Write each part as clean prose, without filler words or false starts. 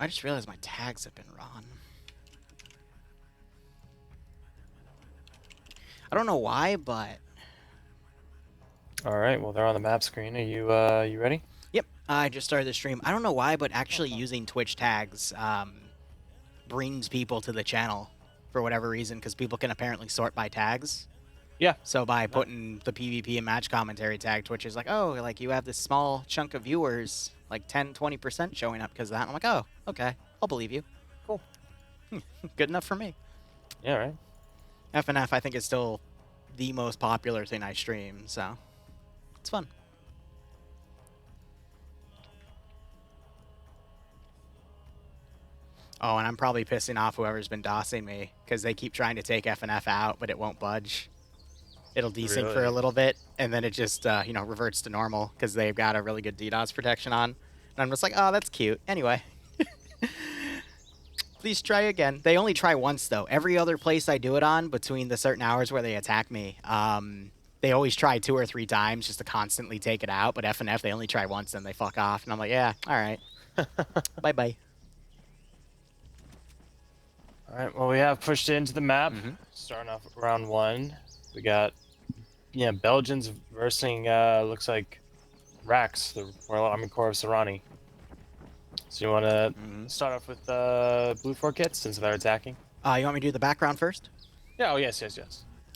I just realized my tags have been run. I don't know why, but... All right, well, they're on the map screen. Are you ready? Yep, I just started the stream. I don't know why, but actually using Twitch tags brings people to the channel for whatever reason, because people can apparently sort by tags. Yeah. So by putting the PvP and match commentary tag, Twitch is like, oh, like you have this small chunk of viewers, like 10, 20% showing up because of that. And I'm like, oh, okay, I'll believe you. Cool. Good enough for me. Yeah, right. FNF, I think, is still the most popular thing I stream, so it's fun. Oh, and I'm probably pissing off whoever's been DOSing me because they keep trying to take FNF out, but it won't budge. It'll desync for a little bit, and then it just, reverts to normal because they've got a really good DDoS protection on. And I'm just like, oh, that's cute. Anyway. Please try again. They only try once, though. Every other place I do it on, between the certain hours where they attack me, they always try 2 or 3 times just to constantly take it out. But FNF, they only try once, and they fuck off. And I'm like, yeah, all right. Bye-bye. All right, well, we have pushed into the map. Starting off round 1. We got, Belgians versing, looks like Rax, the Royal Army Corps of Serrani. So you want to start off with Blue 4 kits since they're attacking? You want me to do the background first? Yeah, oh, yes.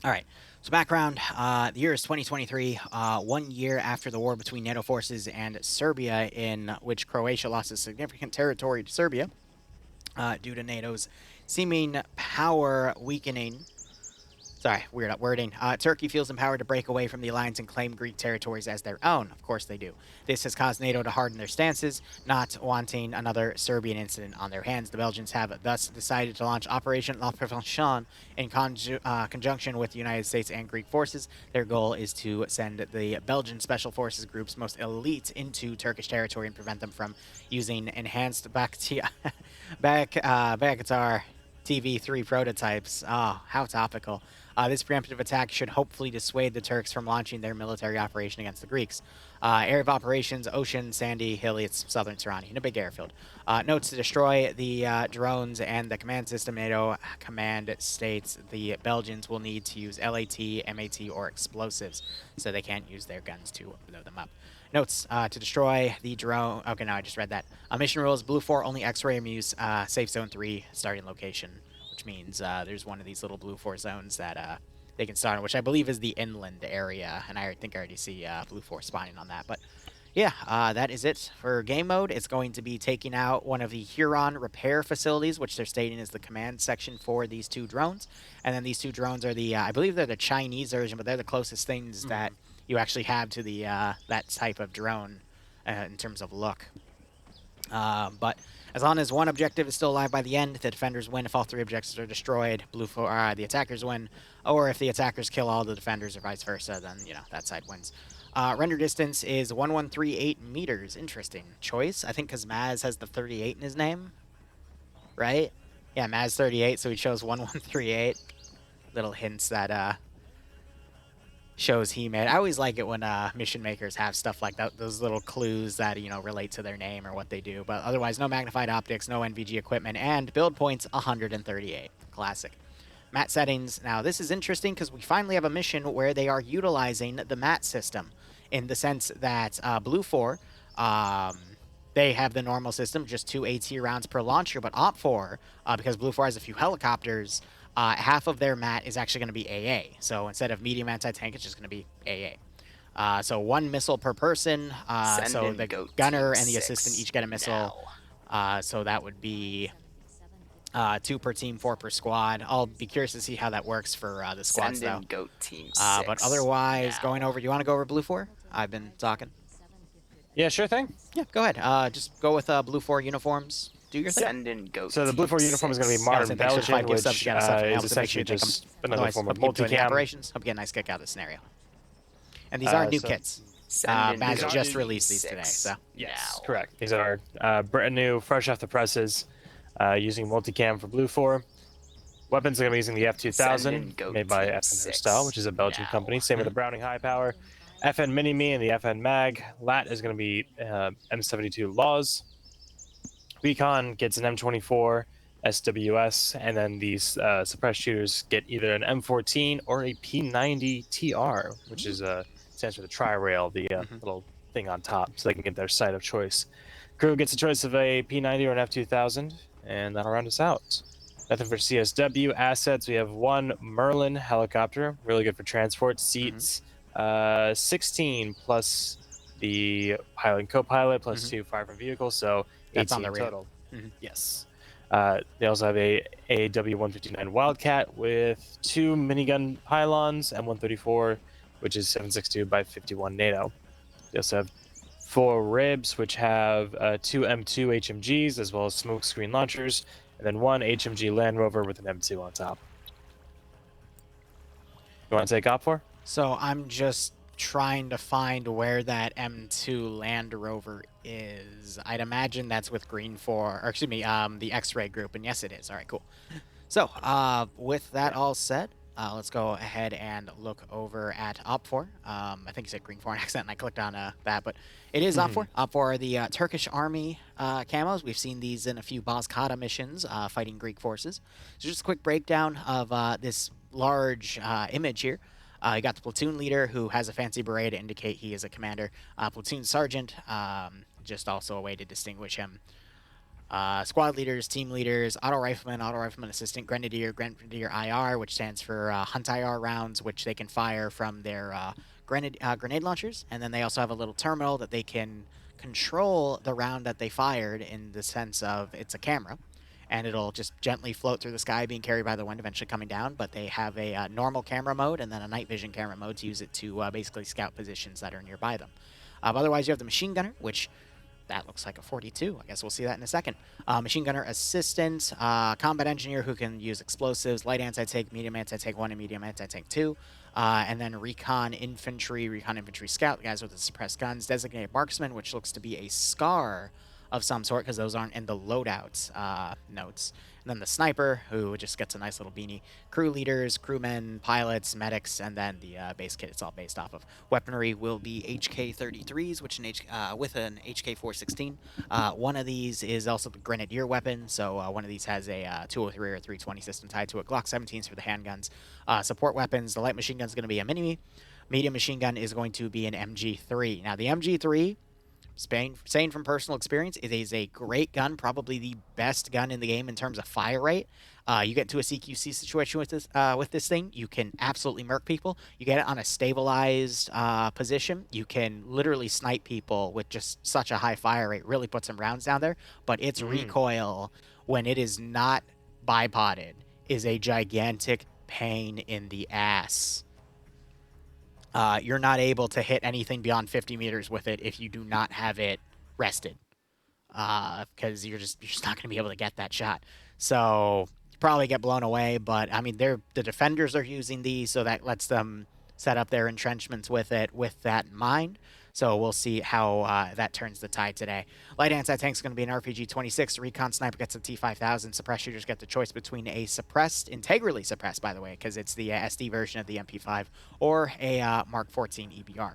All right. So background, the year is 2023, 1 year after the war between NATO forces and Serbia, in which Croatia lost a significant territory to Serbia due to NATO's seeming power weakening. Sorry, weird wording. Turkey feels empowered to break away from the alliance and claim Greek territories as their own. Of course they do. This has caused NATO to harden their stances, not wanting another Serbian incident on their hands. The Belgians have thus decided to launch Operation La Prévention in conjunction with the United States and Greek forces. Their goal is to send the Belgian Special Forces Group's most elite into Turkish territory and prevent them from using enhanced Bakatar TV3 prototypes. Oh, how topical. This preemptive attack should hopefully dissuade the Turks from launching their military operation against the Greeks. Area of operations, ocean, sandy, hilly, it's southern Serrani, in a big airfield. Notes to destroy the drones and the command system. NATO command states the Belgians will need to use LAT, MAT, or explosives, so they can't use their guns to blow them up. Notes to destroy the drone. Okay, no, I just read that. Mission rules: Blue 4 only X-ray amuse. Safe zone 3 starting location, which means there's one of these little Blue 4 zones that they can start on, which I believe is the inland area, and I think I already see Blue 4 spawning on that. But yeah, that is it for game mode. It's going to be taking out one of the Huron repair facilities, which they're stating is the command section for these 2 drones. And then these 2 drones are the, I believe they're the Chinese version, but they're the closest things that you actually have to the that type of drone in terms of look. But as long as one objective is still alive by the end, the defenders win. If all 3 objectives are destroyed, the attackers win. Or if the attackers kill all the defenders or vice versa, then, that side wins. Render distance is 1138 meters. Interesting choice. I think because Maz has the 38 in his name, right? Yeah, Maz 38, so he chose 1138. Little hints that shows he made. I always like it when mission makers have stuff like that, those little clues that, relate to their name or what they do. But otherwise, no magnified optics, no NVG equipment, and build points 138. Classic. Mat settings. Now, this is interesting because we finally have a mission where they are utilizing the mat system in the sense that Blue 4, they have the normal system, just 2 AT rounds per launcher, but Op 4, because Blue 4 has a few helicopters, half of their mat is actually going to be AA. So instead of medium anti-tank, it's just going to be AA. So 1 missile per person. So the gunner and the assistant each get a missile. So that would be 2 per team, 4 per squad. I'll be curious to see how that works for the squads, though. Goat team but otherwise, going over. Do you want to go over Blue 4? I've been talking. Yeah, sure thing. Yeah, go ahead. Just go with Blue 4 uniforms. Do your thing. So the Blue 4 uniform is going to be modern Belgian, which is essentially just another form of multicam. Operations. Hope you get a nice kick out of the scenario. And these are new kits. Maz just released these today. So yes, correct. These are brand new, fresh off the presses, using multicam for Blue 4. Weapons are going to be using the F2000, made by FN Style, which is a Belgian company. Same with the Browning High Power, FN Mini-Me, and the FN Mag. LAT is going to be M72 Laws. Recon gets an M24 SWS, and then these suppressed shooters get either an M14 or a P90 TR, which is stands for the tri-rail, the Mm-hmm. little thing on top, so they can get their sight of choice. Crew gets a choice of a P90 or an F2000, and that'll round us out. Nothing for CSW assets. We have one Merlin helicopter, really good for transport. Mm-hmm. Seats 16 plus the pilot and co-pilot plus Mm-hmm. 2 fire from vehicles, so That's on the 18 ramp. total. Mm-hmm. Yes. They also have a AW-159 Wildcat with 2 minigun pylons, M134, which is 7.62 by 51 NATO. They also have 4 ribs, which have 2 M2 HMGs, as well as smoke screen launchers, and then 1 HMG Land Rover with an M2 on top. You want to take op for? So I'm just trying to find where that M2 Land Rover is. I'd imagine that's with Green 4, or excuse me, the X-Ray group, and yes, it is. All right, cool. So, with that all said, let's go ahead and look over at Op4. I think you said Green 4 on accident, and I clicked on that, but it is Op4. Op4 are the Turkish army camos. We've seen these in a few Bozkata missions fighting Greek forces. So just a quick breakdown of this large image here. You got the platoon leader who has a fancy beret to indicate he is a commander. Platoon sergeant, just also a way to distinguish him. Squad leaders, team leaders, auto rifleman assistant, grenadier IR, which stands for hunt IR rounds, which they can fire from their grenade launchers. And then they also have a little terminal that they can control the round that they fired in the sense of it's a camera. And it'll just gently float through the sky, being carried by the wind, eventually coming down. But they have a normal camera mode and then a night vision camera mode to use it to basically scout positions that are nearby them. Otherwise, you have the machine gunner, which that looks like a 42. I guess we'll see that in a second. Machine gunner assistant, combat engineer who can use explosives, light anti-tank, medium anti-tank 1, and medium anti-tank 2. And then recon infantry scout, the guys with the suppressed guns, designated marksman, which looks to be a scar of some sort because those aren't in the loadouts notes. And then the sniper, who just gets a nice little beanie. Crew leaders, crewmen, pilots, medics, and then the base kit it's all based off of. Weaponry will be HK-33s, which with an HK-416. One of these is also the grenadier weapon, so one of these has a 203 or 320 system tied to it. Glock 17s for the handguns. Support weapons, the light machine gun is going to be a mini-me. Medium machine gun is going to be an MG3. Now, the MG3, saying from personal experience, it is a great gun, probably the best gun in the game in terms of fire rate. You get into a CQC situation with this thing, you can absolutely murk people. You get it on a stabilized position, you can literally snipe people with just such a high fire rate. Really put some rounds down there. But its recoil, when it is not bipoded, is a gigantic pain in the ass. You're not able to hit anything beyond 50 meters with it if you do not have it rested, because you're just not going to be able to get that shot. So you probably get blown away. But I mean, the defenders are using these, so that lets them set up their entrenchments with it with that in mind. So we'll see how that turns the tide today. Light anti-tank is going to be an RPG-26. Recon sniper gets a T-5000. Suppressed shooters get the choice between a suppressed, integrally suppressed, by the way, because it's the SD version of the MP5, or a Mark 14 EBR.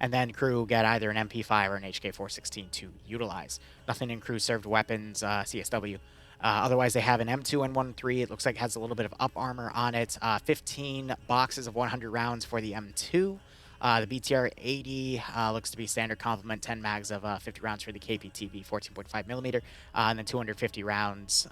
And then crew get either an MP5 or an HK-416 to utilize. Nothing in crew served weapons, CSW. Otherwise, they have an M2 and 1-3. It looks like it has a little bit of up armor on it. 15 boxes of 100 rounds for the M2. The BTR-80 looks to be standard complement, 10 mags of 50 rounds for the KPTB 14.5 millimeter, and then 250 rounds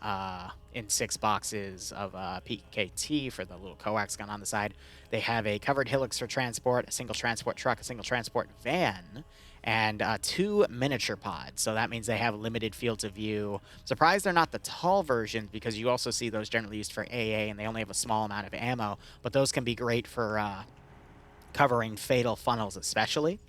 in 6 boxes of PKT for the little coax gun on the side. They have a covered hillocks for transport, a single transport truck, a single transport van, and 2 miniature pods. So that means they have limited fields of view. Surprised they're not the tall versions, because you also see those generally used for AA, and they only have a small amount of ammo, but those can be great for covering fatal funnels especially.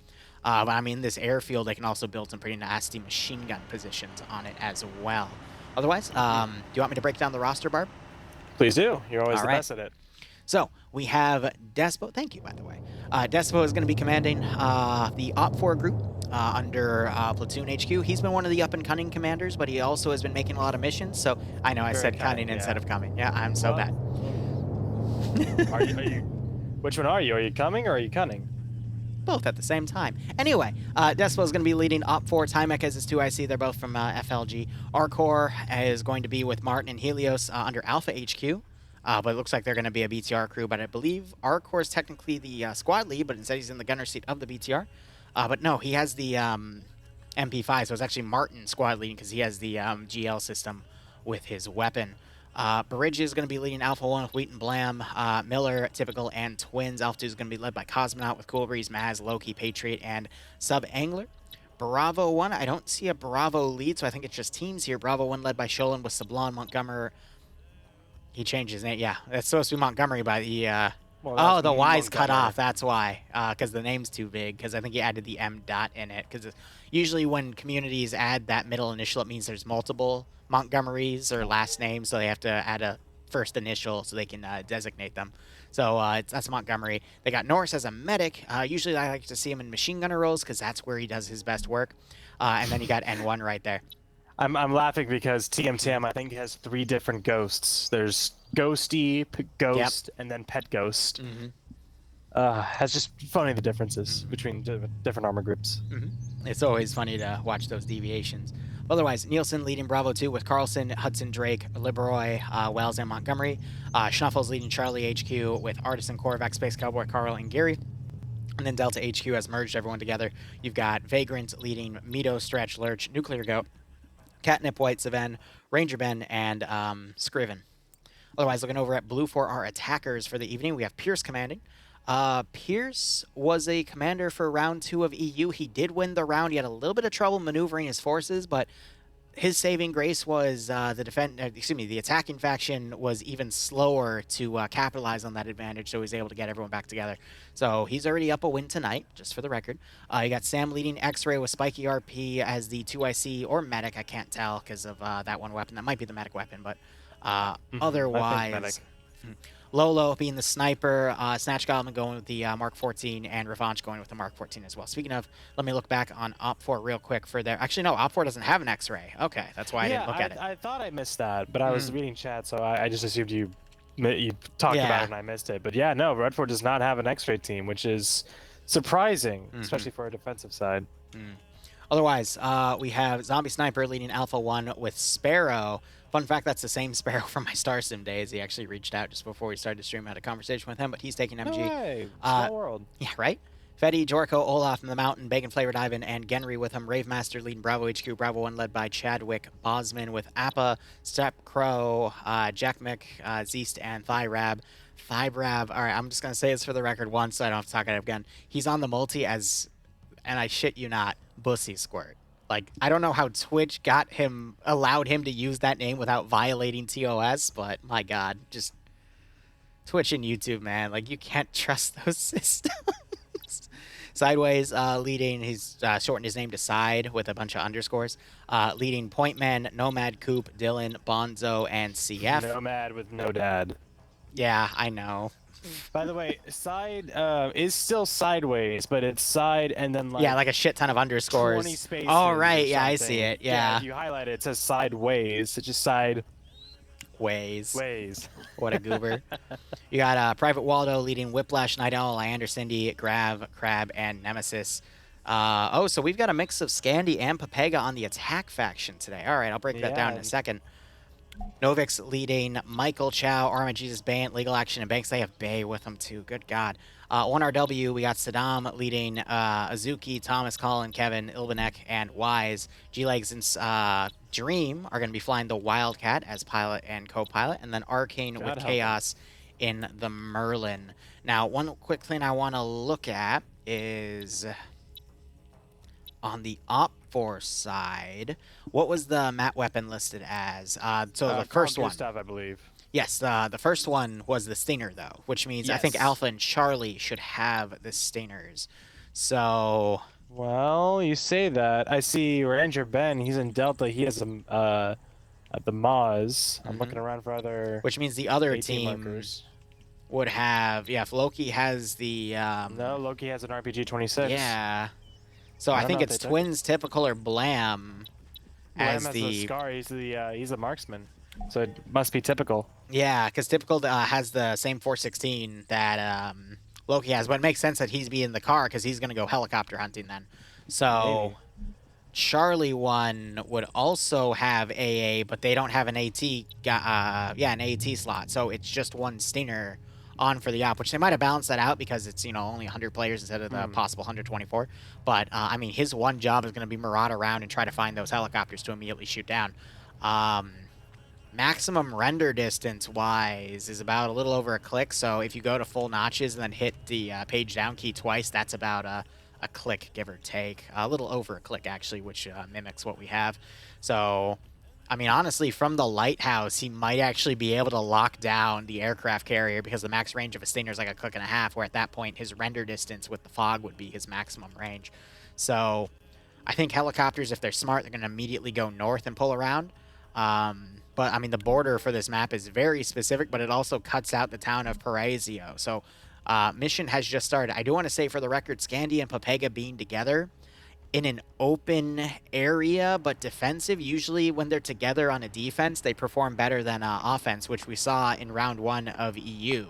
But I mean, this airfield, they can also build some pretty nasty machine gun positions on it as well. Otherwise, do you want me to break down the roster, Barb? Please do. You're always All the right. best at it. So we have Despo. Thank you, by the way. Despo is going to be commanding the Op4 group under Platoon HQ. He's been one of the up-and-coming commanders, but he also has been making a lot of missions. So I know I said cunning instead of coming. Yeah, I'm so bad. Are you? Which one are you? Are you coming or are you cunning? both at the same time. Anyway, Decibel is going to be leading Op 4. Timek as his 2IC. They're both from FLG. Arcor is going to be with Martin and Helios under Alpha HQ. But it looks like they're going to be a BTR crew. But I believe Arcor is technically the squad lead, but instead he's in the gunner seat of the BTR. But no, he has the MP5, so it's actually Martin squad leading because he has the GL system with his weapon. Bridge is going to be leading Alpha 1 with Wheaton Blam, Miller, Typical, and Twins. Alpha 2 is going to be led by Cosmonaut with Cool Breeze, Maz, Loki, Patriot, and Sub Angler. Bravo 1, I don't see a Bravo lead, so I think it's just teams here. Bravo 1 led by Sholin with Sablon, Montgomery. He changed his name. Yeah, it's supposed to be Montgomery, but he... oh, the Y's cut off. That's why. Because the name's too big. Because I think he added the M dot in it. Because usually when communities add that middle initial, it means there's multiple Montgomerys or last names. So they have to add a first initial so they can designate them. So that's Montgomery. They got Norris as a medic. Usually I like to see him in machine gunner roles because that's where he does his best work. And then you got N1 right there. I'm laughing because TMTM I think has 3 different ghosts. There's Ghosty, Ghost, and then Pet Ghost. That's just funny the differences between different armor groups. It's always funny to watch those deviations. Otherwise, Nielsen leading Bravo 2 with Carlson, Hudson, Drake, Liberoy, Wells, and Montgomery. Schnuffles leading Charlie HQ with Artisan, Korvac, Space Cowboy, Carl, and Gary. And then Delta HQ has merged everyone together. You've got Vagrant leading Mito, Stretch, Lurch, Nuclear Goat, Catnip, White, Saven, Ranger Ben, and Scriven. Otherwise, looking over at Blue for our attackers for the evening, we have Pierce commanding. Pierce was a commander for round 2 of EU. He did win the round. He had a little bit of trouble maneuvering his forces, but his saving grace was the attacking faction was even slower to capitalize on that advantage, so he was able to get everyone back together. So he's already up a win tonight, just for the record. You got Sam leading X-Ray with Spiky RP as the 2IC or medic. I can't tell because of that one weapon. That might be the medic weapon, but otherwise... Lolo being the sniper, Snatch Goblin going with the Mark 14, and Revanche going with the Mark 14 as well. Speaking of, let me look back on Op 4 real quick for their... Actually, no, Op 4 doesn't have an X-Ray. Okay, that's why I didn't look at it. I thought I missed that, but I was reading chat, so I just assumed you talked about it and I missed it. But yeah, no, Red 4 does not have an X-Ray team, which is surprising, especially for a defensive side. Otherwise, we have Zombie Sniper leading Alpha 1 with Sparrow. Fun fact, that's the same Sparrow from my Star Sim days. He actually reached out just before we started to stream. I had a conversation with him, but he's taking MG. No way. Small world. Yeah, right? Fetty, Jorko, Olaf from the Mountain, Bacon Flavored Ivan, and Genry with him. Rave Master leading Bravo HQ. Bravo 1 led by Chadwick Bosman with Appa, Step Crow, Jack Mick, Zeist, and Thyrab. Thyrab, all right, I'm just going to say this for the record once so I don't have to talk about it again. He's on the multi as, and I shit you not, Bussy Squirt. Like, I don't know how Twitch allowed him to use that name without violating TOS, but my God, just Twitch and YouTube, man. Like, you can't trust those systems. Sideways leading, he's shortened his name to Side with a bunch of underscores. Leading Pointman, Nomad, Coop, Dylan, Bonzo, and CF. Nomad with no dad. Yeah, I know. By the way, Side is still Sideways, but it's Side and then like... Yeah, like a shit ton of underscores. 20 spaces. Oh, right, yeah, I see it, yeah. If you highlight it, it says Sideways. It's just Side... Ways. What a goober. You got Private Waldo leading Whiplash, Night Owl, Leander, Cindy, Grav, Crab, and Nemesis. So we've got a mix of Scandi and Papega on the attack faction today. All right, I'll break that down in a second. Novix leading Michael, Chow, Arma, Jesus, Bant, Legal Action, and Banks. They have Bay with them too. Good God. 1RW, we got Saddam leading Azuki, Thomas, Colin, Kevin, Ilvanek, and Wise. G-Legs and Dream are going to be flying the Wildcat as pilot and co-pilot, and then Arcane with Chaos in the Merlin. Now, one quick thing I want to look at is on the Op 4 side, what was the mat weapon listed as? So the first one, Gustav, I believe. Yes, the first one was the Stinger, though, which means I think Alpha and Charlie should have the Stingers. So... Well, you say that. I see Ranger Ben, he's in Delta. He has the Maz. I'm looking around for other... Which means the other team would have... Yeah, if Loki has the... No, Loki has an RPG-26. Yeah. So I think it's Twins, Typical, or Blam as has the Scar. He's a marksman. So it must be Typical. Yeah, because Typical has the same 416 that Loki has, but it makes sense that he's be in the car because he's going to go helicopter hunting then. So Maybe. Charlie 1 would also have AA, but they don't have an AT, an AT slot. So it's just one Stinger on for the op, which they might have balanced that out because it's, only 100 players instead of the possible 124. But, I mean, his one job is going to be maraud around and try to find those helicopters to immediately shoot down. Maximum render distance wise is about a little over a click. So if you go to full notches and then hit the page down key twice, that's about a click, give or take. A little over a click, actually, which mimics what we have. So, I mean, honestly, from the lighthouse, he might actually be able to lock down the aircraft carrier because the max range of a Stinger is like a click and a half, where at that point, his render distance with the fog would be his maximum range. So I think helicopters, if they're smart, they're going to immediately go north and pull around. But, I mean, the border for this map is very specific, but it also cuts out the town of Paraiso. So, mission has just started. I do want to say, for the record, Scandi and Papega being together in an open area, but defensive, usually when they're together on a defense, they perform better than offense, which we saw in round 1 of EU.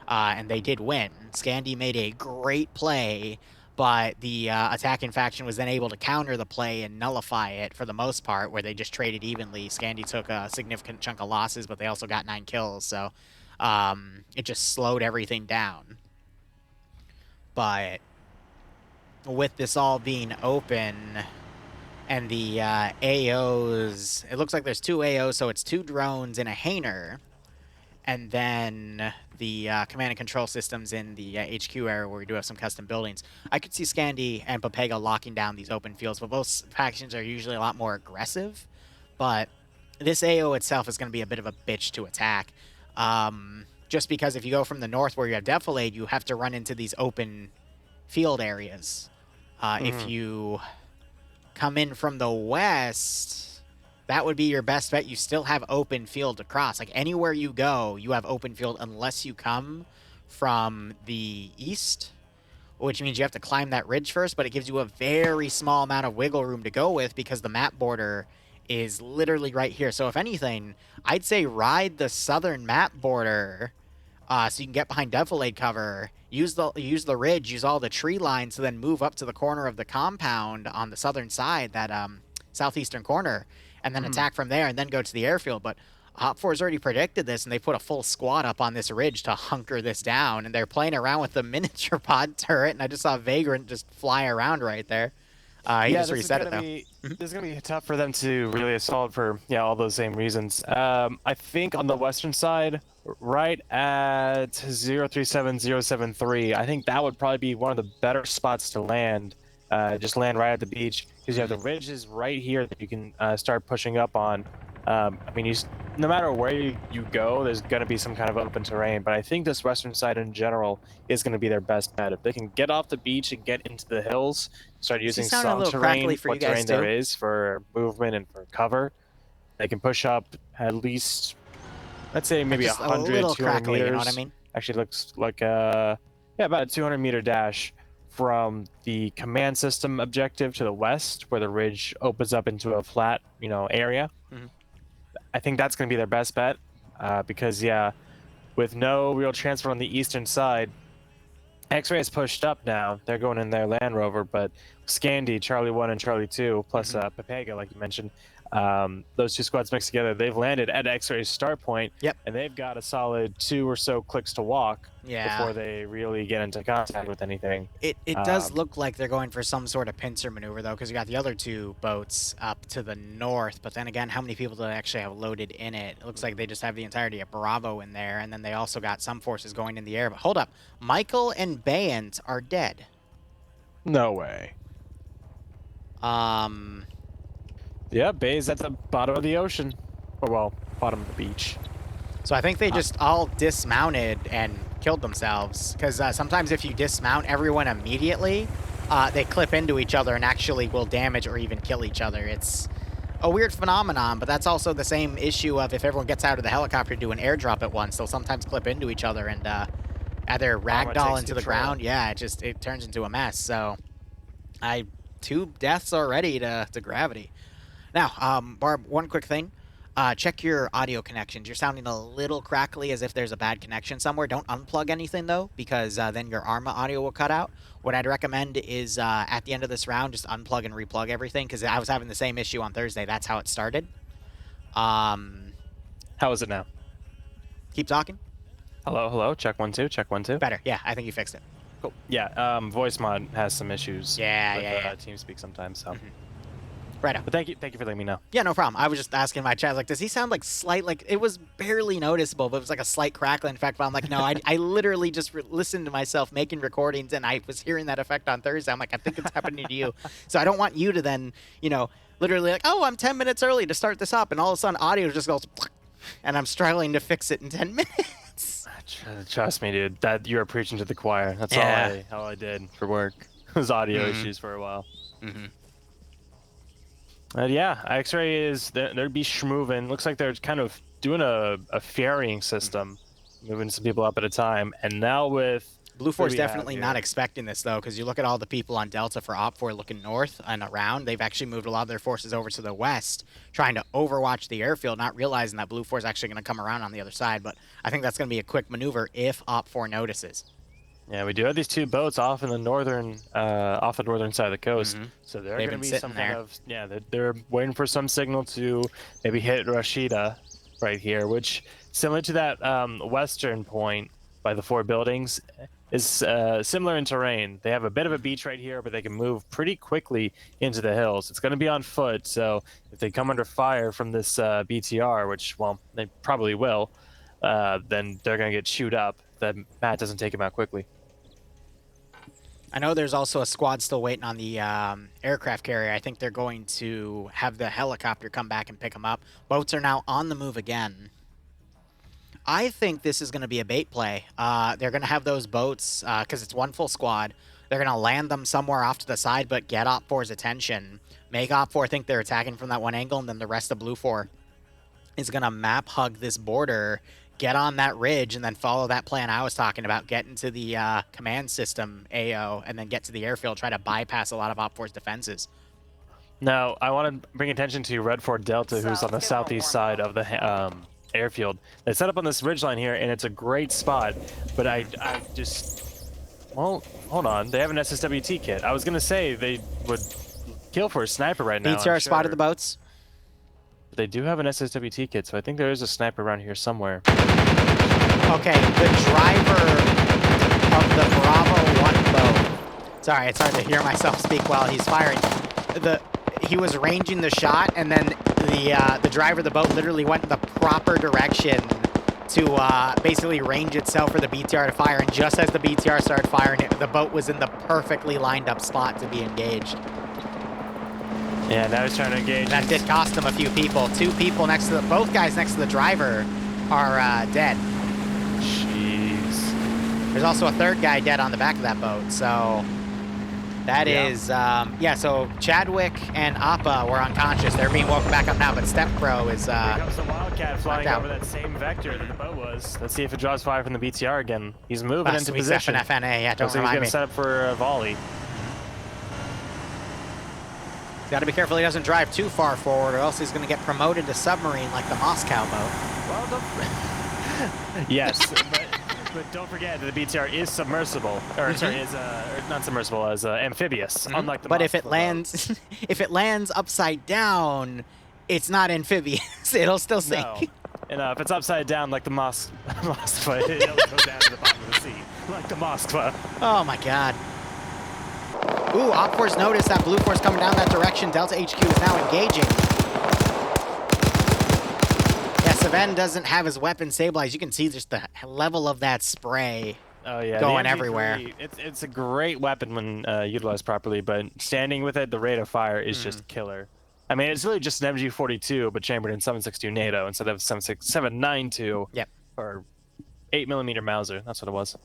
And they did win. Scandi made a great play, but the attacking faction was then able to counter the play and nullify it for the most part, where they just traded evenly. Scandi took a significant chunk of losses, but they also got 9 kills, so it just slowed everything down. But with this all being open and the AOs, it looks like there's 2 AOs, so it's 2 drones in a hangar. And then the command and control systems in the HQ area where we do have some custom buildings. I could see Scandi and Papega locking down these open fields, but both factions are usually a lot more aggressive. But this AO itself is going to be a bit of a bitch to attack. Just because if you go from the north where you have Defilade, you have to run into these open field areas. If you come in from the west, that would be your best bet. You still have open field to cross. Like, anywhere you go, you have open field unless you come from the east, which means you have to climb that ridge first, but it gives you a very small amount of wiggle room to go with because the map border is literally right here. So if anything, I'd say ride the southern map border so you can get behind Defilade cover, use the ridge, use all the tree lines, to then move up to the corner of the compound on the southern side, that southeastern corner, and then attack from there and then go to the airfield. But Hop 4's already predicted this, and they put a full squad up on this ridge to hunker this down, and they're playing around with the miniature pod turret, and I just saw Vagrant just fly around right there. He just reset it, though. This is going to be tough for them to really assault for, all those same reasons. I think on the western side, right at 037073, I think that would probably be one of the better spots to land. Just land right at the beach, because you have the ridges right here that you can start pushing up on. I mean, no matter where you go, there's going to be some kind of open terrain, but I think this western side in general is going to be their best bet. If they can get off the beach and get into the hills, start using some terrain, what terrain there is for movement and for cover, they can push up at least, let's say, maybe 100, 200 meters. You know what I mean? Actually, looks like about a 200-meter dash from the command system objective to the west, where the ridge opens up into a flat, area. I think that's going to be their best bet, because, with no real transfer on the eastern side, X-Ray is pushed up now. They're going in their Land Rover, but Scandi, Charlie 1 and Charlie 2, plus Papega, like you mentioned, those 2 squads mixed together, they've landed at X-Ray's start point, and they've got a solid 2 or so clicks to walk before they really get into contact with anything. It does look like they're going for some sort of pincer maneuver, though, because you got the other 2 boats up to the north, but then again, how many people do they actually have loaded in it? It looks like they just have the entirety of Bravo in there, and then they also got some forces going in the air. But hold up, Michael and Bayant are dead. No way. Yeah, Bay's at the bottom of the ocean. Or, well, bottom of the beach. So I think they just all dismounted and killed themselves. Because sometimes if you dismount everyone immediately, they clip into each other and actually will damage or even kill each other. It's a weird phenomenon, but that's also the same issue of if everyone gets out of the helicopter to do an airdrop at once, they'll sometimes clip into each other and either ragdoll into the ground. Yeah, it turns into a mess. So 2 deaths already to gravity. Now, Barb, one quick thing. check your audio connections. You're sounding a little crackly as if there's a bad connection somewhere. Don't unplug anything, though, because then your Arma audio will cut out. What I'd recommend is at the end of this round, just unplug and replug everything, because I was having the same issue on Thursday. That's how it started. How is it now? Keep talking. Hello, hello. Check 1 2. Check 1 2. Better. Yeah, I think you fixed it. Cool. Yeah. Voice mod has some issues. Yeah, with, yeah. TeamSpeak sometimes. So. Right on. But thank you for letting me know. Yeah, no problem. I was just asking my chat, like, does he sound like slight, like, it was barely noticeable, but it was like a slight crackling effect. But I'm like, no, I literally just listened to myself making recordings, and I was hearing that effect on Thursday. I'm like, I think it's happening to you. So I don't want you to then, you know, literally like, oh, I'm 10 minutes early to start this up, and all of a sudden audio just goes, and I'm struggling to fix it in 10 minutes. Trust me, dude. That you are preaching to the choir. That's all I did for work. Was audio issues for a while. Yeah, X-ray is there'd be schmoving. Looks like they're kind of doing a ferrying system, moving some people up at a time. And now with Blue 4's definitely not expecting this, though, because you look at all the people on Delta for Op 4 looking north and around. They've actually moved a lot of their forces over to the west, trying to overwatch the airfield, not realizing that Blue 4 is actually going to come around on the other side. But I think that's going to be a quick maneuver if Op 4 notices. Yeah, we do have these two boats off in the northern, off the northern side of the coast. So they're going to be some kind of, they're waiting for some signal to maybe hit Rashida right here, which similar to that western point by the 4 buildings is similar in terrain. They have a bit of a beach right here, but they can move pretty quickly into the hills. It's going to be on foot, so if they come under fire from this BTR, which, well, they probably will, then they're going to get chewed up. That Matt doesn't take him out quickly. I know there's also a squad still waiting on the aircraft carrier. I think they're going to have the helicopter come back and pick them up. Boats are now on the move again. I think this is going to be a bait play. They're going to have those boats, because it's one full squad. They're going to land them somewhere off to the side, but get Op 4's attention. Make Op 4 think they're attacking from that one angle, and then the rest of Blue 4 is going to map hug this border, get on that ridge, and then follow that plan I was talking about, get into the command system AO, and then get to the airfield, try to bypass a lot of Op 4's defenses. Now, I want to bring attention to Red 4 Delta, who's on the southeast side of the airfield. They set up on this ridgeline here, and it's a great spot, but I just... Well, hold on. They have an SSWT kit. I was going to say they would kill for a sniper right now. BTR spotted the boats. They do have an SSWT kit, so I think there is a sniper around here somewhere. Okay, the driver of the Bravo 1 boat. Sorry, it's hard to hear myself speak while he's firing. He was ranging the shot, and then the driver of the boat literally went in the proper direction to basically range itself for the BTR to fire. And just as the BTR started firing it, the boat was in the perfectly lined up spot to be engaged. Yeah, now he's trying to engage. And that did cost him a few people. 2 people next to both guys next to the driver are dead. Jeez. There's also a 3rd guy dead on the back of that boat, so that is, so Chadwick and Appa were unconscious. They're being woken back up now, but Step Pro is, Here comes the Wildcat flying over that same vector that the boat was. Let's see if it draws fire from the BTR again. He's moving into position. FNA, yeah, don't remind me. He's going to set up for a volley. Got to be careful he doesn't drive too far forward, or else he's going to get promoted to submarine like the Moscow boat. Well, yes, but don't forget that the BTR is submersible, or sorry, is not submersible, as amphibious, unlike the. But if it lands, if it lands upside down, it's not amphibious. It'll still sink. No. And if it's upside down like the Moskva, it'll go down to the bottom of the sea, like the Moskva. Oh my God. Ooh, Op 4's noticed that Blue 4's coming down that direction. Delta HQ is now engaging. Yeah, Saven doesn't have his weapon stabilized. You can see just the level of that spray going everywhere. It's a great weapon when utilized properly, but standing with it, the rate of fire is just killer. I mean, it's really just an MG42, but chambered in 7.62 NATO instead of 7.92. Yep. Or 8mm Mauser. That's what it was.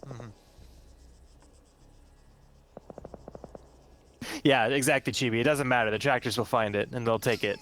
Yeah, exactly, Chibi. It doesn't matter. The tractors will find it, and they'll take it.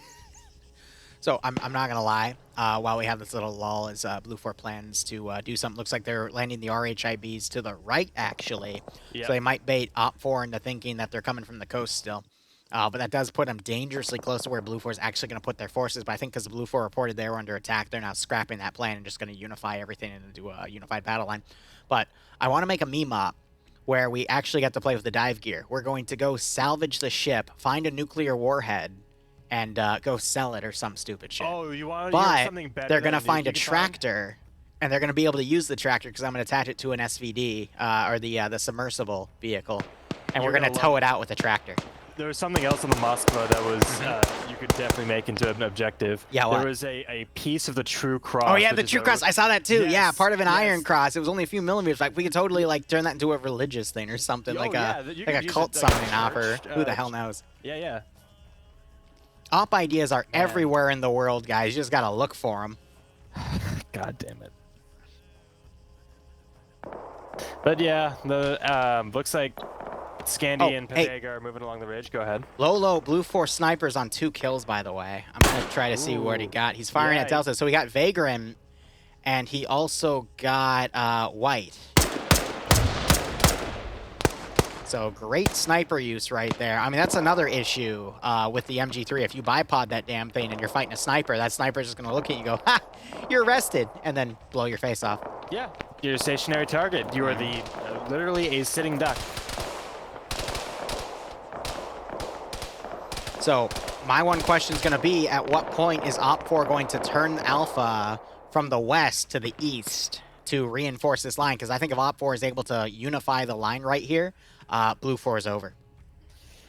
So I'm not going to lie. While we have this little lull, as Blue 4 plans to do something, looks like they're landing the RHIBs to the right, actually. Yep. So they might bait Op 4 into thinking that they're coming from the coast still. But that does put them dangerously close to where Blue 4 is actually going to put their forces. But I think because Blue 4 reported they were under attack, they're now scrapping that plan and just going to unify everything into a unified battle line. But I want to make a meme up where we actually get to play with the dive gear. We're going to go salvage the ship, find a nuclear warhead, and go sell it or some stupid shit. Oh, you want something better? They're going to find a tractor, and they're going to be able to use the tractor because I'm going to attach it to an SVD, or the submersible vehicle, and we're going to tow it out with a tractor. There was something else on the Moskva that was you could definitely make into an objective. Yeah, what? There was a piece of the True Cross. Oh yeah, the True Cross. I saw that too. Yes, yeah, part of an Iron Cross. It was only a few millimeters. Like we could totally like turn that into a religious thing or something, like a cult summoning offer. Who the hell knows? Yeah, yeah. Op ideas are everywhere in the world, guys. You just gotta look for them. God damn it. But yeah, the looks like Scandi and Pavega are moving along the ridge. Go ahead. Lolo, Blue 4 snipers on 2 kills, by the way. I'm going to try to see what he got. He's firing at Delta. So he got Vagrant, and he also got White. So great sniper use right there. I mean, that's another issue with the MG3. If you bipod that damn thing and you're fighting a sniper, that sniper's just going to look at you and go, ha, you're arrested, and then blow your face off. Yeah, you're a stationary target. You are the literally a sitting duck. So my one question is going to be, at what point is Op4 going to turn Alpha from the west to the east to reinforce this line? Because I think if Op4 is able to unify the line right here, Blue 4 is over.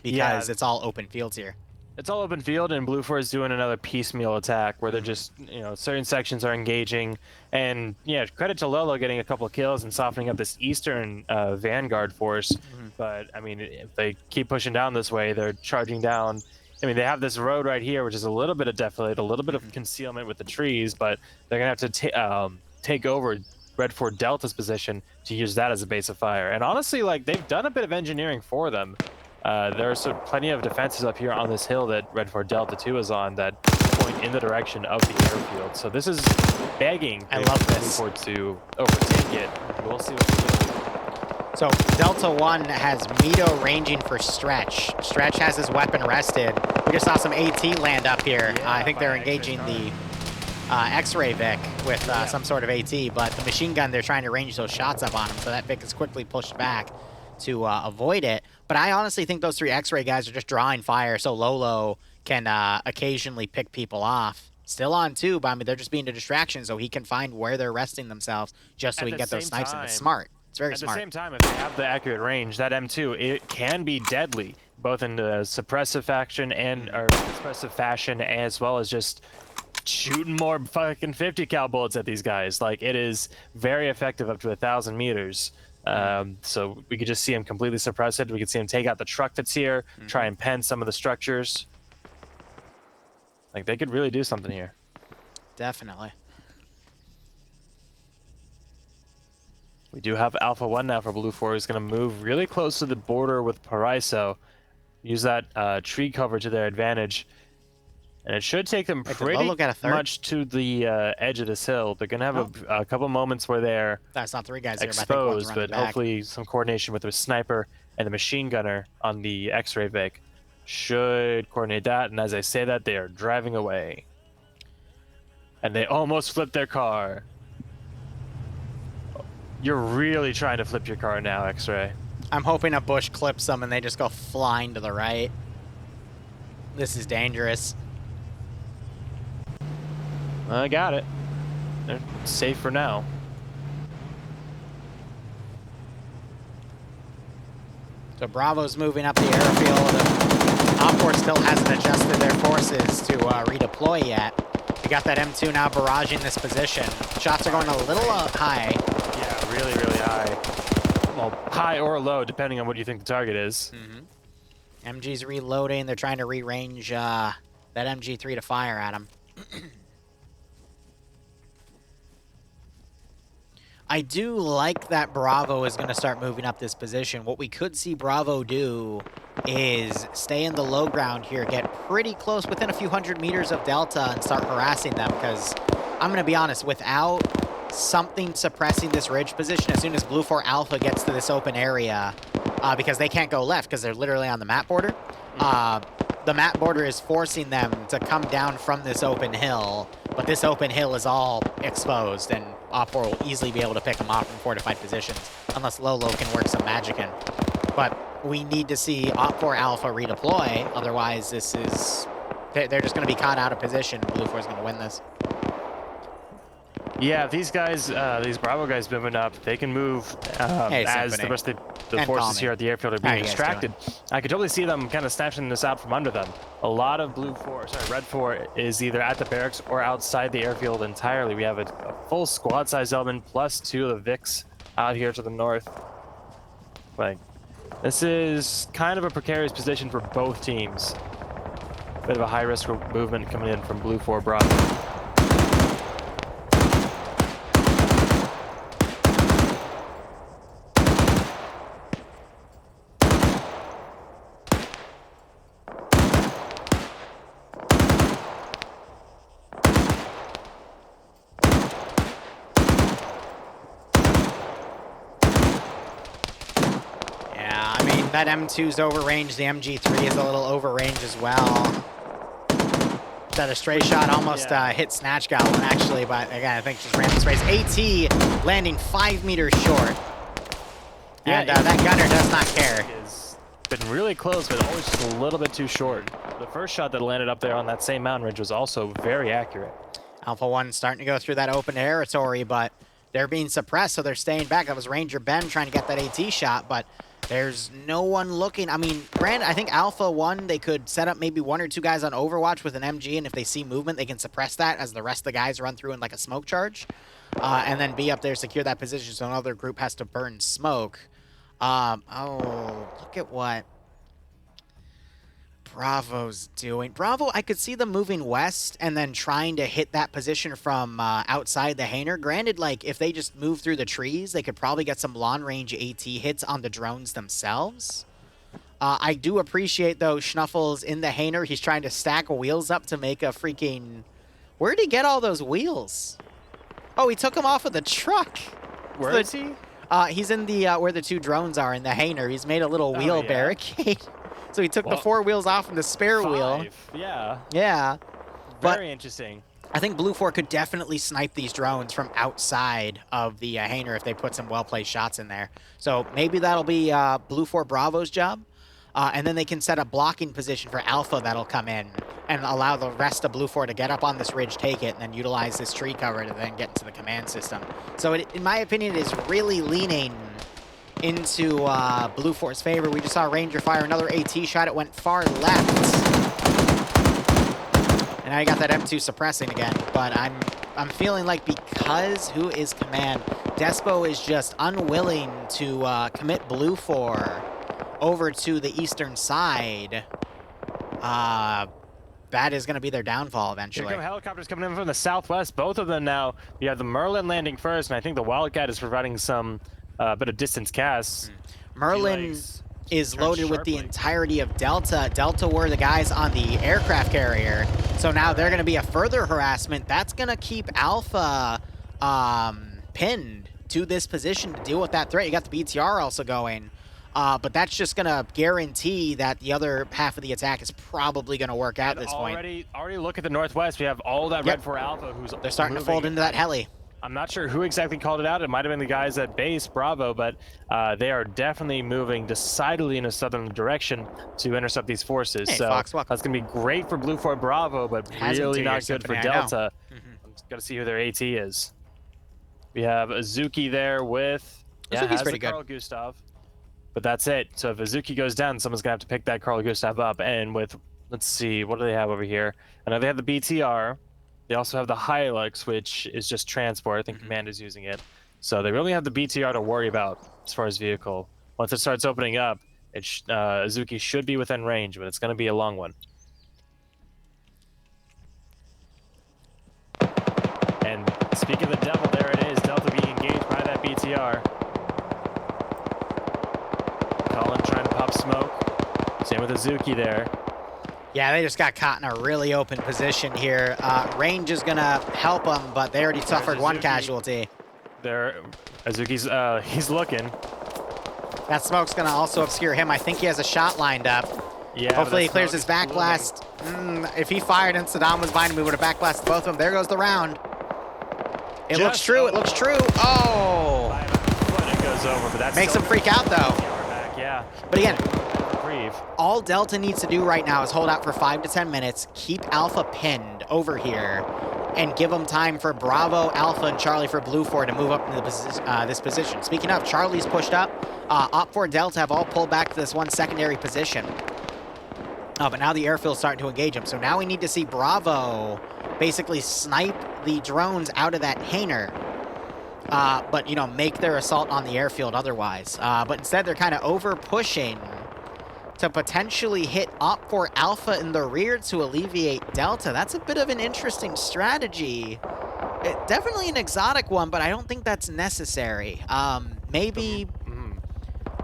Because it's all open fields here. It's all open field, and Blue 4 is doing another piecemeal attack where they're just, certain sections are engaging. And, yeah, credit to Lolo getting a couple of kills and softening up this eastern Vanguard force. But, I mean, if they keep pushing down this way, they're charging down. I mean, they have this road right here, which is a little bit of defilade, a little bit of concealment with the trees, but they're going to have to take over Red 4 Delta's position to use that as a base of fire. And honestly, like, they've done a bit of engineering for them. There are plenty of defenses up here on this hill that Red 4 Delta 2 is on that point in the direction of the airfield. So this is begging I love this. Red 4 to overtake it. We'll see what they do. So Delta 1 has Mito ranging for Stretch. Stretch has his weapon rested. We just saw some AT land up here. Yeah, I think they're engaging the X-Ray Vic with some sort of AT, but the machine gun, they're trying to range those shots up on him, so that Vic is quickly pushed back to avoid it. But I honestly think those 3 X-Ray guys are just drawing fire so Lolo can occasionally pick people off. Still on 2, but I mean, they're just being a distraction so he can find where they're resting themselves just so he can get those snipes in. It's smart. It's very smart. At the same time, if they have the accurate range, that M2, it can be deadly, both in the suppressive faction and or suppressive fashion, as well as just shooting more fucking 50 cal bullets at these guys. Like, it is very effective up to 1,000 meters. So we could just see him completely suppress it. We could see him take out the truck that's here, try and pen some of the structures. Like, they could really do something here. Definitely. We do have Alpha 1 now for Blue 4. He's going to move really close to the border with Paraiso. Use that tree cover to their advantage. And it should take them pretty much to the edge of this hill. They're going to have a couple moments where they're That's not 3 guys there, exposed, but hopefully some coordination with the sniper and the machine gunner on the X-ray Vic should coordinate that. And as I say that, they are driving away. And they almost flipped their car. You're really trying to flip your car now, X-ray. I'm hoping a bush clips them and they just go flying to the right. This is dangerous. I got it. They're safe for now. So Bravo's moving up the airfield. Op4 still hasn't adjusted their forces to redeploy yet. We got that M2 now barraging this position. Shots are going a little high. Yeah, really, really high. Well, high or low, depending on what you think the target is. MG's reloading. They're trying to rearrange that MG3 to fire at him. I do like that Bravo is going to start moving up this position. What we could see Bravo do is stay in the low ground here, get pretty close within a few hundred meters of Delta and start harassing them, because I'm going to be honest, without something suppressing this ridge position, as soon as Blue 4 Alpha gets to this open area, because they can't go left because they're literally on the map border, The map border is forcing them to come down from this open hill, but this open hill is all exposed, and Op4 will easily be able to pick them off from fortified positions, unless Lolo can work some magic in. But we need to see Op4 Alpha redeploy, otherwise this is... They're just going to be caught out of position. Blue 4 is going to win this. Yeah, these guys, these Bravo guys moving up, they can move as the rest of the forces here at the airfield are being distracted. I could totally see them kind of snatching this out from under them. A lot of Red 4 is either at the barracks or outside the airfield entirely. We have a full squad-sized element plus 2 of the Vics out here to the north. Like, this is kind of a precarious position for both teams. Bit of a high-risk movement coming in from Blue 4 Bravo. That M2's overrange, the MG3 is a little overrange as well. That a stray shot almost hit Snatch Goblin actually, but again, I think just random sprays. AT landing 5 meters short. And that gunner does not care. It's been really close, but always just a little bit too short. The first shot that landed up there on that same mountain ridge was also very accurate. Alpha 1 starting to go through that open territory, but they're being suppressed, so they're staying back. That was Ranger Ben trying to get that AT shot, but there's no one looking. I mean, granted, I think Alpha 1, they could set up maybe 1 or 2 guys on Overwatch with an MG, and if they see movement, they can suppress that as the rest of the guys run through in like a smoke charge. And then be up there, secure that position so another group has to burn smoke. Oh, look at what Bravo's doing. Bravo, I could see them moving west and then trying to hit that position from outside the hangar. Granted, like, if they just move through the trees, they could probably get some long-range AT hits on the drones themselves. I do appreciate, though, Schnuffles in the hangar. He's trying to stack wheels up to make a freaking... Where'd he get all those wheels? Oh, he took them off of the truck. Where is he? He's in the where the 2 drones are in the hangar. He's made a little wheel barricade. So he took the 4 wheels off and the spare wheel. Yeah. Yeah. Very interesting. I think Blue 4 could definitely snipe these drones from outside of the hangar if they put some well-placed shots in there. So maybe that'll be Blue 4 Bravo's job. And then they can set a blocking position for Alpha that'll come in and allow the rest of Blue 4 to get up on this ridge, take it, and then utilize this tree cover to then get into the command system. So it, in my opinion, it is really leaning into Blue 4's favor. We just saw Ranger fire another AT shot. It went far left. And now you got that M2 suppressing again. But I'm feeling like because who is command, Despo is just unwilling to commit Blue 4 over to the eastern side. That is going to be their downfall eventually. Here come helicopters coming in from the southwest. Both of them now. You have the Merlin landing first, and I think the Wildcat is providing some bit of distance casts. Merlin is loaded with the entirety of Delta. Delta were the guys on the aircraft carrier. So now they're going to be a further harassment. That's going to keep Alpha pinned to this position to deal with that threat. You got the BTR also going. But that's just going to guarantee that the other half of the attack is probably going to work out at this point. Already look at the northwest. We have all that Red 4 Alpha who's They're starting to fold into that heli. I'm not sure who exactly called it out. It might have been the guys at base Bravo, but they are definitely moving decidedly in a southern direction to intercept these forces. Hey, so Fox, that's going to be great for Blue 4 Bravo, but really not good for Delta. I'm just going to see who their AT is. We have Azuki there with... Azuki's pretty good. Carl Gustav. But that's it. So if Azuki goes down, someone's going to have to pick that Carl Gustav up. And with, let's see, what do they have over here? I know they have the BTR. They also have the Hilux, which is just transport. I think Command is using it. So they really have the BTR to worry about as far as vehicle. Once it starts opening up, Azuki should be within range, but it's going to be a long one. And speaking of the devil, there it is. Delta being engaged by that BTR. Colin trying to pop smoke. Same with Azuki there. Yeah, they just got caught in a really open position here. Range is going to help them, but they already suffered one casualty. There, Azuki's, he's looking. That smoke's going to also obscure him. I think he has a shot lined up. Yeah, Hopefully he clears his backblast. If he fired and Saddam was behind him, we would have backblasted both of them. There goes the round. It looks true. It looks true. Oh! It goes over, but that makes him freak out, though. Yeah. But again, all Delta needs to do right now is hold out for 5 to 10 minutes, keep Alpha pinned over here, and give them time for Bravo, Alpha, and Charlie for Blue 4 to move up into this position. Speaking of, Charlie's pushed up. Op 4 Delta have all pulled back to this one secondary position. But now the airfield's starting to engage them. So now we need to see Bravo basically snipe the drones out of that hangar. But, you know, make their assault on the airfield otherwise. But instead, they're kind of over-pushing to potentially hit Op 4 Alpha in the rear to alleviate Delta. That's a bit of an interesting strategy. Definitely an exotic one, but I don't think that's necessary. Maybe...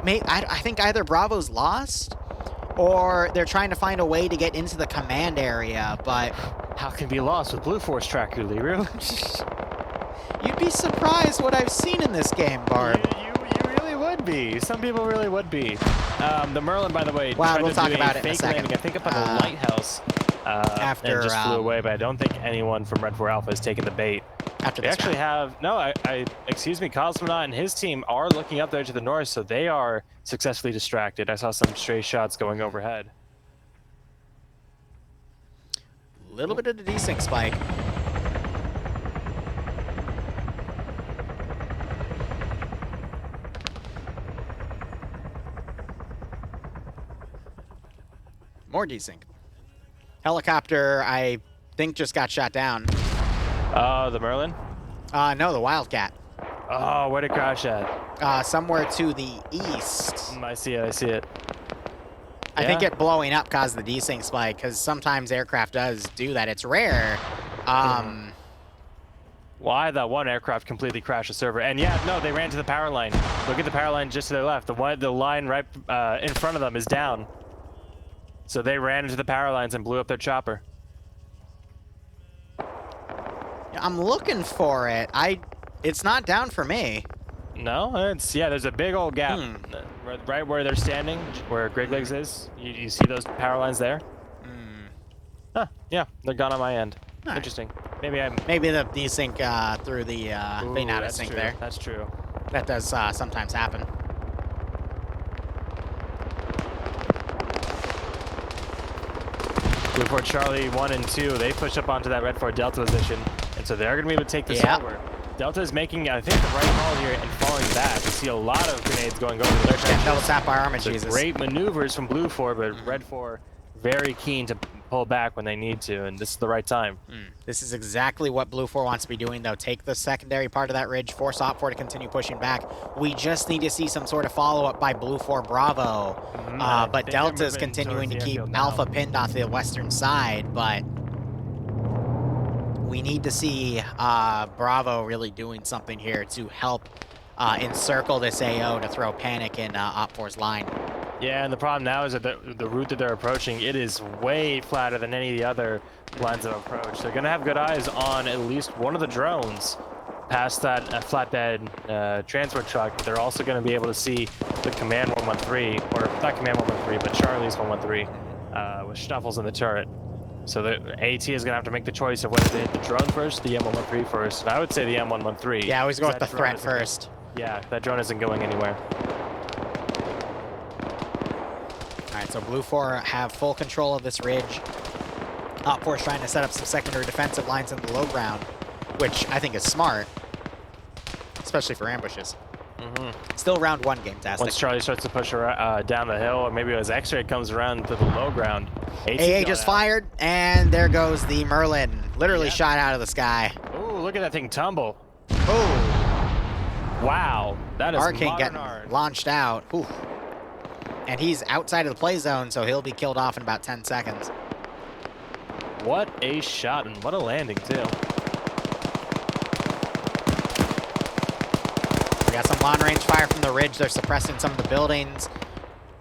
I think either Bravo's lost, or they're trying to find a way to get into the command area, but... How can be lost with Blue Force tracker, Liru? You'd be surprised what I've seen in this game, Barb. You really would be. Some people really would be. The Merlin, by the way, well, we'll talk about it in a second. Landing, I think up on the lighthouse. After and just flew away, but I don't think anyone from Red 4 Alpha has taken the bait. After they this actually have excuse me, Cosmonaut and his team are looking up there to the north, so they are successfully distracted. I saw some stray shots going overhead. A little bit of the desync spike. More desync. Helicopter, I think, just got shot down. The Merlin? No, the Wildcat. Oh, where'd it crash at? Somewhere to the east. I see it, I see it. I think it blowing up caused the desync spike, because sometimes aircraft does do that. It's rare. Why that one aircraft completely crashed the server? And yeah, no, they ran to the power line. Look at the power line just to their left. The line right in front of them is down. So they ran into the power lines and blew up their chopper. I'm looking for it. It's not down for me. No, there's a big old gap right where they're standing, where Greg Legs is. You see those power lines there? Huh, yeah, they're gone on my end. All Interesting. Right. Maybe the desync through the vein out of sync there. That's true. That does sometimes happen. Blue 4 Charlie 1 and 2, they push up onto that Red 4 Delta position, and so they're going to be able to take this over. Delta is making, I think, the right call here and falling back. You see a lot of grenades going over their trenches. Double tap by Armor, Jesus. Great maneuvers from Blue 4, but Red 4 very keen to pull back when they need to, and this is the right time. This is exactly what Blue 4 wants to be doing, though. Take the secondary part of that ridge, force Op 4 to continue pushing back. We just need to see some sort of follow-up by Blue 4 Bravo. But Delta is continuing to keep Alpha pinned off the western side, but we need to see Bravo really doing something here to help encircle this AO to throw panic in Op 4's line. Yeah, and the problem now is that the route that they're approaching, it is way flatter than any of the other lines of approach. They're going to have good eyes on at least one of the drones past that flatbed transport truck. They're also going to be able to see the Command 113, or not Command 113, but Charlie's 113 with Schnuffles in the turret. So the AT is going to have to make the choice of whether they hit the drone first, the M113 first. And I would say the M113. Yeah, I always go with the threat first. Yeah, that drone isn't going anywhere. Alright, so Blue 4 have full control of this ridge. Op 4 is trying to set up some secondary defensive lines in the low ground, which I think is smart, especially for ambushes. Still round one game-tastic. Once Charlie starts to push down the hill, or maybe as X-Ray comes around to the low ground. AA just fired, and there goes the Merlin. Literally shot out of the sky. Ooh, look at that thing tumble. Oh. Wow. That is Arcane getting launched out. Ooh. And he's outside of the play zone, so he'll be killed off in about 10 seconds. What a shot, and what a landing, too. We got some long-range fire from the ridge. They're suppressing some of the buildings.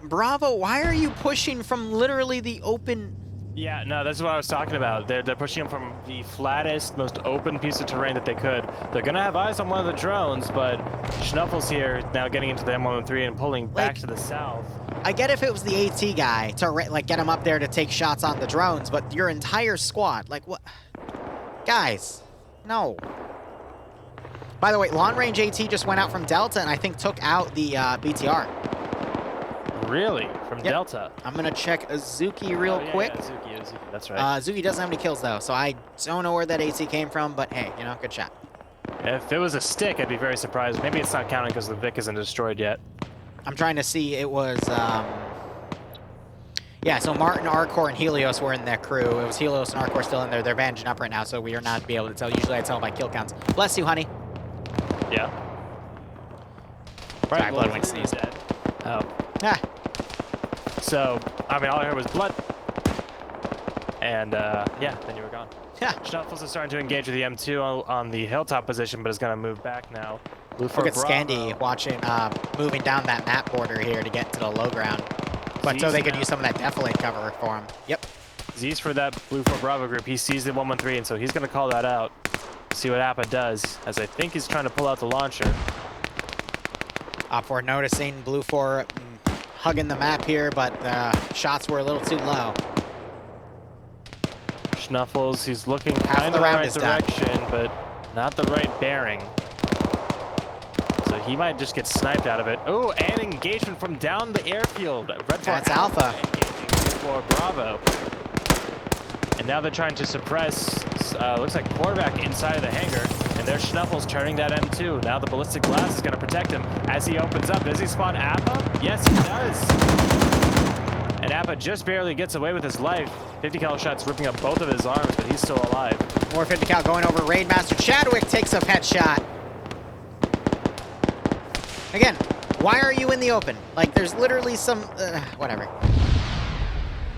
Bravo, why are you pushing from literally the open Yeah, no, that's what I was talking about. They're pushing them from the flattest, most open piece of terrain that they could. They're gonna have eyes on one of the drones, but Schnuffles here now getting into the M113 and pulling back to the south. I get if it was the AT guy to like get him up there to take shots on the drones, but your entire squad, like what? Guys, no. By the way, long range AT just went out from Delta and I think took out the BTR. Really? From Delta? I'm gonna check Azuki real quick. Yeah, Azuki, that's right. Azuki doesn't have any kills though, so I don't know where that AT came from, but hey, you know, good shot. If it was a stick, I'd be very surprised. Maybe it's not counting because the Vic isn't destroyed yet. I'm trying to see, it was, yeah, so Martin, Arcor, and Helios were in that crew. It was Helios and Arcor still in there. They're bandaging up right now, so we are not be able to tell. Usually I tell by kill counts. Bless you, honey. Yeah. Sorry, blood went sneezed. Dead. Oh. Ah. So, I mean, all I heard was blood. And, yeah, then you were gone. Yeah. Schnuffles is starting to engage with the M2 on the hilltop position, but is going to move back now. Look at Scandy watching, moving down that map border here to get to the low ground. But Z's so they could use some of that defilade cover for him. Yep. Z's for that Blue 4 Bravo group. He sees the 113, and so he's going to call that out. See what Appa does, as I think he's trying to pull out the launcher. For noticing Blue 4 hugging the map here, but the shots were a little too low. Schnuffles, he's looking Half kind of the the round right is done. direction, but not the right bearing. So he might just get sniped out of it. Oh, and engagement from down the airfield. Red That's Alpha. Engaging for Bravo. And now they're trying to suppress, looks like quarterback inside of the hangar. And there's Schnuffles turning that M2. Now the ballistic glass is going to protect him as he opens up. Does he spot Appa? Yes, he does. And Appa just barely gets away with his life. 50 cal shots ripping up both of his arms, but he's still alive. More 50 cal going over Raidmaster. Chadwick takes a headshot. Again, why are you in the open? Like, there's literally some, whatever.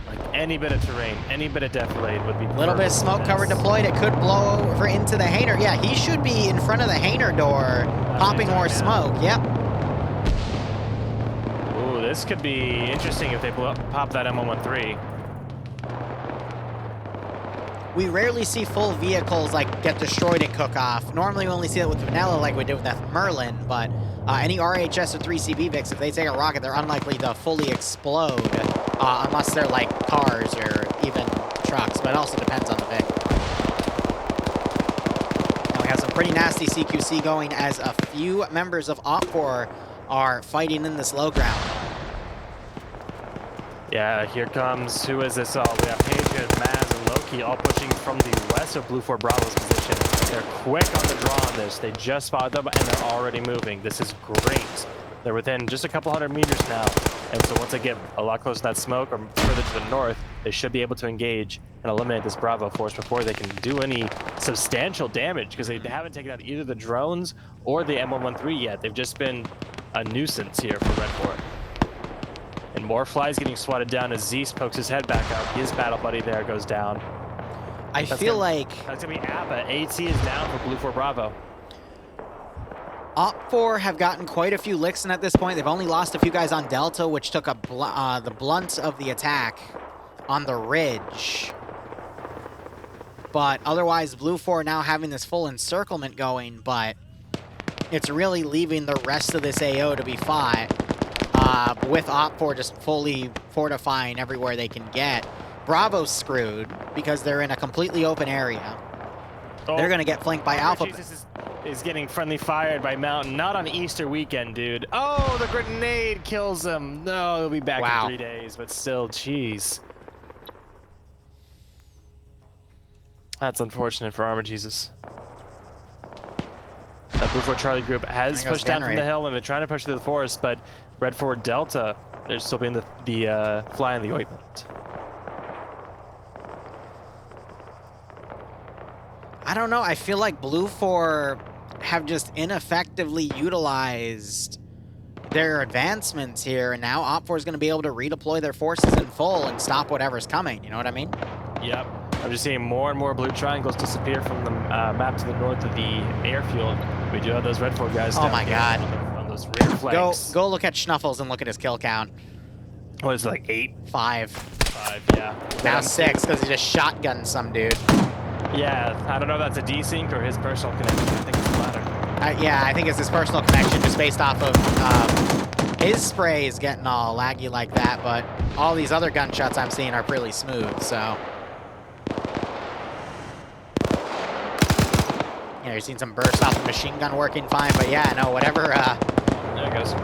Like any bit of terrain, any bit of defilade would be A little bit of smoke cover deployed. It could blow over into the hangar. Yeah, he should be in front of the hangar door, popping more smoke. Yep. Ooh, this could be interesting if they pop that M113. We rarely see full vehicles like get destroyed and cook off. Normally we only see that with Vanilla like we did with that Merlin, but any RHS or 3CB Vics, if they take a rocket, they're unlikely to fully explode unless they're like cars or even trucks, but it also depends on the Vic. Now we have some pretty nasty CQC going as a few members of OPFOR are fighting in this low ground. Yeah, here comes, who is this all? We have Patriot, Maz, and Loki all pushing from the west of Blue 4 Bravo's position. They're quick on the draw on this. They just spotted them, and they're already moving. This is great. They're within just a couple hundred meters now. And so once they get a lot closer to that smoke or further to the north, they should be able to engage and eliminate this Bravo force before they can do any substantial damage, because they haven't taken out either the drones or the M113 yet. They've just been a nuisance here for Red 4. And more flies getting swatted down as Zeus pokes his head back up. His battle buddy there goes down. I feel like that's gonna be Appa. AT is down for Blue 4 Bravo. OPFOR have gotten quite a few licks in at this point. They've only lost a few guys on Delta, which took the blunt of the attack on the ridge. But otherwise, Blue 4 now having this full encirclement going, but it's really leaving the rest of this AO to be fought. With OPFOR just fully fortifying everywhere they can get. Bravo's screwed because they're in a completely open area. Oh, they're going to get flanked by Alpha. Jesus is getting friendly fired by Mountain. Not on Easter weekend, dude. Oh, the grenade kills him. No, he'll be back in 3 days, but still, jeez. That's unfortunate for Armor Jesus. That Blue 4 Charlie group has pushed down from the hill and they're trying to push through the forest, but Red 4 Delta, they're still being the fly in the ointment. I don't know. I feel like Blue 4 have just ineffectively utilized their advancements here, and now OPFOR is going to be able to redeploy their forces in full and stop whatever's coming. You know what I mean? Yep. I'm just seeing more and more blue triangles disappear from the map to the north of the airfield. We do have those Red 4 guys down my God. On those rear flanks. Go look at Schnuffles and look at his kill count. What is it, like 8? 5. 5, yeah. Now 6 because he just shotgunned some dude. Yeah, I don't know if that's a desync or his personal connection. I think it's the latter. Yeah, I think it's his personal connection just based off of his spray is getting all laggy like that, but all these other gunshots I'm seeing are pretty smooth, so. Yeah, you're seeing some bursts off the machine gun working fine, but yeah, no, whatever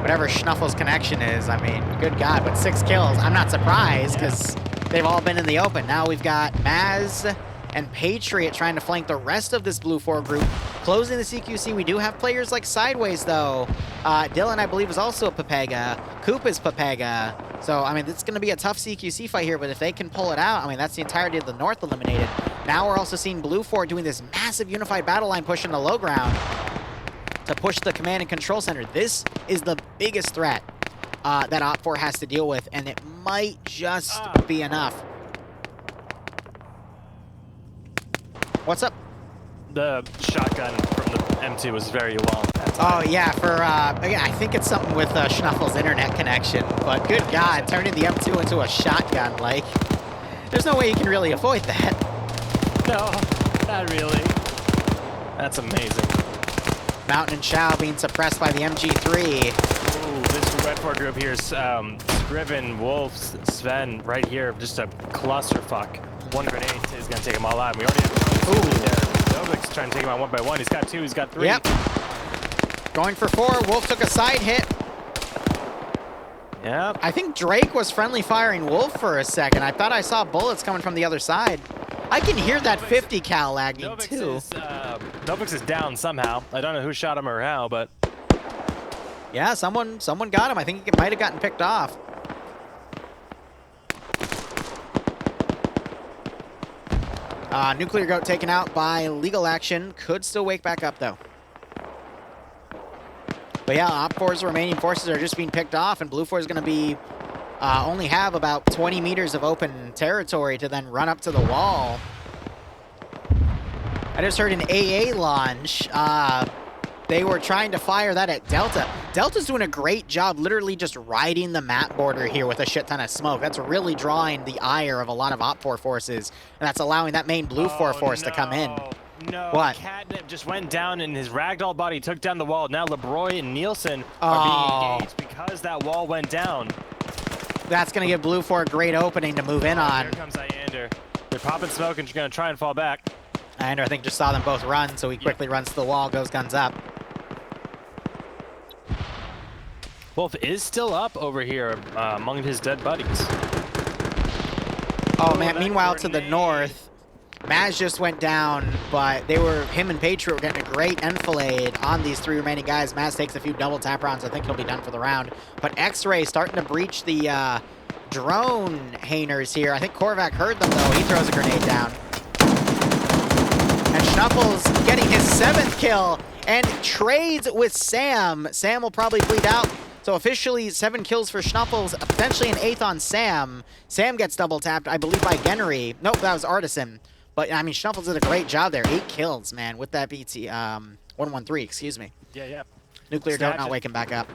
whatever Schnuffle's connection is, I mean, good God, but 6 kills, I'm not surprised, because they've all been in the open. Now we've got Maz and Patriot trying to flank the rest of this Blue 4 group. Closing the CQC, we do have players like Sideways, though. Dylan, I believe, is also a Pepega. Coop is Pepega. So, I mean, it's going to be a tough CQC fight here, but if they can pull it out, I mean, that's the entirety of the North eliminated. Now we're also seeing Blue 4 doing this massive unified battle line push in the low ground to push the command and control center. This is the biggest threat that Op 4 has to deal with, and it might just be enough. What's up? The shotgun from the M2 was very long that Oh, time. yeah, for, yeah, I think it's something with Schnuffle's internet connection, but good God, turning the M2 into a shotgun, like, there's no way you can really avoid that. No, not really. That's amazing. Mountain and Shao being suppressed by the MG3. Ooh, this Red 4 group here is Scriven, Wolf, Sven, right here, just a clusterfuck. One grenade is going to take them all out. We already have Novic's trying to take him out one by one. He's got 2, he's got 3. Yep. Going for 4. Wolf took a side hit. Yep. I think Drake was friendly firing Wolf for a second. I thought I saw bullets coming from the other side. I can hear that 50 cal lagging too. Novix is down somehow. I don't know who shot him or how, but yeah, someone got him. I think he might have gotten picked off. Nuclear Goat taken out by legal action. Could still wake back up though. But yeah, Op 4's remaining forces are just being picked off, and Blue 4 is going to be only have about 20 meters of open territory to then run up to the wall. I just heard an AA launch. They were trying to fire that at Delta. Delta's doing a great job literally just riding the map border here with a shit ton of smoke. That's really drawing the ire of a lot of Op 4 forces, and that's allowing that main Blue 4 force to come in. No, what? Catnip just went down and his ragdoll body took down the wall. Now LeBroy and Nielsen are being engaged because that wall went down. That's going to give Blue 4 a great opening to move in on. Here comes Iander. They're popping smoke and going to try and fall back. Iander, I think, just saw them both run, so he quickly runs to the wall, goes guns up. Wolf is still up over here among his dead buddies. Oh, man, meanwhile, to the north, Maz just went down, but him and Patriot were getting a great enfilade on these 3 remaining guys. Maz takes a few double tap rounds. I think he'll be done for the round. But X-Ray starting to breach the drone hangers here. I think Korvac heard them, though. He throws a grenade down. And Schnuffle's getting his 7th kill and trades with Sam. Sam will probably bleed out. So officially 7 kills for Schnuffles, potentially an 8th on Sam. Sam gets double tapped, I believe, by Genry. Nope, that was Artisan. But, I mean, Schnuffles did a great job there. 8 kills, man, with that BT, 113, excuse me. Yeah. Nuclear Goat not waking back up.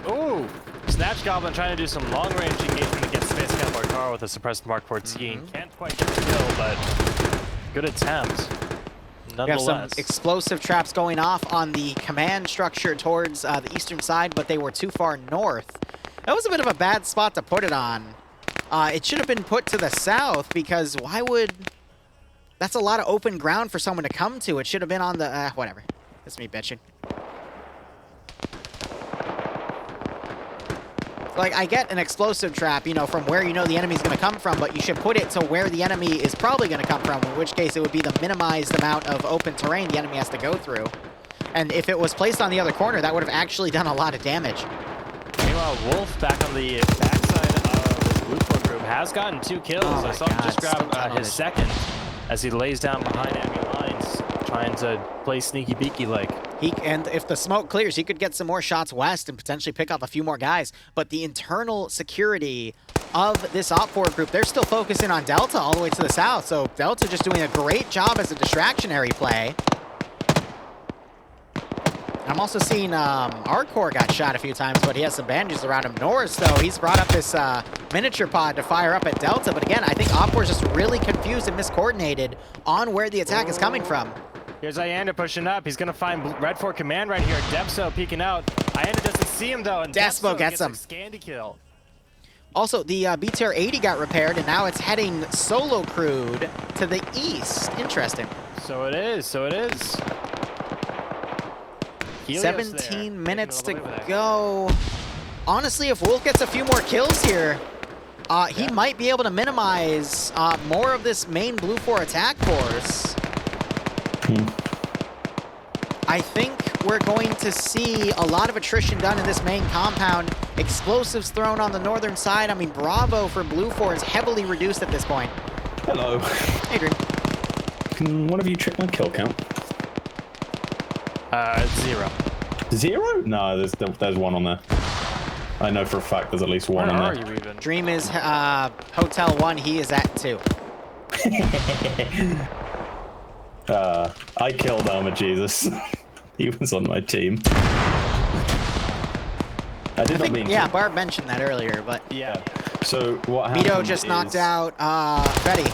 Ooh, Snatch Goblin trying to do some long-range engagement against Space Cowboy Carl with a suppressed Mark 14. Can't quite get the kill, but good attempt. We have some explosive traps going off on the command structure towards the eastern side, but they were too far north. That was a bit of a bad spot to put it on. It should have been put to the south, because why would... That's a lot of open ground for someone to come to. It should have been on the... whatever. That's me bitching. Like, I get an explosive trap, you know, from where you know the enemy's going to come from, but you should put it to where the enemy is probably going to come from, in which case it would be the minimized amount of open terrain the enemy has to go through. And if it was placed on the other corner, that would have actually done a lot of damage. Meanwhile, Wolf back on the backside of this Blue 4 group has gotten 2 kills. I saw him just grab his 2nd as he lays down behind enemy lines, trying to play sneaky beaky like. And if the smoke clears, he could get some more shots west and potentially pick up a few more guys. But the internal security of this Op 4 group, they're still focusing on Delta all the way to the south. So Delta just doing a great job as a distractionary play. I'm also seeing our core got shot a few times, but he has some bandages around him. Norris, though, he's brought up this miniature pod to fire up at Delta, but again, I think Op4 is just really confused and miscoordinated on where the attack is coming from. Here's Ianda pushing up. He's gonna find Red 4 command right here. Depso peeking out. Ianda doesn't see him though, and Despo gets him. A Scandy kill. Also, the BTR 80 got repaired, and now it's heading solo crewed to the east. Interesting. So it is. So it is. Helios 17 there, minutes to go. Honestly, if Wolf gets a few more kills here, he might be able to minimize more of this main Blue 4 attack force. I think we're going to see a lot of attrition done in this main compound. Explosives thrown on the northern side. I mean, Bravo for Blue 4 is heavily reduced at this point. Hello. Hey, Dream. Can one of you check my kill count? 0. 0? No, there's one on there. I know for a fact there's at least one on there. Where are you even? Dream is Hotel 1. He is at 2. I killed Armor Jesus. He was on my team. I did not mean to. Yeah, Barb mentioned that earlier, but Yeah. So what happened Vito just knocked out Freddy.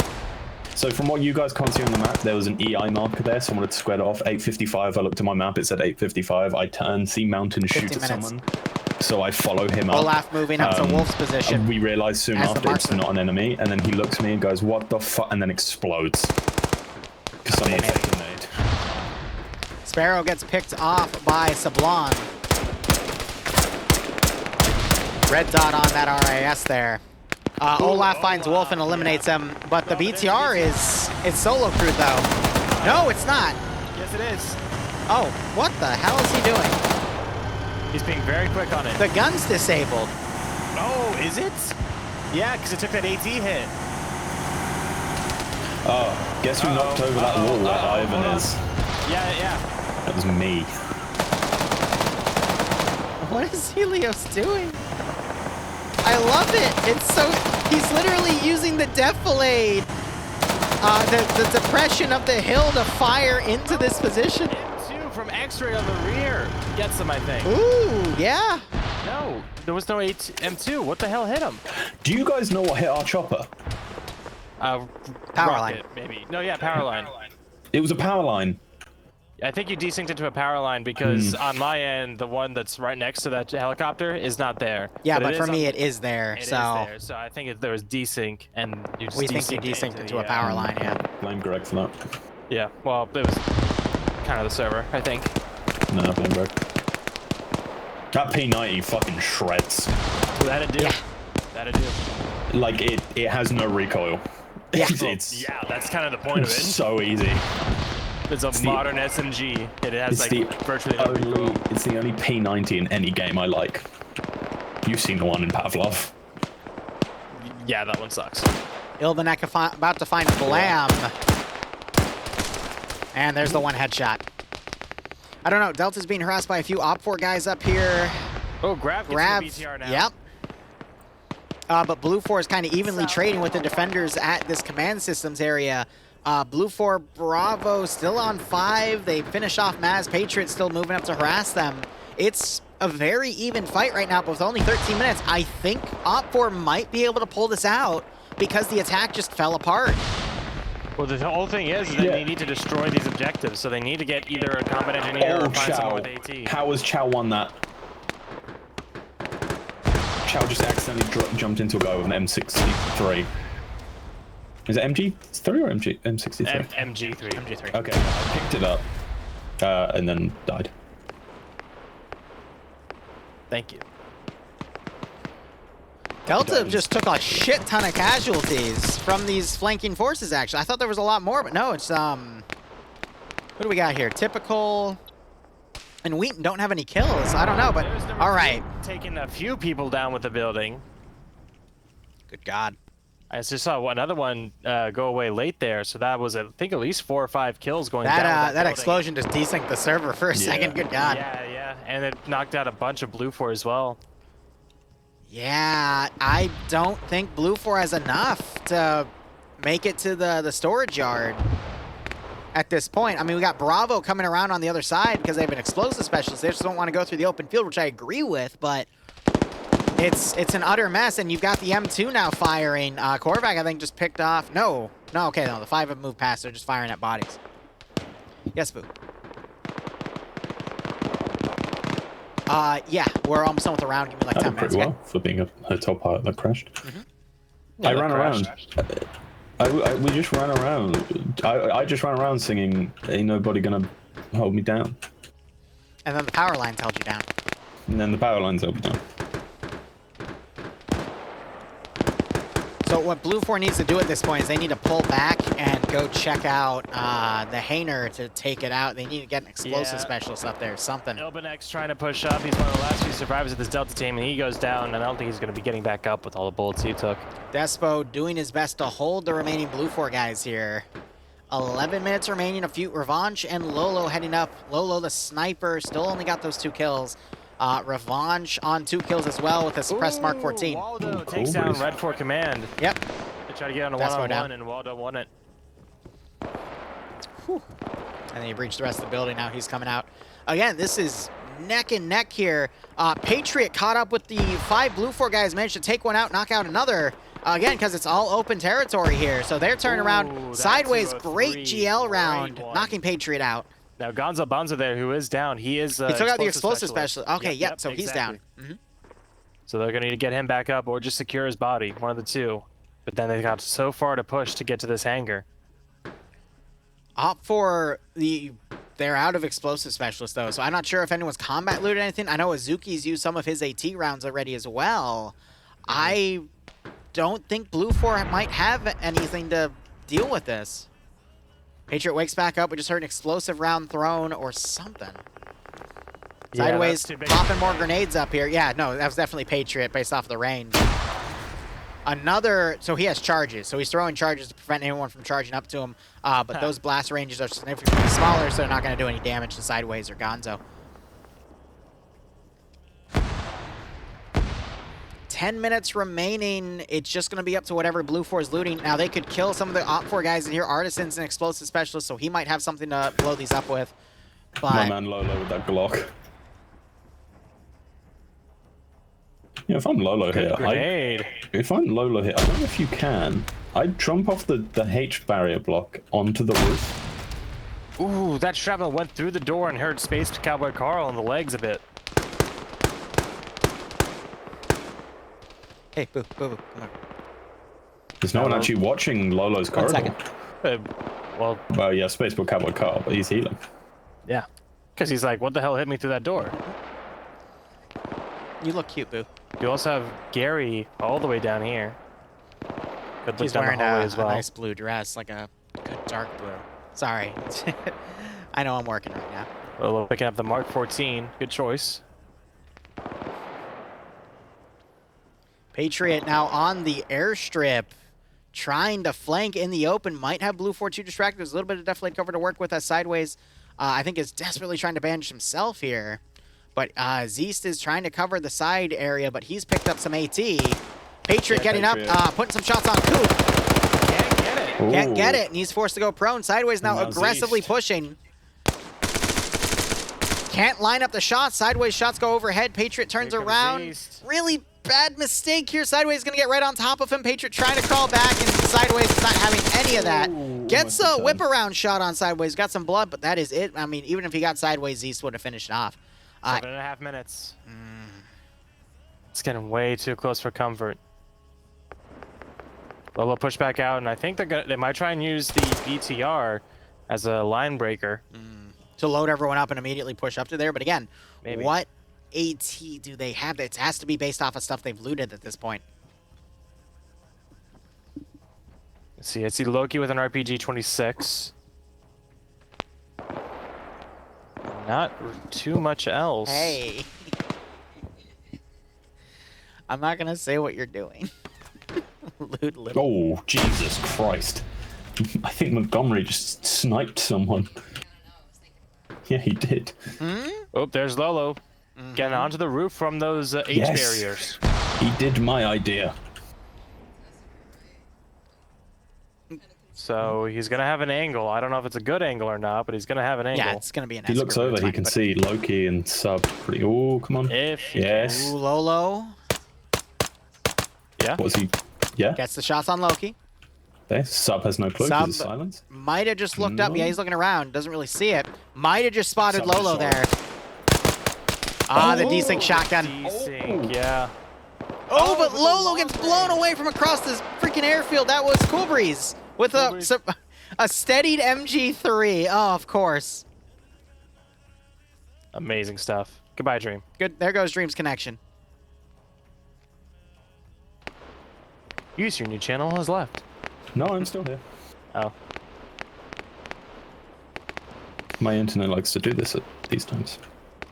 So from what you guys can't see on the map, there was an EI marker there. Someone had squared it off. 8:55. I looked at my map. It said 8:55. I turn, see Mountain shoot at 50 minutes. someone. So I follow him up. Olaf moving up to Wolf's position. And we realize soon as the after it's marksman. not an enemy. And then he looks at me and goes, "What the fuck?" And then explodes. Because someone made a grenade. Sparrow gets picked off by Sablon. Red dot on that RAS there. Olaf finds Wolf and eliminates him, but the BTR is solo crewed though. No, it's not. Yes, it is. Oh, what the hell is he doing? He's being very quick on it. The gun's disabled. Oh, is it? Yeah, because it took that AT hit. Oh, guess who knocked over that wall where Ivan is? Yeah. That was me. What is Helios doing? I love it. It's so... He's literally using the defilade, the depression of the hill to fire into this position. M2 from X-ray on the rear. Gets him, I think. Ooh, yeah. No, there was no M2. What the hell hit him? Do you guys know what hit our chopper? Power rocket, line. maybe. No, yeah, power line. It was a power line. I think you desynced into a power line because on my end, the one that's right next to that helicopter is not there. Yeah, but for me, it is there. It so is there. So I think there was desync, and you just we think you desynced into a power line. Yeah. Blame Greg for that. Yeah. Well, it was kind of the server, I think. No, blame Greg. That P90 fucking shreds. That'd do. Yeah. That'd do. Like it has no recoil. Yeah. It's Yeah, that's kind of the point of it. so easy. It's a modern SMG. It has It's like virtually no recoil. It's the only P90 in any game I like. You've seen the one in Pavlov. Yeah, that one sucks. Ilvanek about to find Blam. And there's the one headshot. I don't know. Delta's being harassed by a few Op4 guys up here. Oh, Grab gets the BTR now. Yep. But Blue 4 is kind of evenly trading with the defenders at this command systems area. Blue 4 Bravo still on 5. They finish off Maz. Patriot still moving up to harass them. It's a very even fight right now, but with only 13 minutes, I think Op4 might be able to pull this out because the attack just fell apart. Well, the whole thing is that they need to destroy these objectives, so they need to get either a combat engineer or find someone with AT. How has Chow won that? Chow just accidentally jumped into a guy with an M63. Is it MG3 or M63? MG3. MG3. Okay, I picked it up and then died. Thank you. Delta just took a shit ton of casualties from these flanking forces, actually. I thought there was a lot more, but no, it's, what do we got here? Typical... And Wheaton don't have any kills. I don't know, but all right. Taking a few people down with the building. Good God. I just saw another one go away late there, so that was, I think, at least 4 or 5 kills going down. That explosion just desynced the server for a second. Good God. Yeah, and it knocked out a bunch of Blue 4 as well. Yeah, I don't think Blue 4 has enough to make it to the storage yard. at this point. I mean, we got Bravo coming around on the other side because they have an explosive specialist. They just don't want to go through the open field, which I agree with, but it's an utter mess, and you've got the M2 now firing. Korvac, I think, just picked off. No, okay, no, the 5 have moved past. They're just firing at bodies. Yes, Boo. Yeah, we're almost done with the round. Give me like 10 minutes. Pretty well for being a hotel pilot that crashed. Yeah, I ran around. We just ran around. I just ran around singing, "Ain't nobody gonna hold me down." And then the power lines held you down. And then the power lines held me down. So what Blue 4 needs to do at this point is they need to pull back and go check out the Hainer to take it out. They need to get an explosive specialist up there, something. Ilbenek's trying to push up. He's one of the last few survivors of this Delta team, and he goes down, and I don't think he's going to be getting back up with all the bullets he took. Despo doing his best to hold the remaining Blue 4 guys here. 11 minutes remaining. A few Revanche and Lolo heading up. Lolo, the sniper, still only got those 2 kills. Revanche on 2 kills as well with a suppressed Mark 14. Waldo takes down Red 4 Command. Yep. They try to get on a one-on-one, and Waldo won it. Whew. And then he breached the rest of the building. Now he's coming out. Again, this is neck and neck here. Patriot caught up with the 5 Blue 4 guys, managed to take one out, knock out another. Again, because it's all open territory here. So they're turning around sideways. Great GL round, knocking Patriot out. Now Gonzo Bonzo there, who is down, he is. He took out the explosive specialist. Okay, yep, so he's down. So they're gonna need to get him back up, or just secure his body, one of the two. But then they got so far to push to get to this hangar. Opt for they're out of explosive specialist though, so I'm not sure if anyone's combat looted anything. I know Azuki's used some of his AT rounds already as well. I don't think Blue 4 might have anything to deal with this. Patriot wakes back up. We just heard an explosive round thrown or something. Sideways, popping more grenades up here. Yeah, no, that was definitely Patriot based off of the range. Another, so he has charges. So he's throwing charges to prevent anyone from charging up to him. But those blast ranges are significantly smaller, so they're not going to do any damage to Sideways or Gonzo. 10 minutes remaining. It's just going to be up to whatever Blue 4 is looting. Now, they could kill some of the Op 4 guys in here. Artisans and explosive specialists, so he might have something to blow these up with. But my man Lolo with that Glock. Yeah, if I'm Lolo here, I don't know if you can. I'd jump off the H barrier block onto the roof. Ooh, that shrapnel went through the door and hurt Space Cowboy Carl on the legs a bit. Hey, Boo, Boo, Boo, come on. There's no one actually watching Lolo's corridor. 1 second. Well, yeah, Spaceport Cowboy Carl, but he's healing. Yeah, because he's like, what the hell hit me through that door? You look cute, Boo. You also have Gary all the way down here. Could look He's down wearing the hallway as well. a nice blue dress, like a good dark blue. Sorry. I know I'm working right now. Well, picking up the Mark 14. Good choice. Patriot now on the airstrip, trying to flank in the open. Might have Blue 4-2 distracted. There's a little bit of deflate cover to work with as Sideways, I think, is desperately trying to bandage himself here. But Zeist is trying to cover the side area, but he's picked up some AT. Patriot getting up, putting some shots on Coop. Can't get it. Can't get it, and he's forced to go prone. Sideways now aggressively pushing. Can't line up the shots. Sideways shots go overhead. Patriot turns around. Really bad mistake here. Sideways is going to get right on top of him. Patriot trying to crawl back, and Sideways is not having any of that. Gets a whip around shot on Sideways. Got some blood, but that is it. I mean, even if he got Sideways, Zeist would have finished it off. 7.5 minutes. It's getting way too close for comfort. Lolo push back out, and I think they might try and use the BTR as a line breaker. To load everyone up and immediately push up to there. But again, Maybe. What AT do they have? It has to be based off of stuff they've looted at this point. Let's see. I see Loki with an RPG 26. Not too much else. Hey. I'm not going to say what you're doing. Loot little. Oh, Jesus Christ. I think Montgomery just sniped someone. Yeah, he did. Oh, there's Lolo. Getting onto the roof from those H barriers. He did my idea. So he's gonna have an angle. I don't know if it's a good angle or not, but he's gonna have an angle. Yeah, it's gonna be an. He looks over. He can see Loki and Sub. Pretty. Oh, come on. Yes. Ooh, Lolo. Yeah. Was he? Yeah. Gets the shots on Loki. There. Sub has no clue because of silence. Might have just looked up. Yeah, he's looking around. Doesn't really see it. Might have just spotted Sub Lolo there. Ah, the desync shotgun. Desync, yeah. Oh, but Lolo gets blown away from across this freaking airfield. That was Cool Breeze with a steadied MG3. Oh, of course. Amazing stuff. Goodbye, Dream. Good. There goes Dream's connection. Use your new channel has left. No, I'm still here. Oh. My internet likes to do this at these times.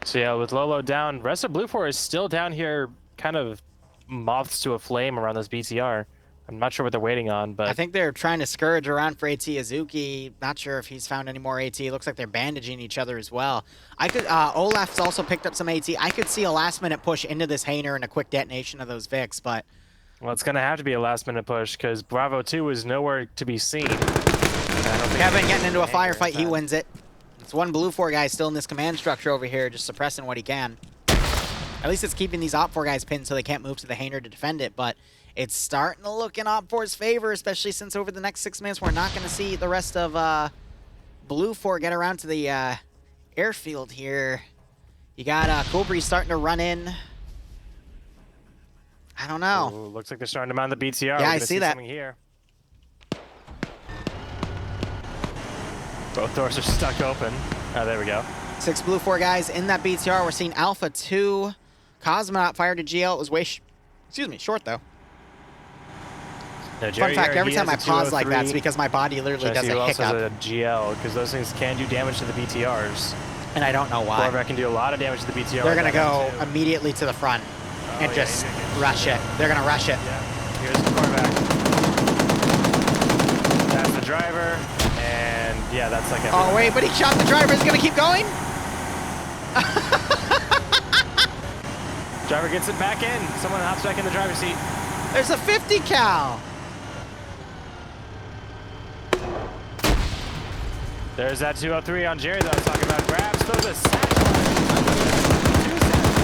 So yeah, with Lolo down, rest of Blue 4 is still down here, kind of moths to a flame around this BTR. I'm not sure what they're waiting on, but I think they're trying to scourge around for AT Azuki. Not sure if he's found any more AT. It looks like they're bandaging each other as well. I could. Olaf's also picked up some AT. I could see a last-minute push into this Hainer and a quick detonation of those Vics, but well, it's gonna have to be a last-minute push because Bravo 2 is nowhere to be seen. Kevin getting into a firefight. He wins it. It's one Blue 4 guy still in this command structure over here, just suppressing what he can. At least it's keeping these Op 4 guys pinned so they can't move to the Hainer to defend it, but it's starting to look in Op 4's favor, especially since over the next 6 minutes we're not going to see the rest of Blue 4 get around to the airfield here. You got Cool Breeze starting to run in. I don't know. Ooh, looks like they're starting to mount the BTR. Yeah, I see that. Here. Both doors are stuck open. Oh, there we go. 6 Blue 4 guys in that BTR. We're seeing Alpha 2. Cosmonaut fired to GL. It was way short, though. No, Jerry, fun fact, every time I pause like that, it's because my body literally does a hiccup. Also has a GL, because those things can do damage to the BTRs. And I don't know why. Corvette can do a lot of damage to the BTR. They're going to go immediately to the front and just rush it. They're going to rush it. Yeah. Here's the Corvette. That's the driver. And yeah, that's like everything. Oh, wait, but he shot the driver. Is he going to keep going? Driver gets it back in. Someone hops back in the driver's seat. There's a 50 cal. There's that 203 on Jerry that I was talking about. Grabs, throws a satchel.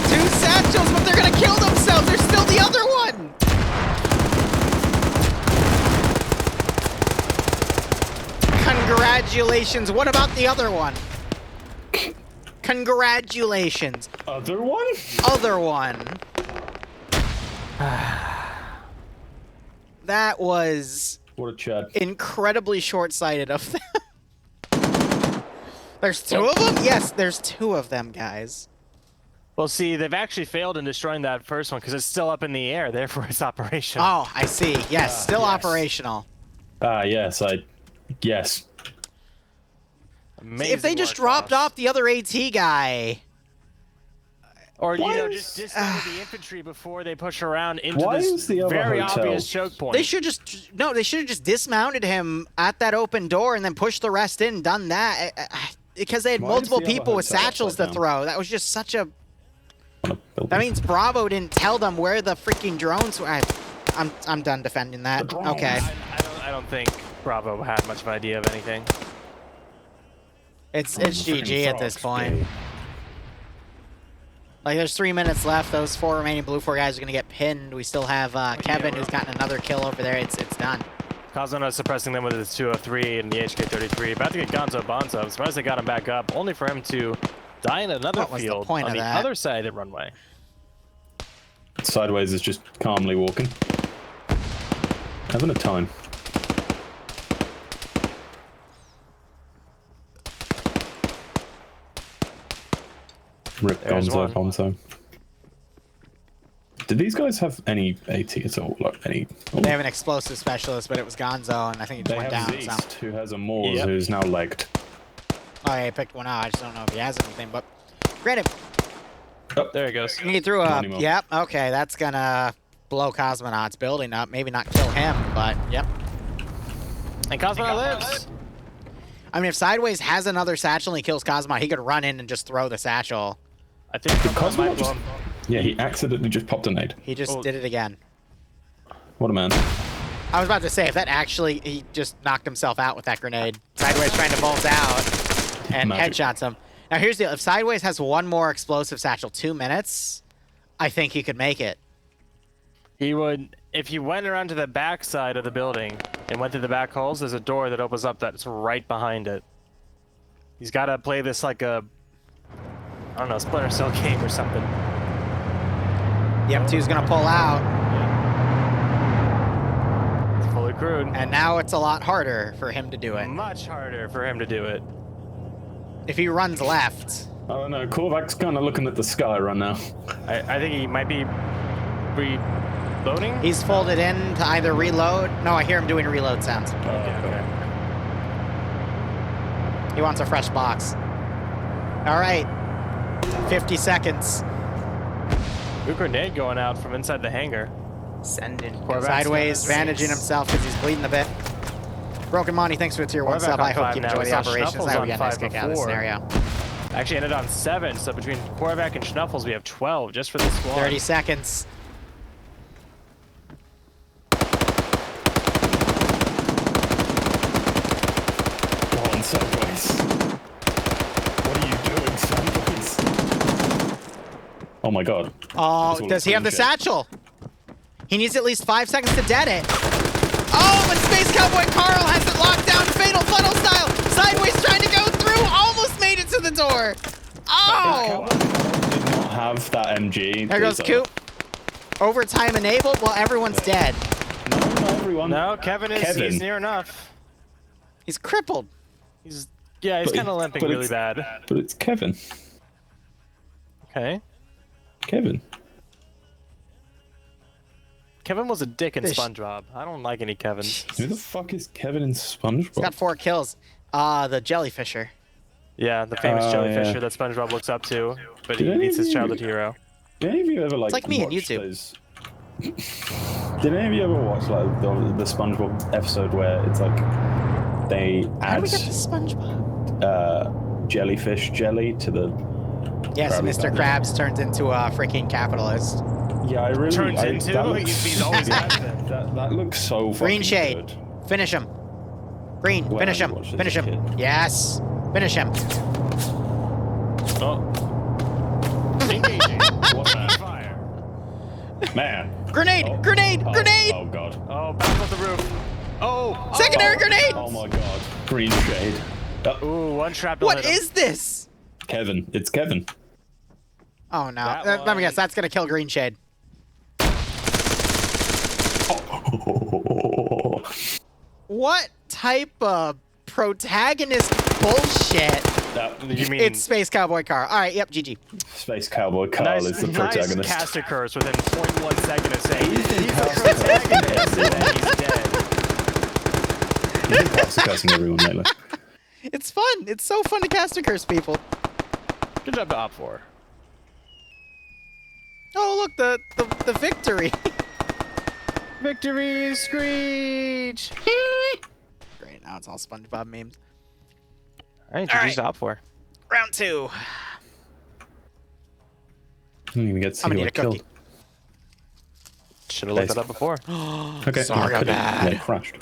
Two satchels, but they're going to kill themselves. There's still the other one. Congratulations. What about the other one? Congratulations. Other one? Other one. That was what a Chad. Incredibly short-sighted of them. There's 2 of them? Yes, there's 2 of them, guys. Well, see, they've actually failed in destroying that first one because it's still up in the air, therefore it's operational. Oh, I see. Yes, still operational. Yes, yes. Amazing if they just dropped off the other AT guy. Or, you know, just dismount the infantry before they push around into this very obvious choke point. They should just, no, they should have just dismounted him at that open door and then pushed the rest in, done that. Because they had multiple people with satchels to throw. That was just such a... That means Bravo didn't tell them where the freaking drones were. I'm done defending that. Okay. I don't think Bravo had much of an idea of anything. It's GG at this point. Like, there's 3 minutes left. Those 4 remaining Blue 4 guys are going to get pinned. We still have Kevin, who's gotten another kill over there. It's done. Cosmonaut suppressing them with his 203 and the HK-33. About to get Gonzo Bonzo. I'm surprised they got him back up, only for him to die in another field on the other side of the runway. Sideways is just calmly walking. Having a time. Rip Gonzo. Did these guys have any AT at all? Like any? They have an explosive specialist, but it was Gonzo, and I think he just went down. Zeist, who has a Morse, who's now legged. Oh, yeah, he picked one out. I just don't know if he has anything, but granted. Oh, there he goes. He threw a. Yep. Okay, that's gonna blow Cosmonaut's building up. Maybe not kill him, but yep. And Cosmonaut lives. I mean, if Sideways has another satchel and he kills Cosmonaut, he could run in and just throw the satchel. I think Cosmonaut yeah, he accidentally just popped a nade. He just did it again. What a man. I was about to say, if that actually, he just knocked himself out with that grenade. Sideways trying to bolt out and headshots him. Now here's the deal. If Sideways has one more explosive satchel, 2 minutes, I think he could make it. He would, if he went around to the back side of the building and went through the back holes, there's a door that opens up that's right behind it. He's got to play this like a, I don't know, Splinter Cell game or something. The M2's going to pull out. Yeah. It's fully crewed. And now it's a lot harder for him to do it. Much harder for him to do it. If he runs left. I don't know. Korvac's kind of looking at the sky right now. I think he might be reloading. He's folded in to either reload. No, I hear him doing reload sounds. Okay. He wants a fresh box. All right. 50 seconds. New grenade going out from inside the hangar. Sending Korvac's Sideways, bandaging himself because he's bleeding a bit. Broken Monty, thanks for the tier 1 sub. I hope you enjoy the operations. I hope you get a nice kick out of this scenario. Actually ended on 7, so between Korvac and Schnuffles, we have 12 just for this squad. 30 seconds. Go on, Sideways. What are you doing, Sideways? Oh my god. Oh, does he have the satchel? He needs at least 5 seconds to dead it. Oh, but Space Cowboy Carl has it locked down fatal funnel style. Sideways trying to go through, almost made it to the door. Oh! Did not have that MG. There goes Coop. Overtime enabled. Well, everyone's dead. No, not everyone. No, Kevin is he's near enough. He's crippled. He's kind of limping really bad. But it's Kevin. Okay. Kevin. Kevin was a dick in SpongeBob. I don't like any Kevin. Who the fuck is Kevin in SpongeBob? He's got 4 kills. The jellyfisher. Yeah, the famous jellyfisher that SpongeBob looks up to, but he's his childhood hero. Did any of you ever It's like me on YouTube. Did any of you ever watch like the SpongeBob episode where it's like they How do add we get to SpongeBob? jellyfish jelly to the Yes, Krabby Mr. Patty? Krabs turns into a freaking capitalist. Yeah, I really Turns that into? looks, He's always that looks so fucking Green shade. good. Finish him. Green, Well, finish I him. watched as Finish a him. kid. Yes. Finish him. Oh. Engaging. What the Fire. man? Grenade! Oh, Grenade! oh, Grenade! Oh god. Oh, back off the roof. Oh. Secondary grenade! Oh my god. Green shade. Ooh, one trap. What is this? Kevin. It's Kevin. Oh no. That Let me guess, that's gonna kill Green Shade. What type of protagonist bullshit? You mean It's Space Cowboy Carl. Alright, yep, GG. Space Cowboy Carl is the protagonist. Nice caster curse within 0.1 second of saying he's the protagonist and then he's dead. You've been caster cursing everyone lately. It's fun. It's so fun to cast a curse people. Good job to opt for. Oh look, the victory. Victory screech! Great, now it's all SpongeBob memes. Alright, All GG's to opt for. Round 2. I didn't even get to see I'm gonna who I eat a cookie. killed. Should have looked that up before. Okay, Sorry about that. Yeah, it crashed.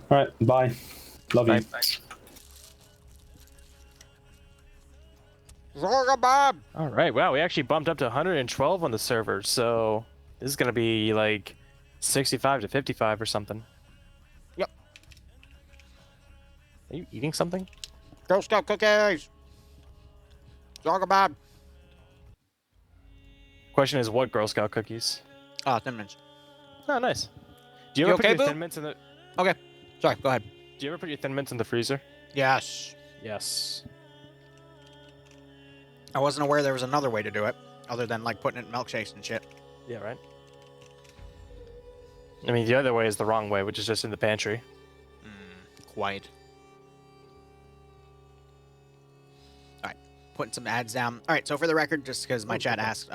Alright, bye. Love you. Bob. Alright, wow, we actually bumped up to 112 on the server, so this is gonna be like 65 to 55 or something. Yep. Are you eating something? Girl Scout cookies. Bob. Question is, what Girl Scout cookies? Oh, Thin Mints. Oh, nice. Do you You ever okay, put your Boo? Thin Mints in the? Okay. Sorry, go ahead. Do you ever put your Thin Mints in the freezer? Yes. Yes. I wasn't aware there was another way to do it, other than like putting it in milkshakes and shit. Yeah, right. I mean, the other way is the wrong way, which is just in the pantry. Quite. Alright, putting some ads down. Alright, so for the record, just because my chat asked,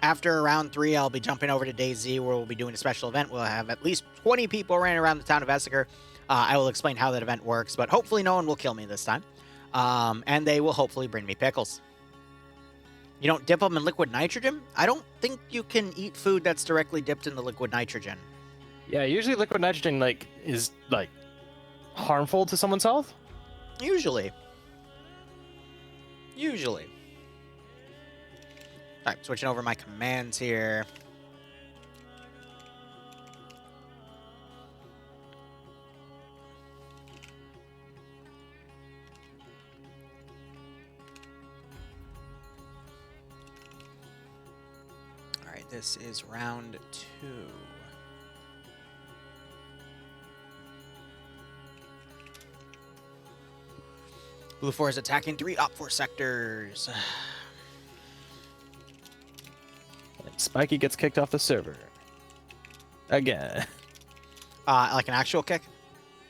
after round 3, I'll be jumping over to Day Z, where we'll be doing a special event. We'll have at least 20 people running around the town of Essiker. I will explain how that event works, but hopefully no one will kill me this time. And they will hopefully bring me pickles. You don't dip them in liquid nitrogen? I don't think you can eat food that's directly dipped in the liquid nitrogen. Yeah, usually liquid nitrogen like is like harmful to someone's health. Usually. Usually. All right, switching over my commands here. All right, this is round 2. Blue 4 is attacking 3 Op 4 sectors. And Spiky gets kicked off the server. Again. Like an actual kick?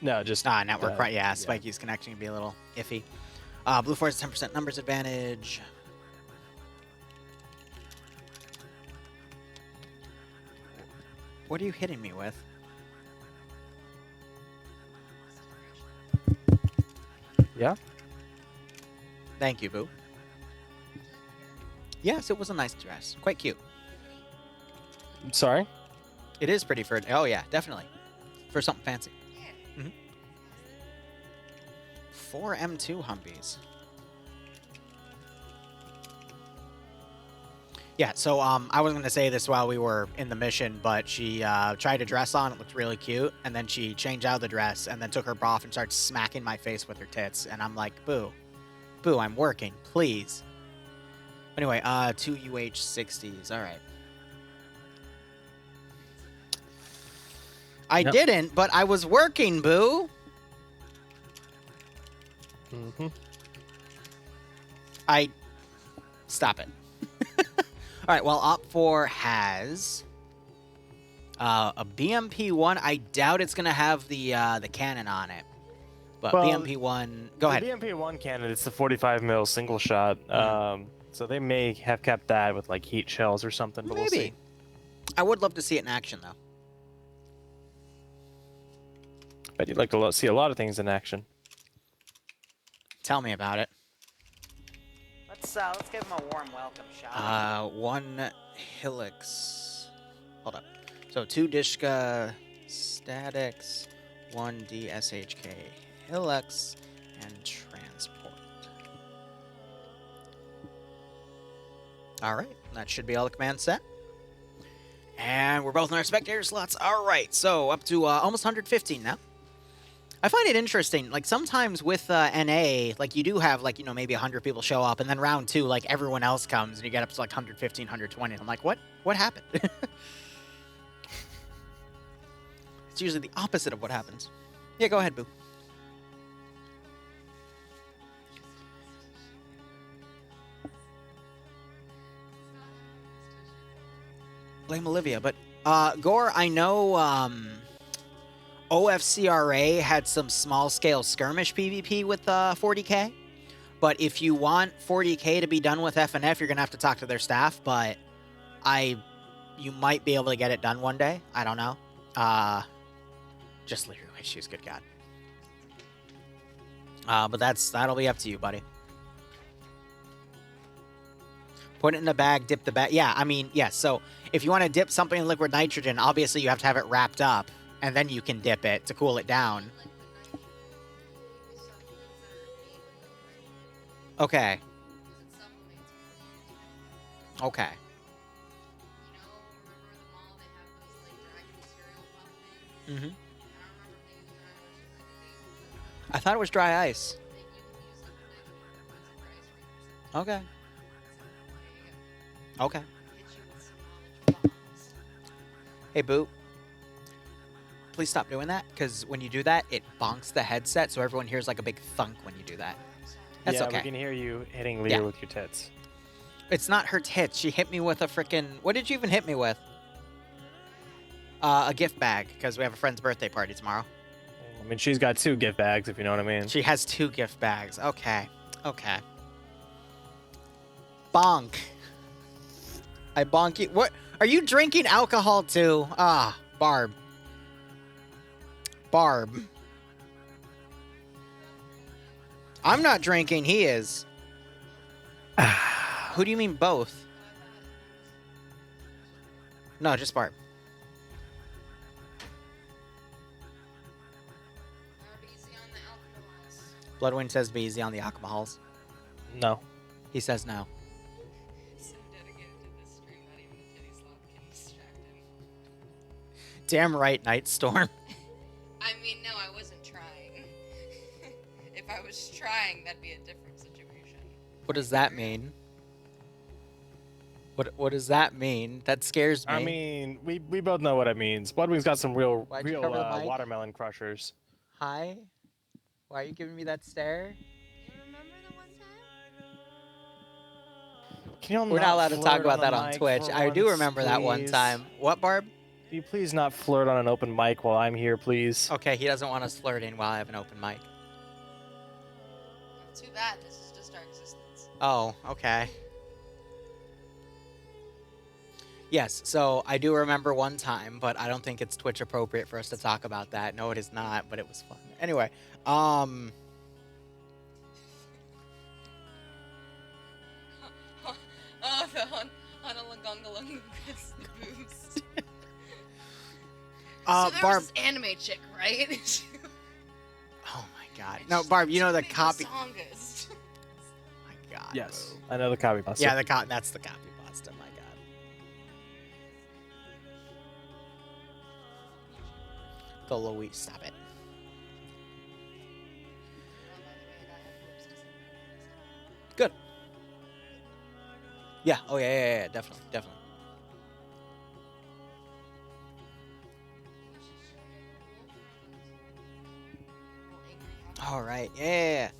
No, just network, right? Yeah, Spiky's connection can be a little iffy. Blue 4 has 10% numbers advantage. What are you hitting me with? Yeah. Thank you, Boo. Yes, it was a nice dress. Quite cute. I'm sorry. It is pretty for... Oh, yeah, definitely. For something fancy. 4 M2 Humvees. Yeah, so I was going to say this while we were in the mission, but she tried a dress on. It looked really cute. And then she changed out of the dress and then took her bra off and started smacking my face with her tits. And I'm like, Boo. Boo, I'm working. Please. Anyway, 2 UH-60s. All right. I didn't, but I was working, Boo. Stop it. All right, well, Op 4 has a BMP-1. I doubt it's going to have the cannon on it. But well, BMP-1... Go ahead. The BMP-1 cannon, it's the 45 mil single shot. So they may have kept that with, like, heat shells or something, but maybe. We'll see. I would love to see it in action, though. Bet you'd like to see a lot of things in action. Tell me about it. Let's give him a warm welcome shot. 1 Helix. Hold up. So 2 Dishka statics, 1 DSHK Helix, and transport. All right, that should be all the command set. And we're both in our spectator slots. All right, so up to almost 115 now. I find it interesting, like, sometimes with NA, like, you do have, like, you know, maybe 100 people show up, and then round 2, like, everyone else comes, and you get up to, like, 115, 120, and I'm like, what happened? It's usually the opposite of what happens. Yeah, go ahead, Boo. Blame Olivia, but, Gore, I know, OFCRA had some small-scale skirmish PvP with 40k, but if you want 40k to be done with FNF, you're going to have to talk to their staff, but you might be able to get it done one day. I don't know. Just Liru, she's good god. But that'll be up to you, buddy. Put it in the bag, dip the bag. Yeah, I mean, yes, so if you want to dip something in liquid nitrogen, obviously you have to have it wrapped up. And then you can dip it to cool it down. Okay. Okay. Mm-hmm. I thought it was dry ice. Okay. Okay. Hey, Boo. Please stop doing that, because when you do that, it bonks the headset, so everyone hears like a big thunk when you do that. That's okay. Yeah, we can hear you hitting Liru with your tits. It's not her tits. She hit me with a freaking... What did you even hit me with? A gift bag, because we have a friend's birthday party tomorrow. I mean, she's got 2 gift bags, if you know what I mean. She has 2 gift bags. Okay. Okay. Bonk. I bonk you. What? Are you drinking alcohol too? Ah, Barb. Barb. I'm not drinking, he is. Who do you mean both? No, just Barb. Bloodwind says be easy on the alcohols. No. He says no. So dedicated to this stream, not even a titty slap can distract him. Damn right, Nightstorm. I mean, no, I wasn't trying. If I was trying, that'd be a different situation. What does that mean? What does that mean? That scares me. I mean, we both know what it means. Bloodwing's got some real Why'd you cover the mic? watermelon crushers. Hi? Why are you giving me that stare? You remember the one time? Can you We're not allowed to talk flirt about that the on mic Twitch. for I do once, remember that one please? time. What, Barb? Can you please not flirt on an open mic while I'm here, please? Okay, he doesn't want us flirting while I have an open mic. Well, too bad. This is just our existence. Oh, okay. Yes, so I do remember one time, but I don't think it's Twitch appropriate for us to talk about that. No, it is not, but it was fun. Anyway, Oh, the Honolungungalung gets the boobs. So there Barb. was this anime chick, right? Oh my God. No, Barb, you know the copy. Song is. My God. Yes, Boo. I know the copy pasta. Yeah, that's the copy pasta. My God. The Louis, stop it. Good. Yeah. Oh yeah. Definitely. All right. Yeah.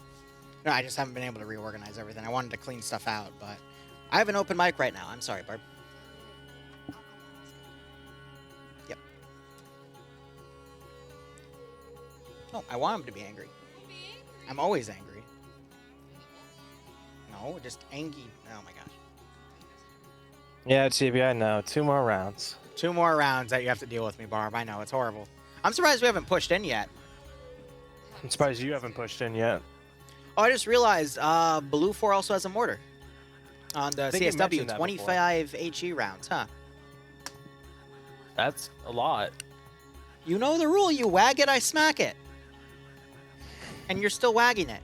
No, I just haven't been able to reorganize everything. I wanted to clean stuff out, but I have an open mic right now. I'm sorry, Barb. Yep. No, I want him to be angry. I'm always angry. No, just angry. Oh my gosh. Yeah, TBI now. 2 more rounds. 2 more rounds that you have to deal with me, Barb. I know, it's horrible. I'm surprised we haven't pushed in yet. I'm surprised you haven't pushed in yet. Oh, I just realized Blue 4 also has a mortar. On the think you CSW, mentioned that 25 HE rounds, huh? That's a lot. You know the rule. You wag it, I smack it. And you're still wagging it.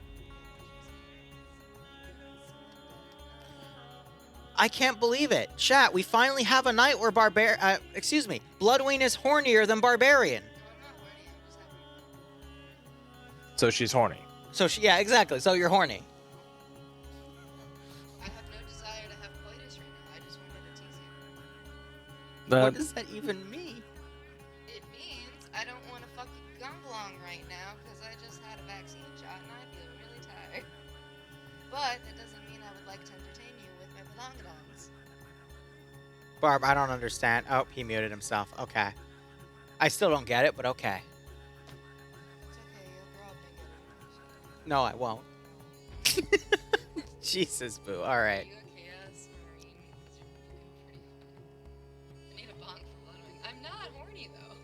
I can't believe it. Chat, we finally have a night where Bloodwing is hornier than Barbarian. So she's horny. So, yeah, exactly. So you're horny. I have no desire to have coitus right now. I just wanted to tease you. What does that even mean? It means I don't want to fuck you gunglong right now because I just had a vaccine shot and I feel really tired. But that doesn't mean I would like to entertain you with my belongadons. Barb, I don't understand. Oh, he muted himself. Okay. I still don't get it, but okay. It's okay, you'll grow up and get it. No, I won't. Jesus, boo. All Are right. you a chaos marine? 'Cause you're looking pretty hot. I need a bonk for Bloodwing. I'm not horny though.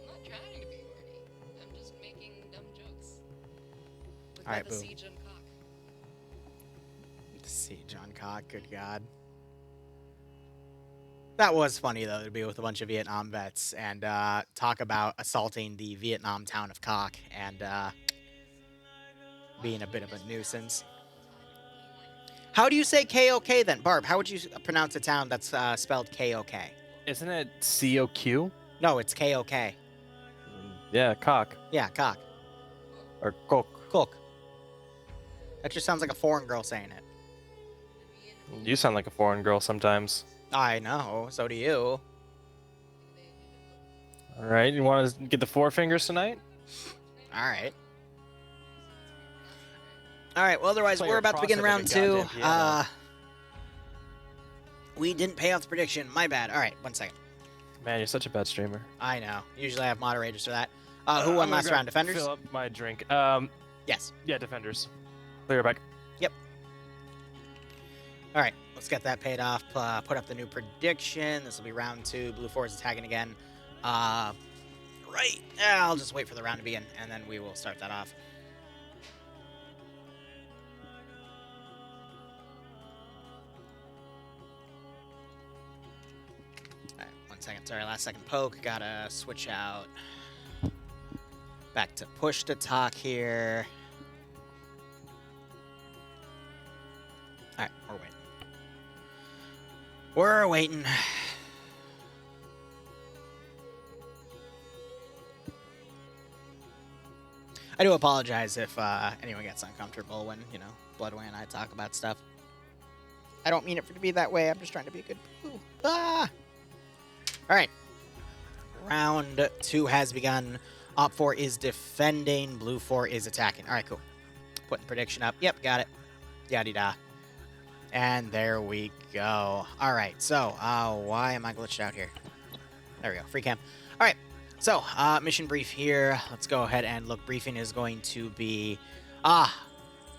I'm not trying to be horny. I'm just making dumb jokes. With All right, the boo. siege and cock. See, John Cock, good God. That was funny, though, to be with a bunch of Vietnam vets and talk about assaulting the Vietnam town of Cock and being a bit of a nuisance. How do you say KOK then? Barb, how would you pronounce a town that's spelled KOK? Isn't it COQ? No, it's KOK. Yeah, cock. Yeah, Cock. Or cock. Cook. That just sounds like a foreign girl saying it. You sound like a foreign girl sometimes. I know, so do you. All right, you want to get the 4 fingers tonight? All right. All right, well, otherwise, Play we're your about to begin round process like a 2. goddamn piano. We didn't pay off the prediction. My bad. All right, 1 second. Man, you're such a bad streamer. I know. Usually I have moderators for that. Who won I'm last gonna round? Defenders? Fill up my drink. Yes. Yeah, defenders. Clear back. All right, let's get that paid off. Put up the new prediction. This will be round 2. Blue 4 is attacking again. Right. Yeah, I'll just wait for the round to begin, and then we will start that off. All right, 1 second. Sorry, last second poke. Gotta switch out. Back to push to talk here. right, we're waiting. We're waiting. I do apologize if anyone gets uncomfortable when, you know, Bloodway and I talk about stuff. I don't mean it to be that way. I'm just trying to be a good... Ooh. Ah! All right. Round 2 has begun. Op 4 is defending. Blue 4 is attacking. All right, cool. Putting prediction up. Yep, got it. Yaddy-da. And there we go. All right, so why am I glitched out here? There we go. Free cam. All right. So, mission brief here. Let's go ahead and look. Briefing is going to be,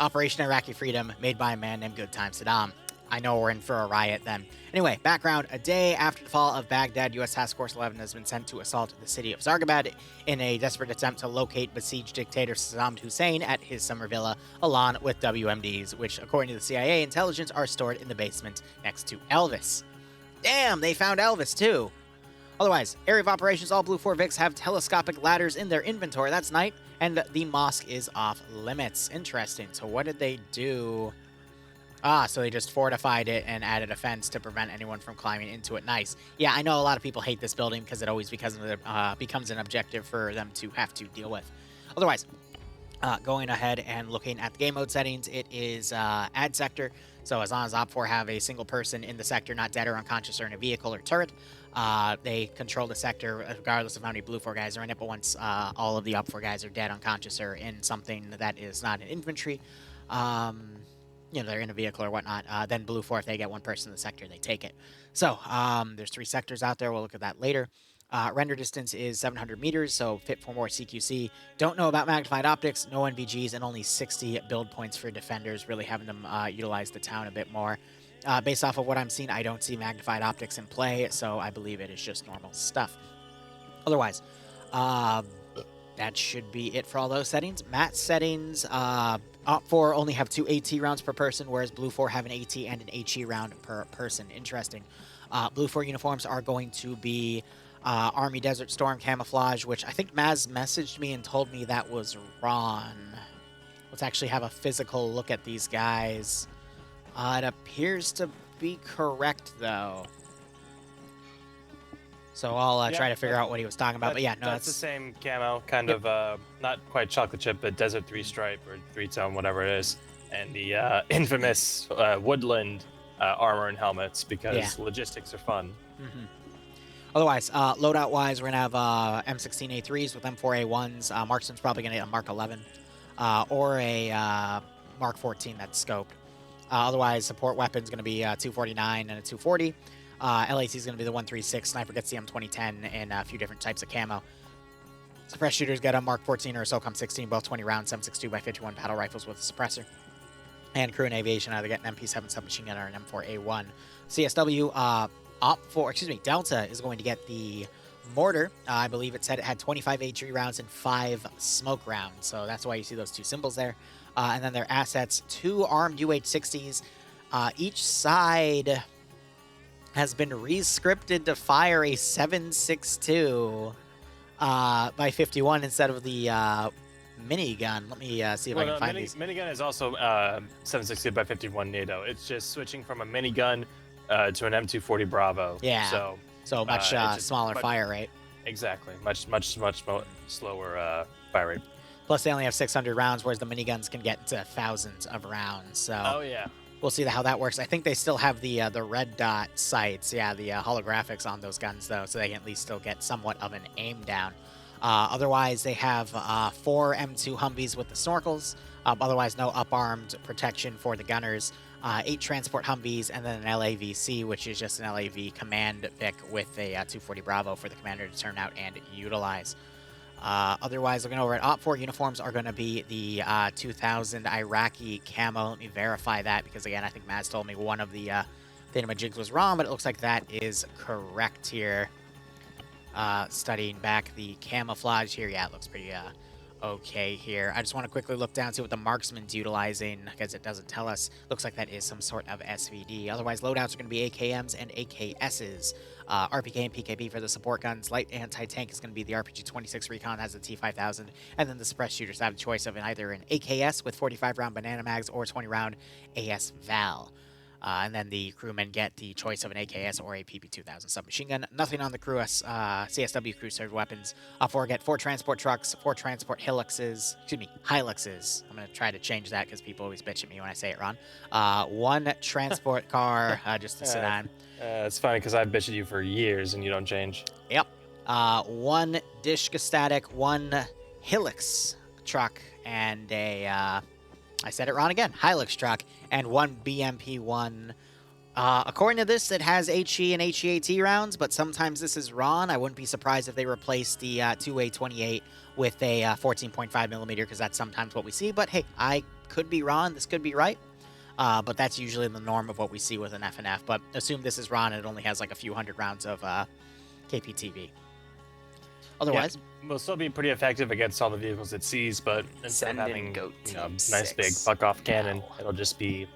Operation Iraqi Freedom, made by a man named Good Time Saddam. I know we're in for a riot then. Anyway, background. A day after the fall of Baghdad, U.S. Task Force 11 has been sent to assault the city of Zargabad in a desperate attempt to locate besieged dictator Saddam Hussein at his summer villa, along with WMDs, which, according to the CIA intelligence, are stored in the basement next to Elvis. Damn, they found Elvis, too. Otherwise, area of operations, all Blue 4 Vics have telescopic ladders in their inventory. That's night, and the mosque is off limits. Interesting. So what did they do? So they just fortified it and added a fence to prevent anyone from climbing into it. Nice. Yeah, I know a lot of people hate this building because it always becomes an objective for them to have to deal with. Otherwise, going ahead and looking at the game mode settings, it is ad sector. So as long as Op 4 have a single person in the sector, not dead or unconscious or in a vehicle or turret, they control the sector regardless of how many Blue 4 guys are in it. But once all of the Op 4 guys are dead, unconscious, or in something that is not an infantry, you know, they're in a vehicle or whatnot, then Blue 4, if they get one person in the sector, they take it. So there's 3 sectors out there. We'll look at that later. Render distance is 700 meters, so fit for more CQC. Don't know about magnified optics, no NVGs, and only 60 build points for defenders, really having them utilize the town a bit more. Based off of what I'm seeing, I don't see magnified optics in play, so I believe it is just normal stuff. Otherwise, that should be it for all those settings. Mat settings, Op 4 only have 2 AT rounds per person, whereas Blue 4 have an AT and an HE round per person. Interesting. Blue 4 uniforms are going to be Army Desert Storm camouflage, which I think Maz messaged me and told me that was wrong. Let's actually have a physical look at these guys. It appears to be correct, though. So I'll try to figure out what he was talking about. But yeah, no, that's the same camo, kind of not quite chocolate chip, but Desert 3 Stripe or 3-tone, whatever it is, and the infamous woodland armor and helmets, because logistics are fun. Mm-hmm. Otherwise, loadout-wise, we're going to have M16A3s with M4A1s. Marksman's probably going to get a Mark 11 or a Mark 14 that's scoped. Otherwise, support weapon's going to be a 249 and a 240. LAC is going to be the 136. Sniper gets the M2010 and a few different types of camo. Suppressed shooters get a Mark 14 or a SOCOM 16, both 20 rounds, 7.62x51 paddle rifles with a suppressor. And crew and aviation either get an MP7 submachine gun or an M4A1. CSW, Delta is going to get the mortar. I believe it said it had 25 HE rounds and 5 smoke rounds. So that's why you see those 2 symbols there. And then their assets, 2 armed UH-60s. Each side has been re-scripted to fire a 7.62 by 51 instead of the minigun. Let me see if I can find these. Minigun is also 7.62 by 51 NATO. It's just switching from a minigun to an M240 Bravo. Yeah. So much smaller fire rate. Exactly. Much slower fire rate. Plus, they only have 600 rounds, whereas the miniguns can get into thousands of rounds. So. Oh yeah. We'll see how that works. I think they still have the red dot sights, yeah, the holographics on those guns, though, so they can at least still get somewhat of an aim down. Otherwise, they have 4 M2 Humvees with the snorkels. Otherwise, no up-armed protection for the gunners. 8 transport Humvees, and then an LAVC, which is just an LAV command Vic with a 240 Bravo for the commander to turn out and utilize. Otherwise, looking over at Op 4 uniforms are going to be the 2000 Iraqi camo. Let me verify that because, again, I think Maz told me one of the thingamajigs was wrong, but it looks like that is correct here. Studying back the camouflage here, yeah, it looks pretty okay here. I just want to quickly look down, see what the marksman's utilizing, because it doesn't tell us. Looks like that is some sort of SVD. Otherwise, loadouts are going to be AKMs and AKSs. RPK and PKP for the support guns. Light anti-tank is going to be the RPG-26 Recon, has the T5000. And then the suppressed shooters have a choice of either an AKS with 45-round banana mags or 20-round AS Val. And then the crewmen get the choice of an AKS or a PP-2000 submachine gun. Nothing on the crew CSW crew served weapons. 4 get 4 transport trucks, 4 transport Hiluxes. I'm going to try to change that because people always bitch at me when I say it wrong. 1 transport car just to sit on. It's funny because I've bitched at you for years and you don't change. Yep. 1 Dishka-static, 1 Hilux truck, and a... I said it wrong again. Hilux truck, and 1 BMP-1. According to this, it has HE and HEAT rounds, but sometimes this is wrong. I wouldn't be surprised if they replace the 2A28 with a 14.5 millimeter, because that's sometimes what we see. But hey, I could be wrong. This could be right. But that's usually the norm of what we see with an FNF. But assume this is wrong, and it only has like a few hundred rounds of KPTV. Otherwise, will still be pretty effective against all the vehicles it sees, but instead of having nice big fuck-off cannon, it'll just be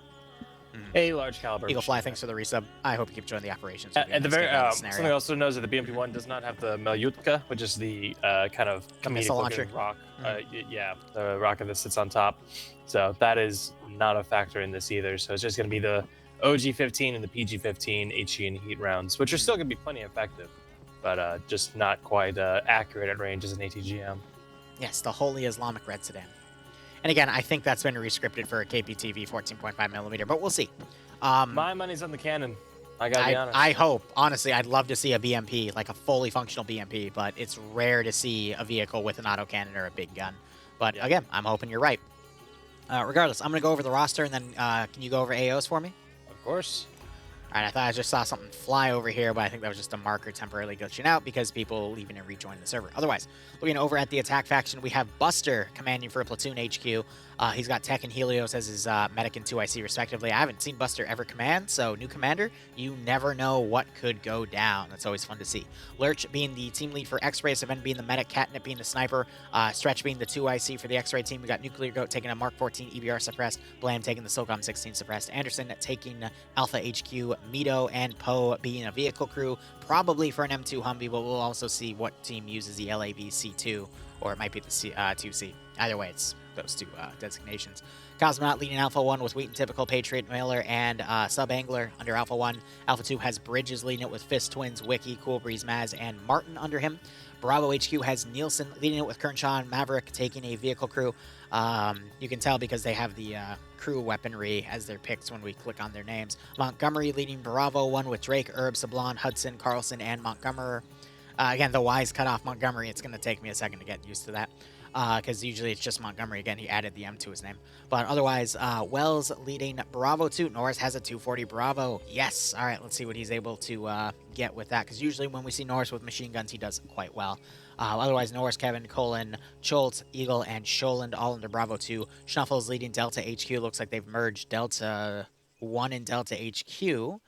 a large caliber. Eagle Fly, thanks for the resub. I hope you keep enjoying the operations. At the very something also knows that the BMP-1 does not have the Malyutka, which is the kind of comedic rock. The rocket that sits on top. So that is not a factor in this either. So it's just going to be the OG-15 and the PG-15 HE and heat rounds, which are still going to be plenty effective, but just not quite accurate at range as an ATGM. Yes, the Holy Islamic Red Sedan. And again, I think that's been rescripted for a KPTV 14.5 millimeter, but we'll see. My money's on the cannon. I gotta be honest. I hope, honestly, I'd love to see a BMP, like a fully functional BMP, but it's rare to see a vehicle with an autocannon or a big gun. But again, I'm hoping you're right. Regardless, I'm going to go over the roster, and then can you go over AOs for me? Of course. All right, I thought I just saw something fly over here, but I think that was just a marker temporarily glitching out because people leaving and rejoining the server. Otherwise, looking over at the attack faction, we have Buster commanding for a platoon HQ. He's got Tech and Helios as his medic and 2IC respectively. I haven't seen Buster ever command, so new commander, you never know what could go down. That's always fun to see. Lurch being the team lead for X-Ray, Savin being the medic, Catnip being the sniper, Stretch being the 2IC for the X-Ray team. We got Nuclear Goat taking a Mark 14 EBR suppressed, Blam taking the SOCOM 16 suppressed, Anderson taking Alpha HQ, Mito and Poe being a vehicle crew, probably for an M2 Humvee, but we'll also see what team uses the LAV C2, or it might be the 2C. Either way, it's those two designations. Cosmonaut leading Alpha 1 with Wheaton Typical, Patriot Miller, and Sub Angler under Alpha 1. Alpha 2 has Bridges leading it with Fist Twins, Wiki, Cool Breeze, Maz, and Martin under him. Bravo HQ has Nielsen leading it with Kernshaw and Maverick taking a vehicle crew. You can tell because they have the crew weaponry as their picks when we click on their names. Montgomery leading Bravo 1 with Drake, Herb, Sablon, Hudson, Carlson, and Montgomery. Again, the Y's cut off Montgomery. It's going to take me a second to get used to that. Because usually it's just Montgomery. Again, he added the M to his name. But otherwise, Wells leading Bravo 2. Norris has a 240 Bravo. Yes. All right, let's see what he's able to get with that. Because usually when we see Norris with machine guns, he does quite well. Otherwise, Norris, Kevin, Colin, Schultz, Eagle, and Scholand all under Bravo 2. Schnuffles leading Delta HQ. Looks like they've merged Delta 1 and Delta HQ.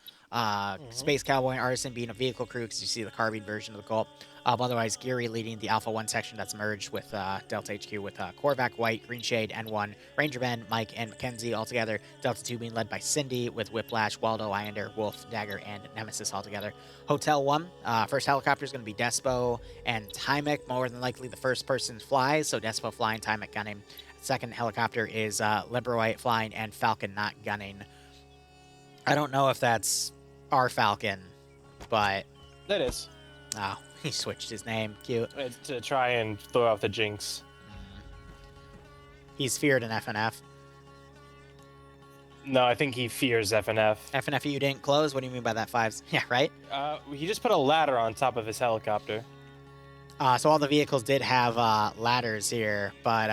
Space Cowboy and Artisan being a vehicle crew because you see the carbine version of the Colt. Otherwise, Geary leading the Alpha 1 section that's merged with Delta HQ with Korvac, White, Green Shade, N1, Ranger Ben, Mike, and Mackenzie altogether. Delta 2 being led by Cindy with Whiplash, Waldo, Islander, Wolf, Dagger, and Nemesis altogether. Hotel 1, first helicopter is going to be Despo and Tymek, more than likely the first person flies, so Despo flying, Tymek gunning. Second helicopter is Liberoite flying and Falcon not gunning. I don't know if that's our Falcon, but... That is. Oh, he switched his name. Cute. It's to try and throw off the jinx. He's feared in FNF. No, I think he fears FNF. FNF you didn't close? What do you mean by that, Fives? Yeah, right? He just put a ladder on top of his helicopter. So all the vehicles did have ladders here, but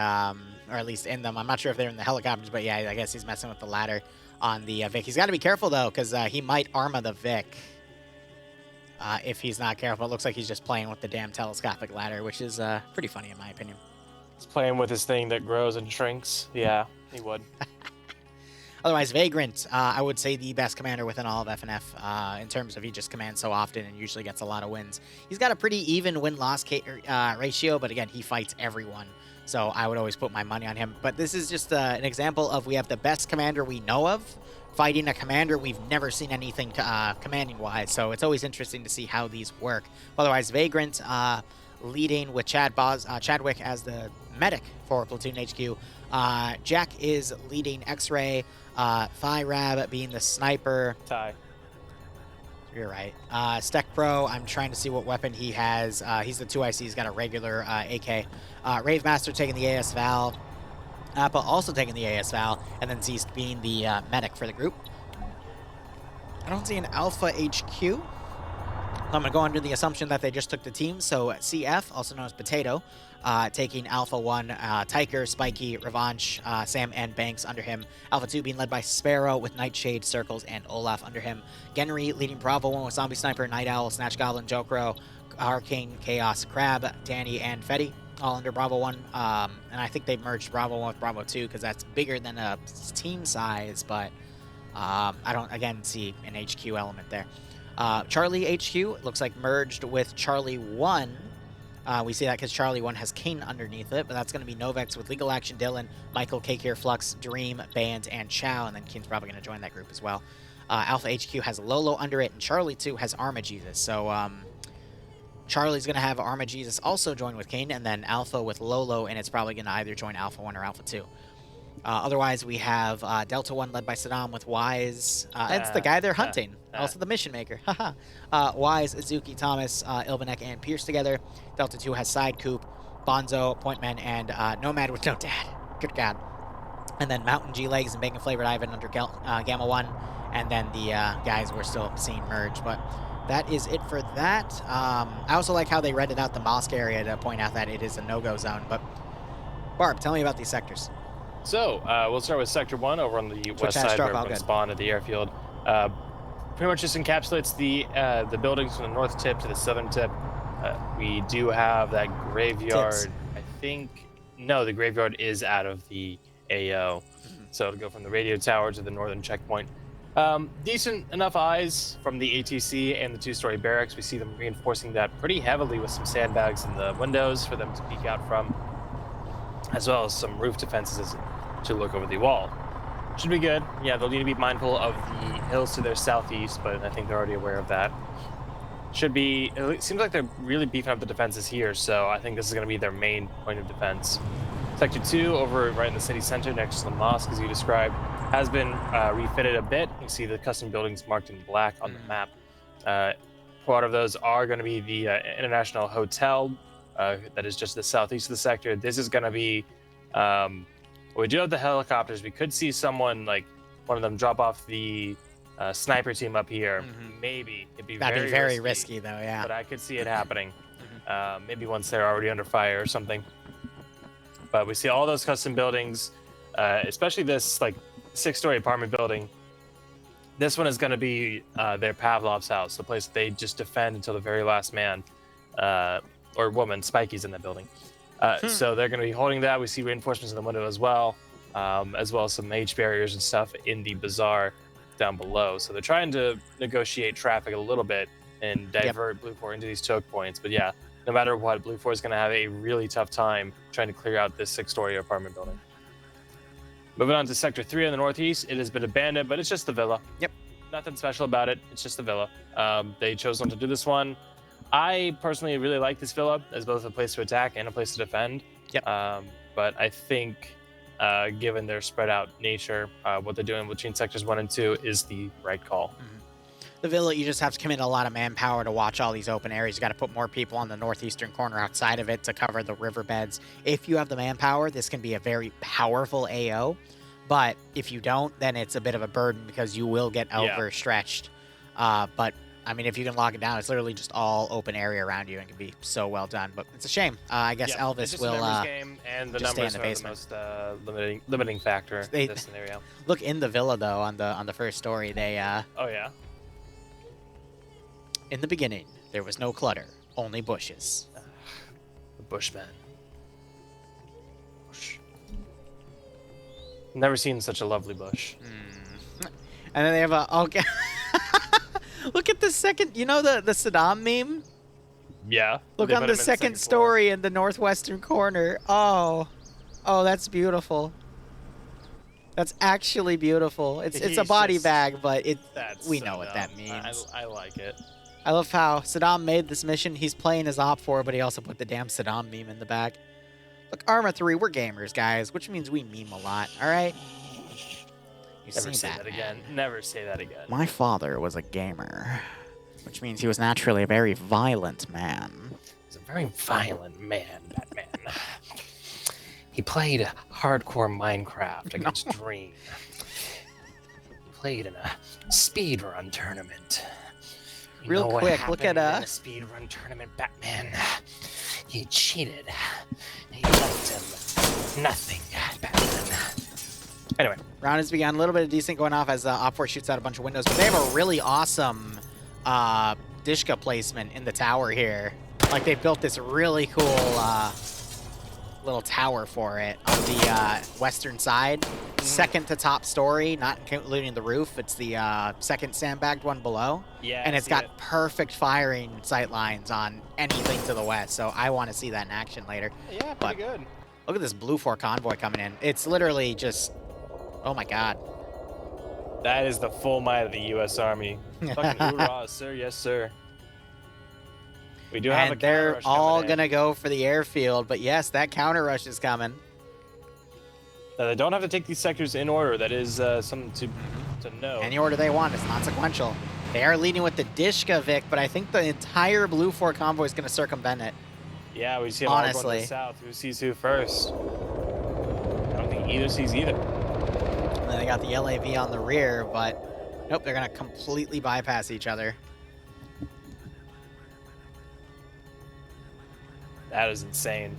or at least in them. I'm not sure if they're in the helicopters, but yeah, I guess he's messing with the ladder on the Vic. He's got to be careful, though, because he might armor the Vic. If he's not careful. It looks like he's just playing with the damn telescopic ladder, which is pretty funny in my opinion. He's playing with his thing that grows and shrinks. Yeah, he would. Otherwise, Vagrant, I would say the best commander within all of FNF in terms of he just commands so often and usually gets a lot of wins. He's got a pretty even win-loss ratio, but again, he fights everyone. So I would always put my money on him. But this is just an example of we have the best commander we know of fighting a commander we've never seen anything commanding-wise. So it's always interesting to see how these work. Otherwise, Vagrant leading with Chadwick as the medic for Platoon HQ. Jack is leading X-Ray, Rab being the sniper. Ty. You're right. Steck Pro, I'm trying to see what weapon he has. He's the 2IC, he's got a regular AK. Rave Master taking the AS Val. Appa also taking the AS Val, and then Zeist being the medic for the group. I don't see an Alpha HQ. I'm going to go under the assumption that they just took the team. So CF, also known as Potato, taking Alpha 1, Tiker, Spiky, Revanche, Sam, and Banks under him. Alpha 2 being led by Sparrow with Nightshade, Circles, and Olaf under him. Genry leading Bravo 1 with Zombie Sniper, Night Owl, Snatch Goblin, Jokro, Arcane, Chaos, Crab, Danny, and Fetty, all under Bravo 1. And I think they merged Bravo 1 with Bravo 2 because that's bigger than a team size, but I don't, again, see an HQ element there. Charlie HQ looks like merged with Charlie 1. We see that because Charlie 1 has Kane underneath it, but that's going to be Novex with Legal Action, Dylan, Michael, Cake here, Flux, Dream, Band, and Chow, and then Kane's probably going to join that group as well. Alpha HQ has Lolo under it, and Charlie 2 has Arma Jesus. So Charlie's going to have Arma Jesus also join with Kane, and then Alpha with Lolo, and it's probably going to either join Alpha 1 or Alpha 2. Otherwise, we have Delta 1 led by Saddam with Wise. It's the guy they're hunting. Also the mission maker. Wise, Azuki, Thomas, Ilvanek, and Pierce together. Delta 2 has Side Coop, Bonzo, Pointman, and Nomad with no dad. Good God. And then Mountain G-Legs and Bacon Flavored Ivan under Gamma 1. And then the guys we're still seeing merge. But that is it for that. I also like how they redded out the mosque area to point out that it is a no-go zone. But Barb, tell me about these sectors. So, we'll start with Sector 1 over on the west side where everyone spawned at the airfield. Pretty much just encapsulates the buildings from the north tip to the southern tip. We do have that graveyard. Tips. I think... No, the graveyard is out of the AO. So it'll go from the radio tower to the northern checkpoint. Decent enough eyes from the ATC and the two-story barracks. We see them reinforcing that pretty heavily with some sandbags in the windows for them to peek out from, as well as some roof defenses to look over the wall. Should be good. Yeah, they'll need to be mindful of the hills to their southeast, but I think they're already aware of that. Should be... It seems like they're really beefing up the defenses here, so I think this is going to be their main point of defense. Sector 2, over right in the city center next to the mosque, as you described, has been refitted a bit. You see the custom buildings marked in black on the map. Part of those are going to be the International Hotel, that is just the southeast of the sector. This is going to be... we do have the helicopters. We could see someone, like, one of them drop off the sniper team up here. Maybe. That'd be very risky, though, yeah. But I could see it happening. Maybe once they're already under fire or something. But we see all those custom buildings, especially this, like, 6-story apartment building. This one is going to be their Pavlov's house, the place they just defend until the very last man or woman. Spiky's in that building. So they're going to be holding that. We see reinforcements in the window as well as some H barriers and stuff in the bazaar down below. So they're trying to negotiate traffic a little bit and divert Blue 4 into these choke points. But yeah, no matter what, Blue 4 is going to have a really tough time trying to clear out this 6-story apartment building. Moving on to Sector 3 in the northeast, it has been abandoned, but it's just the villa. Yep. Nothing special about it. It's just the villa. They chose not to do this one. I personally really like this villa as both a place to attack and a place to defend. Yep. But I think, given their spread out nature, what they're doing between sectors 1 and 2 is the right call. The villa, you just have to commit a lot of manpower to watch all these open areas. You got to put more people on the northeastern corner outside of it to cover the riverbeds. If you have the manpower, this can be a very powerful AO. But if you don't, then it's a bit of a burden because you will get overstretched. But I mean, if you can lock it down, it's literally just all open area around you and can be so well done. But it's a shame. I guess Elvis it's just will a numbers game, and the just numbers stay in the are basement. the most limiting factor in this scenario. Look in the villa though on the first story. They oh yeah. In the beginning, there was no clutter, only bushes. The Bushmen. Bush. Never seen such a lovely bush. And then they have a okay. Look at the second. You know the Saddam meme? Yeah. Look on the second story in the northwestern corner. Oh, that's beautiful. That's actually beautiful. It's a body bag, but we know what that means. I like it. I love how Saddam made this mission. He's playing as Op 4, but he also put the damn Saddam meme in the back. Look, Arma 3, we're gamers, guys, which means we meme a lot, all right? You Never see say that again. Never say that again. My father was a gamer, which means he was naturally a very violent man. He's a very violent man, Batman. He played hardcore Minecraft against Dream. He played in a speedrun tournament. You Real know what quick, look at happened in a speedrun tournament, Batman. He cheated. He left him nothing, Batman. Anyway, Round has begun. A little bit of decent going off as Op4 shoots out a bunch of windows, but they have a really awesome Dishka placement in the tower here. Like, they built this really cool little tower for it on the western side. Second to top story, not including the roof. It's the second sandbagged one below. yeah, And it's got perfect firing sight lines on anything to the west, so I want to see that in action later. Yeah, But pretty good. look at this Blue 4 convoy coming in. It's literally just... Oh my god. That is the full might of the U.S. Army. Fucking hoorah, sir. Yes, sir. We do have a And they're counter-rush all coming in. gonna go for the airfield, but yes, that counter rush is coming. Now, they don't have to take these sectors in order. That is something to know. Any order they want, it's not sequential. They are leading with the Dishka Vic, but I think the entire Blue 4 convoy is gonna circumvent it. Yeah, we see them all going to Honestly. the south. Who sees who first? I don't think either sees either. And then they got the LAV on the rear, but nope, they're gonna completely bypass each other. That is insane.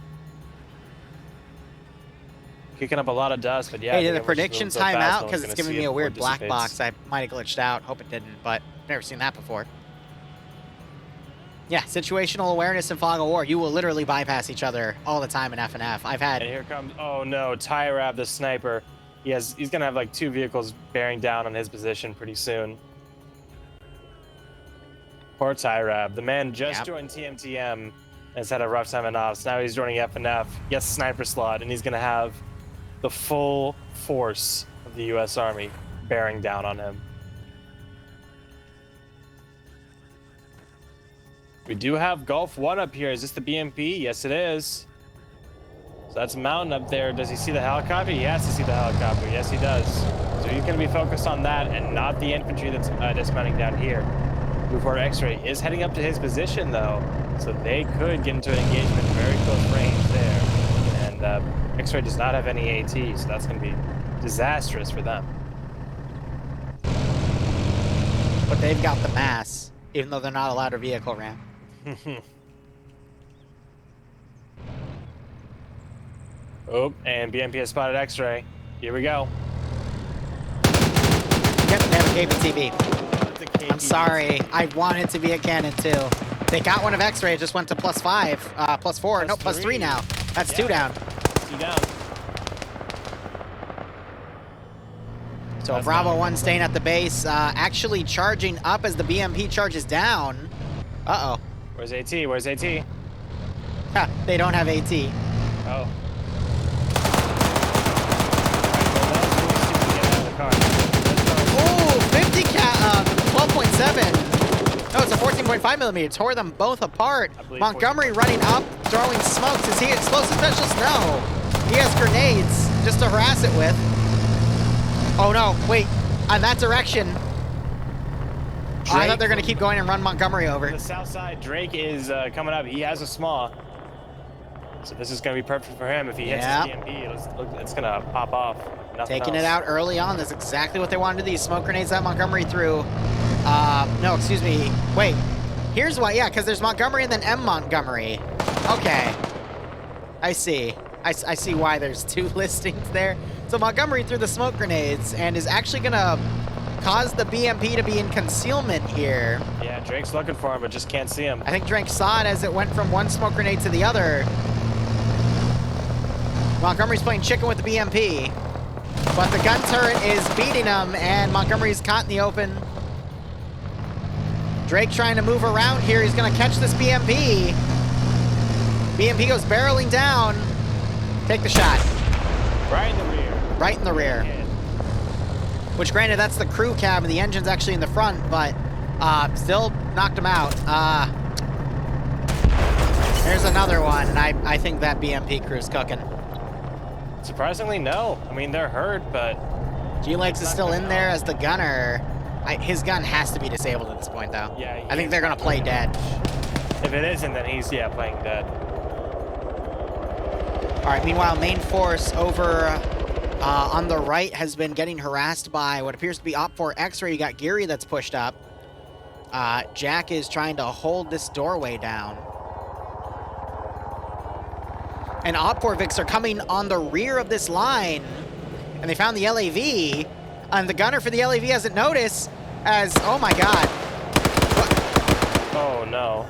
Kicking up a lot of dust, but yeah. I Hey, did think the everyone's prediction moving so time fast, out? no one's Because it's gonna giving see me it a before it weird black dissipates. box. I might have glitched out. Hope it didn't, but never seen that before. Yeah, situational awareness in Fog of War. You will literally bypass each other all the time in FNF. I've had... And here comes, oh no, Tyrab the sniper. He's gonna have like 2 vehicles bearing down on his position pretty soon. Poor Tyrab. The man just joined TMTM and has had a rough time in ops. Now he's joining FNF, gets sniper slot, and he's gonna have the full force of the US Army bearing down on him. We do have Gulf 1 up here. Is this the BMP? Yes, it is. So that's a mountain up there. Does he see the helicopter? He has to see the helicopter. Yes, he does. So he's going to be focused on that and not the infantry that's dismounting down here. Blue 4 X-Ray is heading up to his position, though. So they could get into an engagement very close range there. And X-Ray does not have any AT, so that's going to be disastrous for them. But they've got the mass, even though they're not allowed a vehicle ramp. Oh, and BMP has spotted X-Ray. Here we go. Yep, they have a KPTV. It's a KPV. I'm sorry. I wanted to be a cannon too. They got one of X-Ray. It just went to +5, +4. No, +3 now. That's 2 down. 2 down. So That's Bravo not- 1 staying at the base, actually charging up as the BMP charges down. Uh-oh. Where's AT? Where's AT? Ha, they don't have AT. Oh. Ooh, 50 12.7. No, it's a 14.5 millimeter. Tore them both apart. I believe Montgomery running up, throwing smokes. Is he explosive specialist? No. He has grenades just to harass it with. Oh no, wait. On that direction. Oh, I thought they're going to keep going and run Montgomery over. The south side, Drake is coming up. He has a small. So this is going to be perfect for him. If he hits his BMP, it's going to pop off. Nothing Taking else. it out early on. That's exactly what they wanted to do. These smoke grenades that Montgomery threw. No, excuse me. Wait. Here's why. Yeah, because there's Montgomery and then M. Montgomery. Okay. I see. I see why there's 2 listings there. So Montgomery threw the smoke grenades and is actually going to cause the BMP to be in concealment here. Yeah, Drake's looking for him, but just can't see him. I think Drake saw it as it went from one smoke grenade to the other. Montgomery's playing chicken with the BMP. But the gun turret is beating him, and Montgomery's caught in the open. Drake trying to move around here. He's going to catch this BMP. BMP goes barreling down. Take the shot. Right in the rear. Right in the rear. Which, granted, that's the crew cab, and the engine's actually in the front, but still knocked him out. There's another one, and I think that BMP crew's cooking. Surprisingly, no. I mean, they're hurt, but... G-Legs is still in there as the gunner. His gun has to be disabled at this point, though. Yeah, I think they're going to play dead. If it isn't, then he's, yeah, playing dead. All right, meanwhile, main force over on the right has been getting harassed by what appears to be Op4 X-Ray. You got Geary that's pushed up. Jack is trying to hold this doorway down. And Op4 Vics are coming on the rear of this line. And they found the LAV. And the gunner for the LAV hasn't noticed as, oh my god. What? Oh no.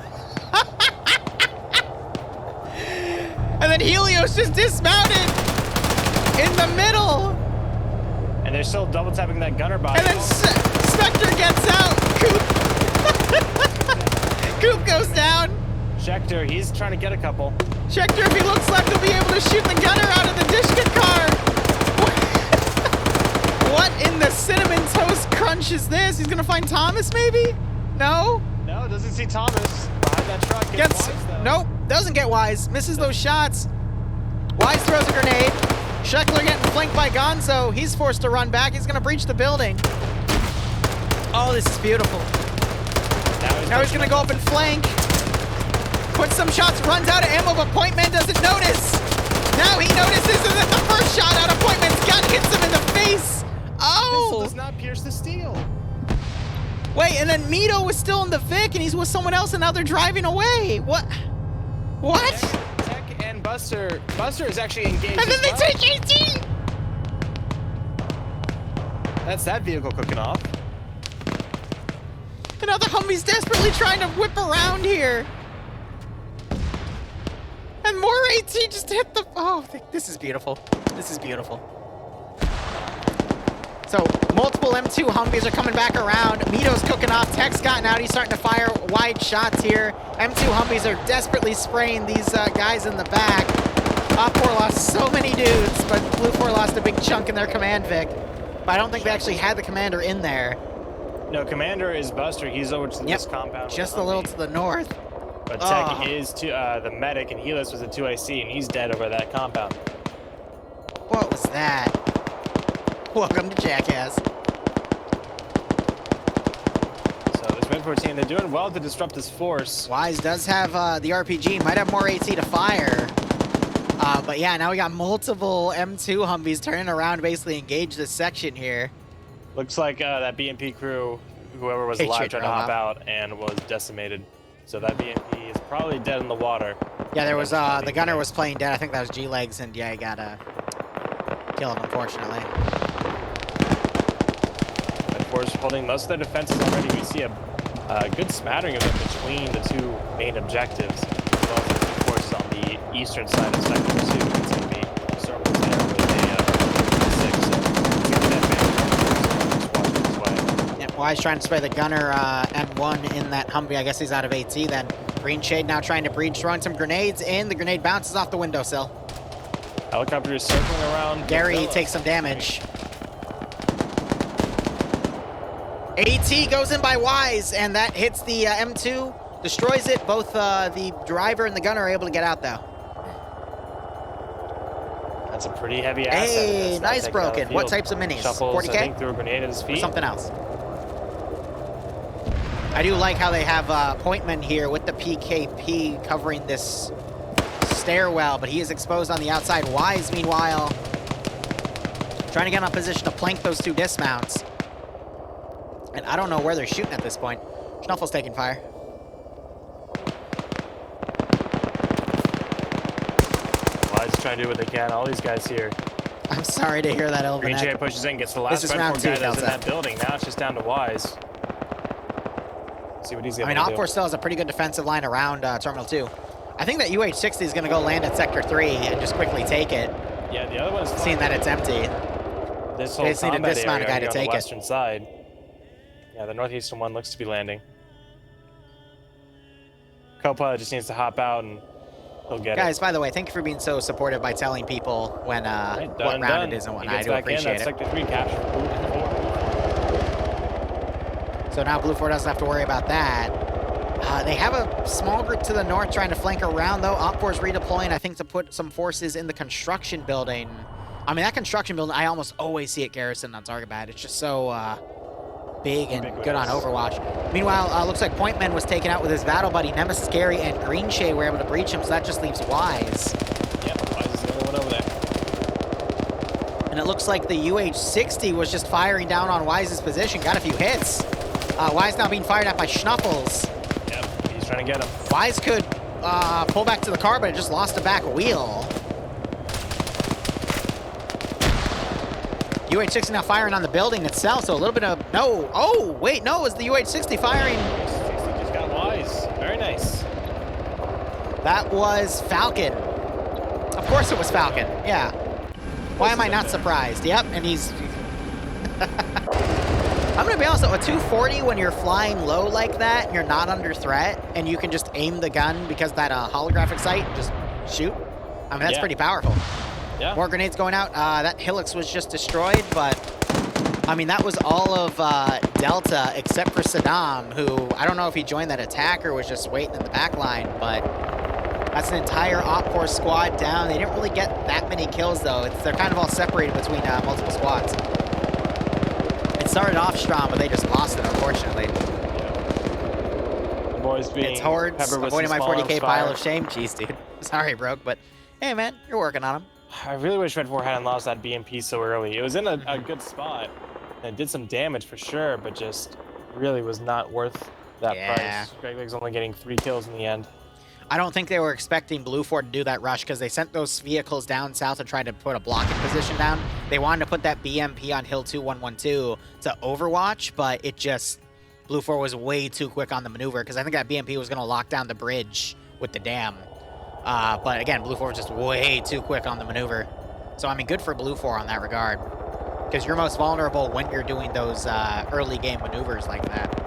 And then Helios just dismounted in the middle. And they're still double tapping that gunner body. And then Spectre gets out. Coop goes down. Schecter, he's trying to get a couple. Schecter, if he looks left, he'll be able to shoot the gunner out of the Dishkin car. What in the cinnamon toast crunch is this? He's gonna find Thomas, maybe? No? No, doesn't see Thomas behind that truck. Gets Wise, nope, doesn't get Wise. Misses those shots. Wise throws a grenade. Scheckler getting flanked by Gonzo. He's forced to run back. He's gonna breach the building. Oh, this is beautiful. Now he's gonna go up and flank. Puts some shots, runs out of ammo, but Pointman doesn't notice. Now he notices, and then the first shot out of Pointman's gun hits him in the face. Oh! This does not pierce the steel. Wait, and then Mito was still in the Vic, and he's with someone else, and now they're driving away. What? What? Tech and Buster. Buster is actually engaged. And then they take AT! That's that vehicle cooking off. And now the Humvee's desperately trying to whip around here. And more AT just hit the... Oh, this is beautiful. This is beautiful. So, multiple M2 Humvees are coming back around. Mito's cooking off. Tech's gotten out. He's starting to fire wide shots here. M2 Humvees are desperately spraying these guys in the back. Op4 lost so many dudes, but Blue 4 lost a big chunk in their command Vic. But I don't think they actually had the commander in there. No, commander is Buster. He's over to this compound. Just a little to the north. But Tech is the medic, and Helios was a 2IC, and he's dead over that compound. What was that? Welcome to Jackass. So this Red 14, they're doing well to disrupt this force. Wise does have the RPG, might have more AT to fire. But yeah, now we got multiple M2 Humvees turning around, basically engage this section here. Looks like that BMP crew, whoever was alive, tried to hop out and was decimated. So that BMP is probably dead in the water. Yeah, there was the gunner was playing dead. I think that was G-Legs, and yeah, he got killed, unfortunately. Of course, holding most of their defenses already. We see a good smattering of them between the two main objectives. Well, of course, on the eastern side of Sector 2, it's going to be circles there with a 6. So it's going to be that way. Yeah, Wise trying to spray the gunner M1 in that Humvee. I guess he's out of AT then. Green Shade now trying to breach, throwing some grenades in. The grenade bounces off the windowsill. Helicopter is circling around. Gary takes some damage. AT goes in by Wise, and that hits the M2, destroys it. Both the driver and the gunner are able to get out, though. That's a pretty heavy asset. Hey, nice broken. What types of minis? Shuffles, 40K? I think, threw a grenade at his feet. Or something else. I do like how they have Pointman here with the PKP covering this stairwell, but he is exposed on the outside. Wise, meanwhile, trying to get in a position to plank those two dismounts. And I don't know where they're shooting at this point. Schnuffle's taking fire. Wise trying to do what they can. All these guys here. I'm sorry to hear that, Elvin. Green Jay pushes in, gets the last This is round 2, guy that's in Delta. that building. Now it's just down to Wise. See what he's able to do. Op4 still has a pretty good defensive line around Terminal 2. I think that UH-60 is going to go land at Sector 3 and just quickly take it. Yeah, the other one's Seeing that it's empty. this whole They just need to combat dismount a area guy to on take the it. western side. Yeah, the northeastern one looks to be landing. Copa just needs to hop out and he'll get Guys, by the way, thank you for being so supportive by telling people when what round it is and whatnot. I do appreciate it. Sector 3 capture. So now Blue 4 doesn't have to worry about that. They have a small group to the north trying to flank around, though. Op4 is redeploying, I think, to put some forces in the construction building. I mean, that construction building, I almost always see it garrisoned on target bad. It's just so big and good on Overwatch. Meanwhile, looks like Pointman was taken out with his battle buddy. Nemesis Gary and Green Shay were able to breach him, so that just leaves Wise. Yep, Wise is the only one over there. And it looks like the UH-60 was just firing down on Wise's position. Got a few hits. Wise now being fired at by Schnuffles. Yep, he's trying to get him. Wise could pull back to the car, but it just lost a back wheel. UH-60 now firing on the building itself, so a little bit of... No! Oh, wait, no, it was the UH-60 firing. UH-60 just got Wise. Very nice. That was Falcon. Of course it was Falcon, yeah. Why am I not surprised? Yep, and he's... I'm gonna be honest though, a 240 when you're flying low like that, and you're not under threat, and you can just aim the gun because that holographic sight, and just shoot. I mean, that's pretty powerful. Yeah. More grenades going out. That Helix was just destroyed, but I mean, that was all of Delta except for Saddam, who I don't know if he joined that attack or was just waiting in the back line, but that's an entire Op4 squad down. They didn't really get that many kills though. They're kind of all separated between multiple squads. It started off strong, but they just lost it, unfortunately. The boys being it's Hordes avoiding my 40k pile of shame. Jeez, dude. Sorry, Broke, but hey, man, you're working on them. I really wish Red 4 hadn't lost that BMP so early. It was in a good spot, and it did some damage for sure, but just really was not worth that price. Greg Leg's only getting 3 kills in the end. I don't think they were expecting Blue 4 to do that rush because they sent those vehicles down south to try to put a blocking position down. They wanted to put that BMP on Hill 2112 to Overwatch, but it just... Blue 4 was way too quick on the maneuver because I think that BMP was going to lock down the bridge with the dam. But again, Blue 4 was just way too quick on the maneuver. So, I mean, good for Blue 4 on that regard. Because you're most vulnerable when you're doing those early game maneuvers like that.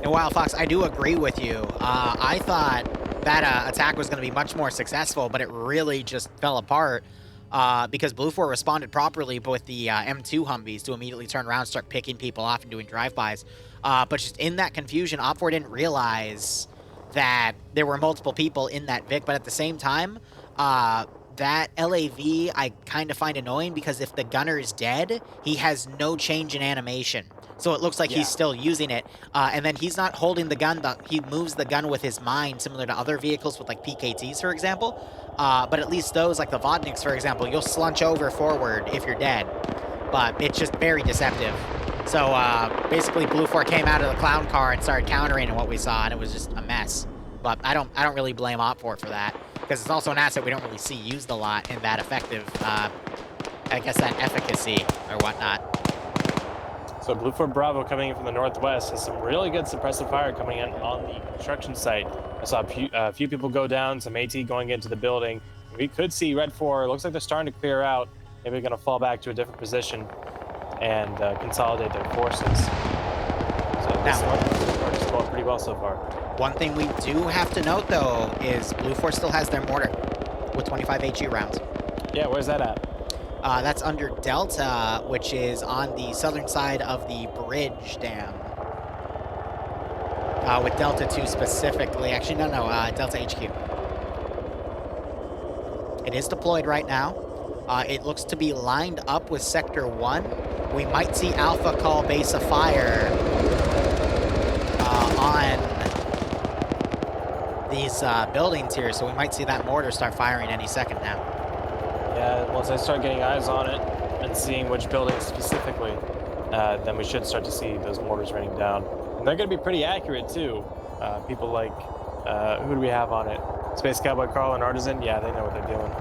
And Wild Fox, I do agree with you. I thought that attack was going to be much more successful, but it really just fell apart. Because Blue 4 responded properly with the M2 Humvees to immediately turn around and start picking people off and doing drive-bys. But just in that confusion, Op4 didn't realize that there were multiple people in that Vic, but at the same time, that LAV I kind of find annoying because if the gunner is dead, he has no change in animation. So it looks like he's still using it, and then he's not holding the gun, he moves the gun with his mind, similar to other vehicles with like PKTs, for example. But at least those, like the Vodniks, for example, you'll slunch over forward if you're dead. But it's just very deceptive. So basically Blue 4 came out of the clown car and started countering what we saw, and it was just a mess. But I don't really blame Op4 for that, because it's also an asset we don't really see used a lot in that effective, I guess that efficacy or whatnot. So Blue 4 Bravo coming in from the northwest has some really good suppressive fire coming in on the construction site. I saw a few people go down, some AT going into the building. We could see Red 4, looks like they're starting to clear out. Maybe they're going to fall back to a different position and consolidate their forces. So this one is going pretty well so far. One thing we do have to note, though, is Blue 4 still has their mortar with 25 HE rounds. Yeah, where's that at? That's under Delta, which is on the southern side of the bridge dam. With Delta 2 specifically. Actually, no, Delta HQ. It is deployed right now. It looks to be lined up with Sector 1. We might see Alpha call base of fire on these buildings here, so we might see that mortar start firing any second now. Yeah, once I start getting eyes on it and seeing which buildings specifically, then we should start to see those mortars raining down. And they're going to be pretty accurate, too. People like, who do we have on it? Space Cowboy Carl and Artisan? Yeah, they know what they're doing.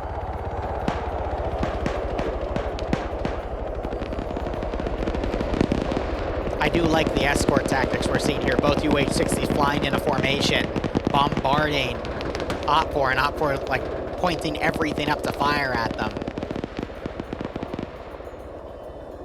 I do like the escort tactics we're seeing here. Both UH-60s flying in a formation, bombarding Op4, and Op4, like, pointing everything up to fire at them.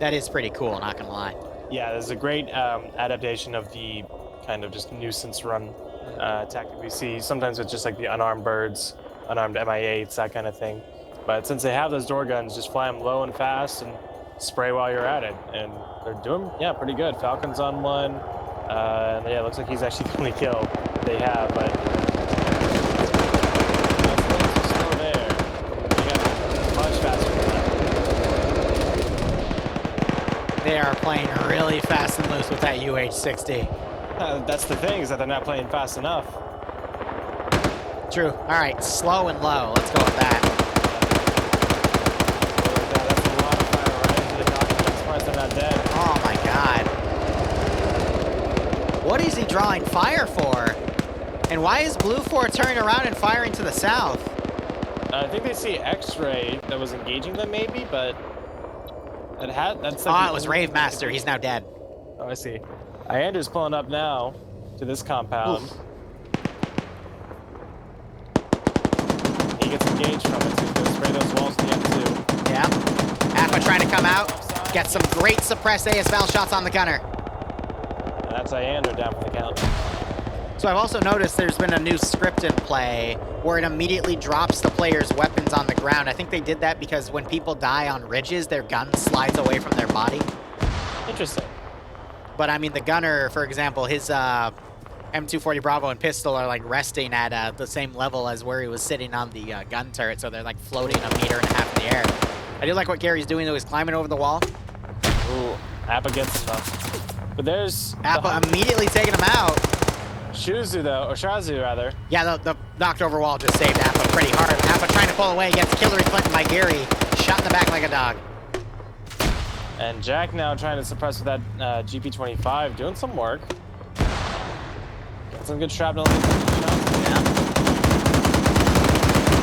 That is pretty cool, not gonna lie. Yeah, there's a great adaptation of the kind of just nuisance run tactic we see. Sometimes it's just like the unarmed birds, unarmed MI8s, that kind of thing. But since they have those door guns, just fly them low and fast and spray while you're at it. And they're doing, pretty good. Falcon's on one, Yeah, it looks like he's actually the only kill they have, but that's still there. They got much faster than that. They are playing really fast and loose with that UH-60. That's the thing, is that they're not playing fast enough. True. All right, slow and low. Let's go with that. Yeah, that's a lot of fire right into the document. I'm surprised they're not dead. Oh my god. What is he drawing fire for? And why is Blue 4 turning around and firing to the south? I think they see X-ray that was engaging them, maybe, but that's like Oh, it was Rave Master. He's now dead. Oh, I see. Iander's pulling up now to this compound. Oof. He gets engaged from it, so he's gonna spray those walls in the M2. Yeah. Appa trying to come out. Get some great suppressed ASVAL shots on the gunner. And that's Iander down for the count. So I've also noticed there's been a new script in play where it immediately drops the player's weapons on the ground. I think they did that because when people die on ridges, their gun slides away from their body. Interesting. But I mean, the gunner, for example, his M240 Bravo and pistol are like resting at the same level as where he was sitting on the gun turret, so they're like floating 1.5 meters in the air. I do like what Gary's doing though. He's climbing over the wall. Ooh, Appa gets him though. But there's Appa immediately taking him out. Shazu though, or Shazu rather. Yeah, the knocked over wall just saved Appa pretty hard. Appa trying to pull away, gets killer reflected by Gary. Shot in the back like a dog. And Jack now trying to suppress with that GP25, doing some work. Got some good shrapnel. Yeah.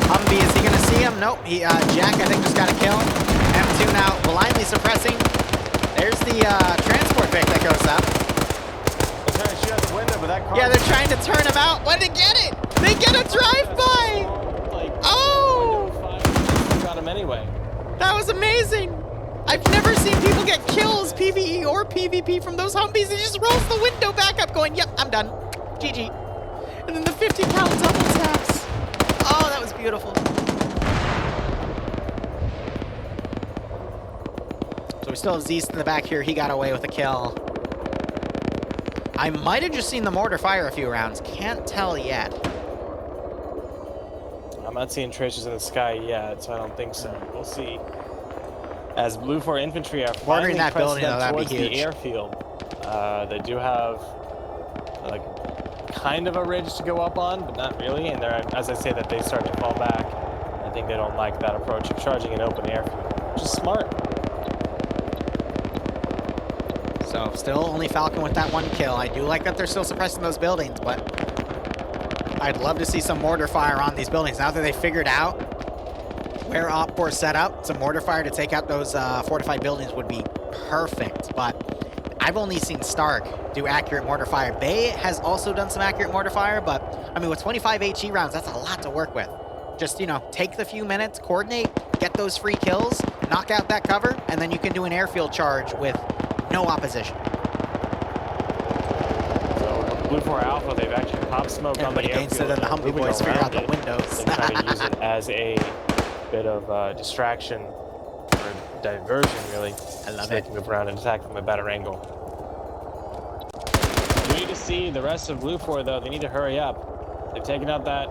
Humvee, is he gonna see him? Nope. Jack, I think, just got a kill. M2 now blindly suppressing. There's the transport Vic that goes up. They're trying to shoot out the window, but that car. Yeah, they're trying to turn him out. When did they get it? They get a drive-by. Oh! Got him anyway. That was amazing. I've never seen people get kills, PvE or PvP, from those Humvees. He just rolls the window back up going, yep, I'm done. GG. And then the 50 cal double taps. Oh, that was beautiful. So we still have Zeist in the back here. He got away with a kill. I might have just seen the mortar fire a few rounds. Can't tell yet. I'm not seeing traces in the sky yet, so I don't think so. We'll see. As Blue 4 infantry are Mortaring that building, though, that'd be towards the huge. airfield. They do have like kind of a ridge to go up on, but not really. And they're, as I say, that they start to fall back. I think they don't like that approach of charging an open airfield, which is smart. So still only Falcon with that one kill. I do like that they're still suppressing those buildings, but I'd love to see some mortar fire on these buildings. Now that they figured out where Op4 set up, some mortar fire to take out those fortified buildings would be perfect. But I've only seen Stark do accurate mortar fire. Bay has also done some accurate mortar fire, but I mean, with 25 HE rounds, that's a lot to work with. Just, you know, take the few minutes, coordinate, get those free kills, knock out that cover, and then you can do an airfield charge with no opposition. So Blue 4 Alpha, they've actually popped smoke on the airfield. So then the Humvee boys figure out the windows. And try to use it as a bit of distraction or diversion, really. I love so they it. can move around and attack from a better angle. We need to see the rest of Blue 4, though. They need to hurry up. They've taken out that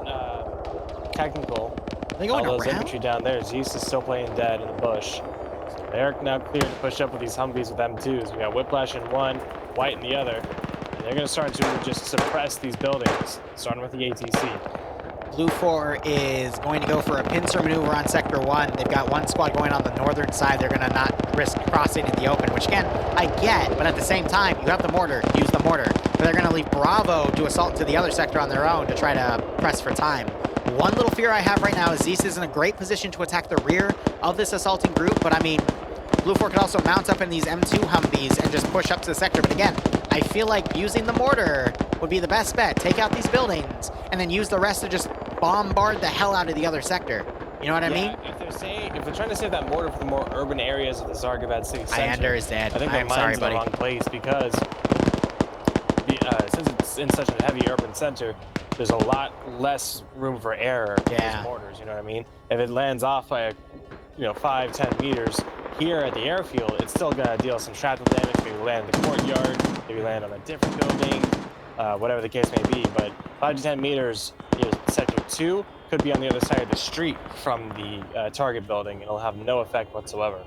technical. Are they going all those around? infantry down there. Zeus is still playing dead in the bush. So they're now clear to push up with these Humvees with M2s. We got Whiplash in one, White in the other. And they're going to start to just suppress these buildings, starting with the ATC. Blue 4 is going to go for a pincer maneuver on Sector 1. They've got one squad going on the northern side. They're going to not risk crossing in the open, which again, I get, but at the same time, you have the mortar, use the mortar. But they're going to leave Bravo to assault to the other sector on their own to try to press for time. One little fear I have right now is Zeus is in a great position to attack the rear of this assaulting group, but I mean, Blue 4 could also mount up in these M2 Humvees and just push up to the sector. But again, I feel like using the mortar would be the best bet. Take out these buildings and then use the rest to just bombard the hell out of the other sector. You know what I mean? If they're trying to save that mortar for the more urban areas of the Zargabad city center, Iander is dead. I think I'm their sorry, mind's in the buddy. wrong place because since it's in such a heavy urban center, there's a lot less room for error in Yeah. those mortars. You know what I mean? If it lands off by 5-10 meters, here at the airfield, it's still gonna deal some shrapnel damage. Maybe land in the courtyard, maybe land on a different building, whatever the case may be. But 5 to 10 meters, sector 2 could be on the other side of the street from the target building. It'll have no effect whatsoever.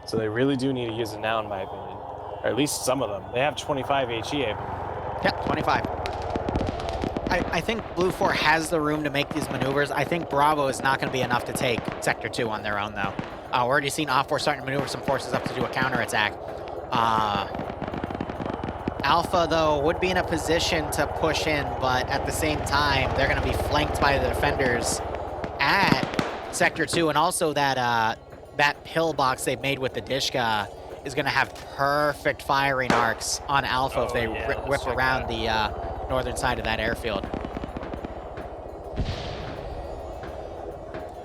So they really do need to use it now, in my opinion. Or at least some of them. They have 25 HE, I believe. Yep, 25. I think Blue 4 has the room to make these maneuvers. I think Bravo is not going to be enough to take Sector 2 on their own, though. We're already seeing Op 4 starting to maneuver some forces up to do a counterattack. Alpha, though, would be in a position to push in, but at the same time, they're going to be flanked by the defenders at Sector 2, and also that that pillbox they've made with the Dishka is going to have perfect firing arcs on Alpha if they whip around the northern side of that airfield.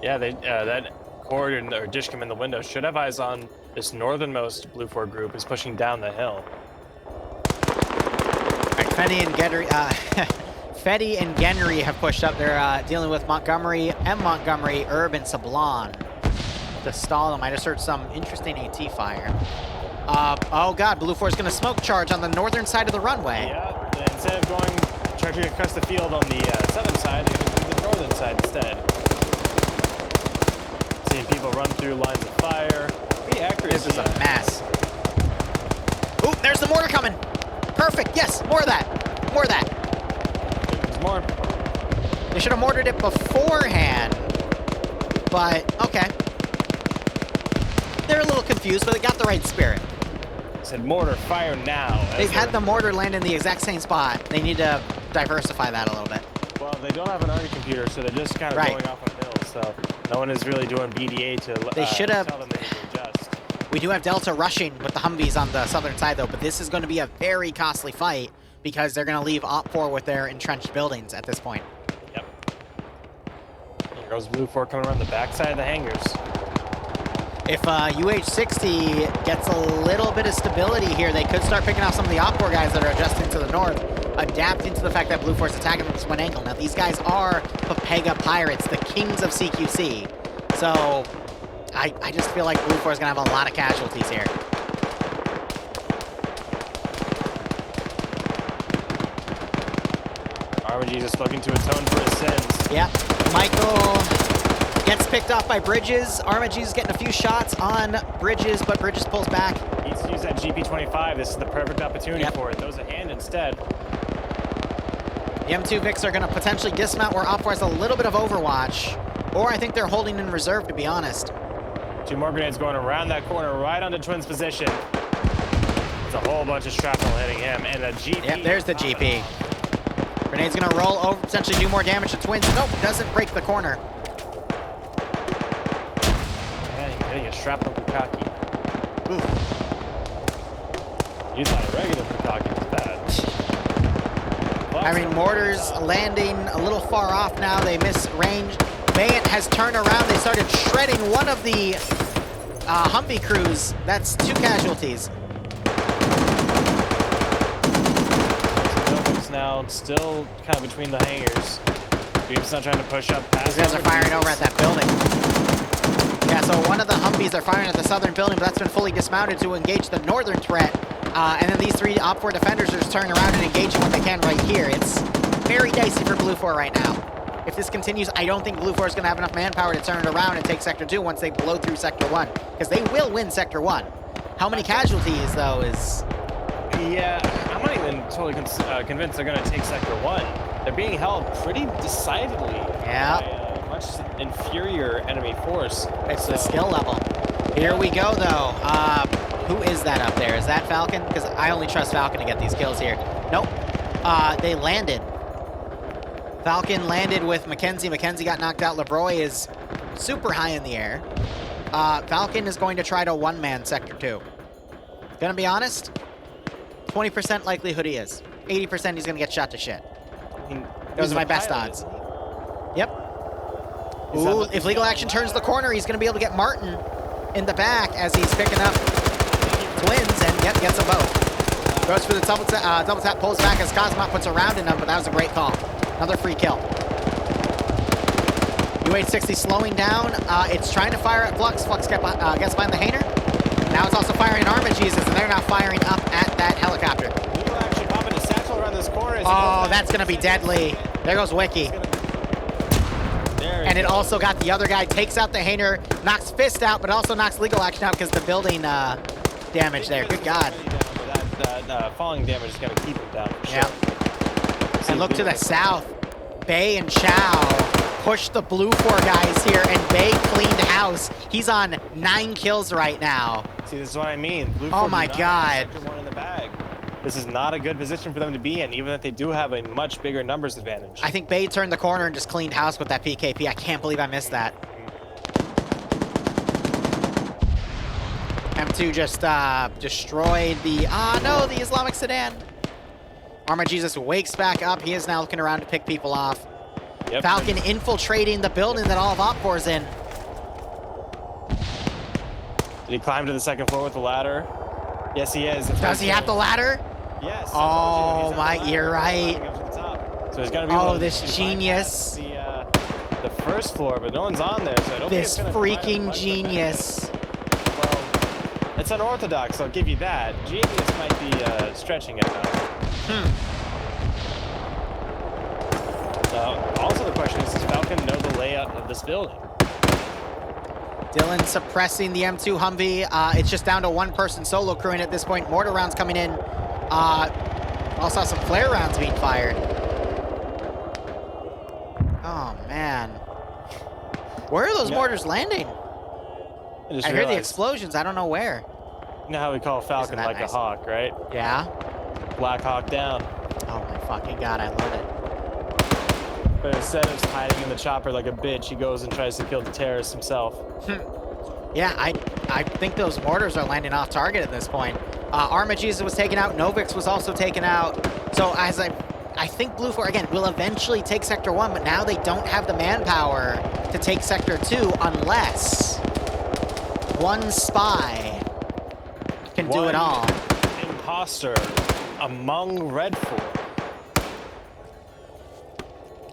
Yeah, that Cord or Dishcom in the window should have eyes on this northernmost Blue 4 group is pushing down the hill. Fetty and Genry, Fetty and Genry have pushed up. They're dealing with Montgomery, Herb, and Sablon to stall them. I just heard some interesting AT fire. Oh god, Blue 4 is going to smoke charge on the northern side of the runway. Yeah, instead of charging across the field on the southern side, they're going to do the northern side instead. Seeing people run through lines of fire. Pretty accurate. This is a mess. Ooh, there's the mortar coming. Perfect, yes, more of that. More of that. There's more. They should have mortared it beforehand, but okay. They're a little confused, but they got the right spirit. Said mortar, fire now. They've had the mortar land in the exact same spot. They need to diversify that a little bit. Well, they don't have an army computer, so they're just kind of going off on hills, so no one is really doing BDA to they should have, tell them they need to adjust. We do have Delta rushing with the Humvees on the southern side, though, but this is going to be a very costly fight because they're going to leave Op 4 with their entrenched buildings at this point. Yep. Here goes Blue 4 coming around the backside of the hangars. If UH-60 gets a little bit of stability here, they could start picking off some of the Op 4 guys that are adjusting to the north, adapting to the fact that Blue 4 is attacking from this one angle. Now, these guys are Papega Pirates, the kings of CQC. So, I just feel like Blue 4 is going to have a lot of casualties here. RMG just looking to atone for his sins. Yep. Michael gets picked off by Bridges. Armige's getting a few shots on Bridges, but Bridges pulls back. Needs to use that GP25. This is the perfect opportunity for it. Throws a hand instead. The M2 Vics are going to potentially dismount where Op 4 has a little bit of overwatch. Or I think they're holding in reserve, to be honest. 2 more grenades going around that corner, right onto Twins' position. It's a whole bunch of shrapnel hitting him, and a GP. Yep, there's the GP. Grenade's going to roll over, potentially do more damage to Twins. Nope, doesn't break the corner. Getting a shrapnel Bukaki. He's not a regular Bukaki, it's bad. I mean, mortars landing a little far off now. They miss range. Valiant has turned around. They started shredding one of the Humvee crews. That's 2 casualties. Buildings now still kind of between the hangars. Beam's not trying to push up past. These guys are firing over at that building. Yeah, so one of the Humvees are firing at the southern building, but that's been fully dismounted to engage the northern threat. And then these 3 Op 4 defenders are just turning around and engaging what they can right here. It's very dicey for Blue 4 right now. If this continues, I don't think Blue 4 is going to have enough manpower to turn it around and take Sector 2 once they blow through Sector 1. Because they will win Sector 1. How many casualties, though, is... Yeah, I'm not even totally convinced they're going to take Sector 1. They're being held pretty decidedly by a much inferior enemy force. It's the skill level. Here we go, though. Who is that up there? Is that Falcon? Because I only trust Falcon to get these kills here. Nope. They landed. Falcon landed with Mackenzie. Mackenzie got knocked out. LeBroy is super high in the air. Falcon is going to try to one-man Sector 2. Gonna be honest, 20% likelihood he is. 80% he's gonna get shot to shit. I mean, those are my best odds. Yep. Ooh, if Legal Action turns the corner, he's gonna be able to get Martin in the back as he's picking up Twins and gets them both. Goes for the double tap, pulls back as Cosmot puts a round in him, but that was a great call. Another free kill. UH-60 slowing down. It's trying to fire at Flux. Flux gets behind the Hainer. Now it's also firing at Arma Jesus, and they're now firing up at that helicopter. Liru actually popping a satchel around this corner. Oh, that's going to be deadly. There goes Wiki. And it also got the other guy, takes out the Hainer, knocks Fist out, but also knocks Legal Action out because the building damage there. Good God. That falling damage is going to keep him down for sure. Yeah. And look to the south. Bay and Chow push the blue 4 guys here, and Bay cleaned house. He's on 9 kills right now. See, this is what I mean. Blue Oh my God. Sector 1 in the bag. This is not a good position for them to be in, even if they do have a much bigger numbers advantage. I think Bay turned the corner and just cleaned house with that PKP. I can't believe I missed that. M2 just destroyed the, the Islamic sedan. Arma Jesus wakes back up. He is now looking around to pick people off. Yep. Falcon infiltrating the building that all of Op4's in. Did he climb to the second floor with the ladder? Yes, he is. Does he have the ladder? Yes. Oh my, you're right. So he's gonna be Oh, this genius. The first floor, but no one's on there, so I don't think This it's gonna freaking genius. Well, it's unorthodox, I'll give you that. Genius might be stretching it though. Also the question is, does Falcon know the layout of this building? Dylan suppressing the M2 Humvee. It's just down to 1 person solo crewing at this point. Mortar rounds coming in. Also saw some flare rounds being fired. Oh, man. Where are those mortars landing? I heard the explosions. I don't know where. You know how we call Falcon like nice? a hawk, right? Yeah? Black Hawk down. Oh, my fucking God. I love it. But instead of hiding in the chopper like a bitch, he goes and tries to kill the terrorist himself. Yeah, I think those mortars are landing off target at this point. Arma Jesus was taken out. Novix was also taken out. So as I think Blue 4, again, will eventually take Sector 1, but now they don't have the manpower to take Sector 2 unless one spy can do it all. Imposter among Red 4.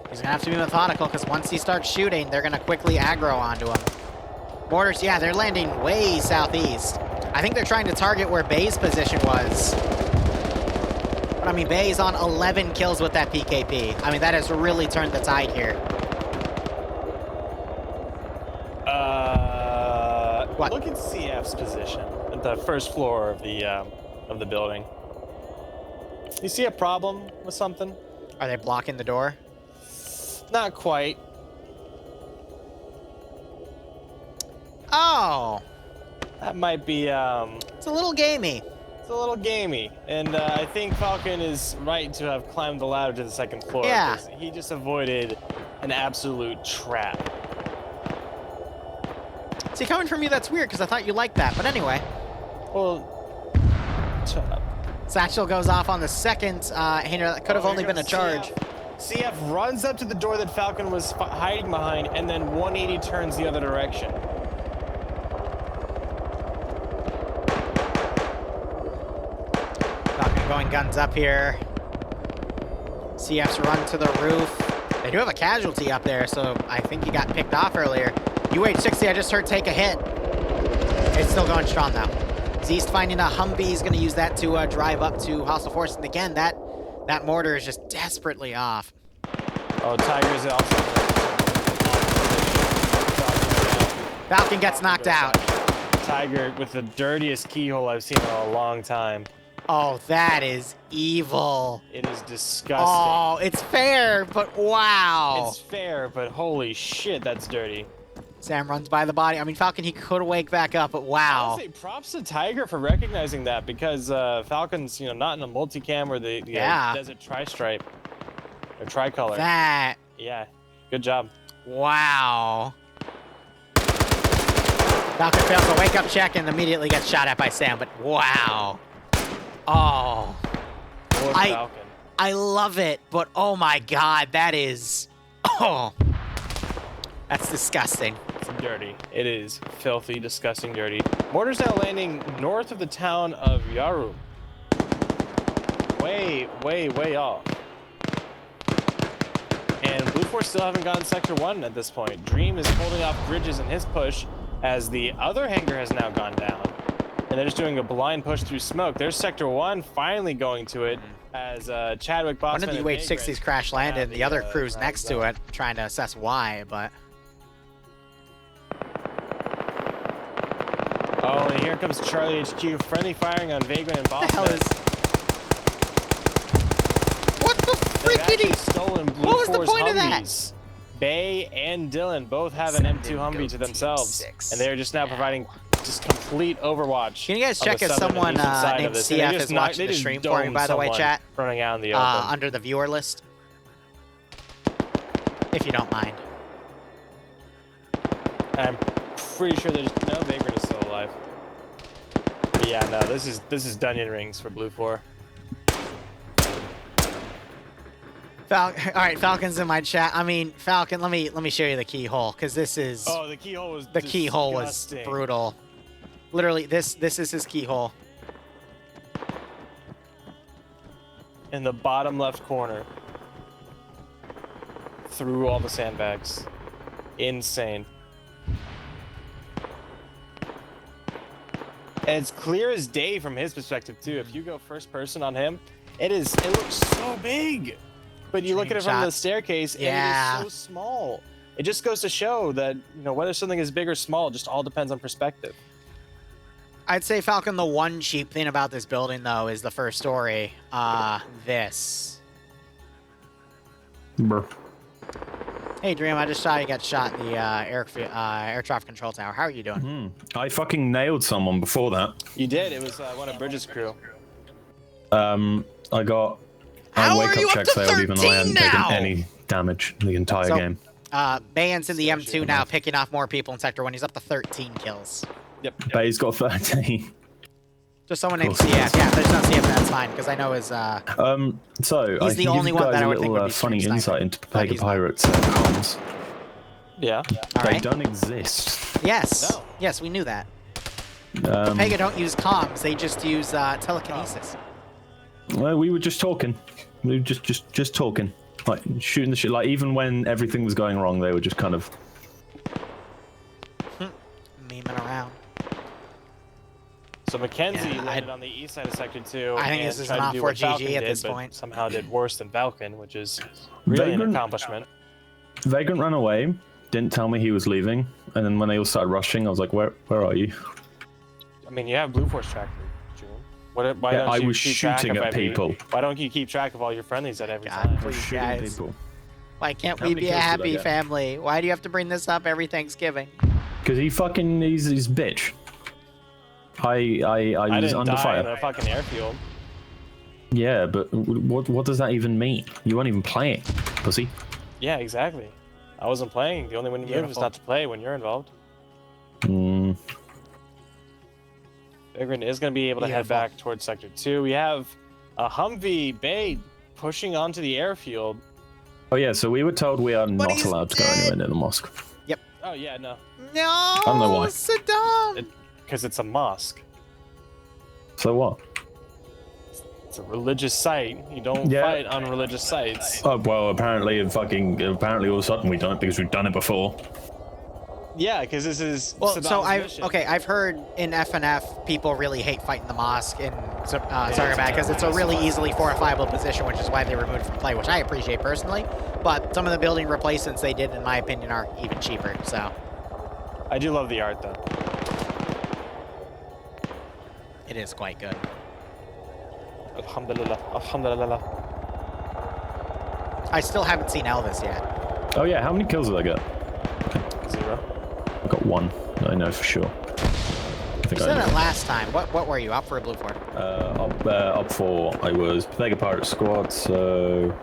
He's gonna have to be methodical because once he starts shooting, they're gonna quickly aggro onto him. Mortars, yeah, they're landing way southeast. I think they're trying to target where Bay's position was. But I mean, Bay's on 11 kills with that PKP. I mean, that has really turned the tide here. What? Look at CF's position at the first floor of the building. You see a problem with something? Are they blocking the door? Not quite. Oh. That might be, It's a little gamey. it's a little gamey. And I think Falcon is right to have climbed the ladder to the second floor. Yeah. 'Cause he just avoided an absolute trap. See, coming from you, that's weird because I thought you liked that. But anyway. Well, shut up. Satchel goes off on the second Hainer. That could have only been a charge. CF runs up to the door that Falcon was hiding behind and then 180 turns the other direction. Falcon going guns up here. CF's run to the roof. They do have a casualty up there, so I think he got picked off earlier. UH-60, I just heard take a hit. It's still going strong though. Zeist finding a Humvee. He's going to use that to drive up to hostile force. And again, that mortar is just desperately off. Oh, Tiger's also. Falcon gets knocked out. Tiger with the dirtiest keyhole I've seen in a long time. Oh, that is evil. It is disgusting. Oh, it's fair, but wow. It's fair, but holy shit, that's dirty. Sam runs by the body. I mean, Falcon, he could wake back up, but wow. Honestly, props to Tiger for recognizing that because Falcon's, not in a multicam or the desert tri-stripe or tricolor. That. Yeah, good job. Wow. Falcon fails a wake-up check and immediately gets shot at by Sam, but wow. Oh. Poor Falcon. I love it, but oh my God, that is. Oh. That's disgusting. It's dirty. It is filthy, disgusting, dirty. Mortar's now landing north of the town of Yaru. Way, way, way off. And Blue 4 still haven't gotten Sector 1 at this point. Dream is holding off Bridges in his push as the other hangar has now gone down. And they're just doing a blind push through smoke. There's Sector 1 finally going to it as Chadwick, Bossman, One of the UH-60s crash landed, and the other crew's next to it, trying to assess why, but... Oh, and here comes Charlie HQ. Friendly firing on Vagrant and Bossman. What the hell is... What the frickity? Stolen Blue What was the Force point of that? Humvees. Bay and Dylan both have an M2 Humvee to themselves, and they are just now providing just complete overwatch. Can you guys check if someone named CF is watching the stream for me, by the way, chat? Running out in the open. Under the viewer list. If you don't mind. I'm pretty sure there's no Vagrant is still alive. But yeah, no, this is Dunyan rings for Blue 4. All right, Falcon's in my chat. I mean, Falcon, let me show you the keyhole, because this is... Oh, the keyhole was The keyhole was brutal. Literally, this is his keyhole. In the bottom left corner. Through all the sandbags. Insane. And it's clear as day from his perspective too. If you go first person on him, it looks so big. But you look at it from the staircase, and it is so small. It just goes to show that, you know, whether something is big or small, just all depends on perspective. I'd say, Falcon, the one cheap thing about this building, though, is the first story. This. Brr. Hey, Dream, I just saw you got shot in the air traffic control tower. How are you doing? I fucking nailed someone before that. You did. It was one of Bridges' crew. I got... How wake are you up up check to failed even though I hadn't 13 taken now? any damage the entire game. Bayan's in the M2 now, picking off more people in Sector 1. He's up to 13 kills. Yep. Bay's got 13. Just someone named CF. Yeah, there's no CF, that's fine, because I know his... So he's the only one that I would think would be funny stream insight sniper. into But Pega he's not. Pirates comms. Yeah. All They right. don't exist. Yes. No. Yes, we knew that. Pega don't use comms. They just use telekinesis. Well, we were just talking. We were just talking. Like, shooting the shit. Like, even when everything was going wrong, they were just kind of... Memeing around. So Mackenzie Yeah, landed on the east side of Sector 2. I think and this is tried an to off do for what Falcon GG at did, this but point. somehow did worse than Falcon, which is really an Vagrant- accomplishment. Vagrant ran away, didn't tell me he was leaving, and then when they all started rushing, I was like, where are you? I mean, you have Blue Force tracker, June. Why Yeah, don't I you was keep track shooting of at every- people. Why don't you keep track of all your friendlies at every God, time? please, Shooting guys. people. Why can't How we many be a kills did I happy get? family? Why do you have to bring this up every Thanksgiving? Because he's bitch. I I was didn't under die fire. in a fucking airfield. Yeah, but what does that even mean? You weren't even playing, pussy. Yeah, exactly. I wasn't playing. The only way to move is Beautiful. not to play when you're involved. Mm, Vagrant is going to be able to head Beautiful. back towards Sector 2. We have a Humvee Bay pushing onto the airfield. Oh yeah, so we were told we are not he's allowed to go dead. anywhere near the mosque. Oh, yeah, no. No, I don't know why. Saddam. Because it's a mosque. So what? It's a religious site. You don't Yeah. fight on religious sites. Oh well, apparently all of a sudden we don't because we've done it before. Yeah, because this is Well, Saddam's so mission. I've heard in FNF people really hate fighting the mosque in Zargabat because it's a really easily fortifiable position, which is why they removed it from play, which I appreciate personally. But some of the building replacements they did, in my opinion, are even cheaper. So I do love the art, though. it is quite good. Alhamdulillah. Alhamdulillah. I still haven't seen Elvis yet. Oh yeah, how many kills did I get? 0. I got 1. I know for sure. I think You said I it last time. What were you up for a blue fort? up for I was Mega Pirate Squad, so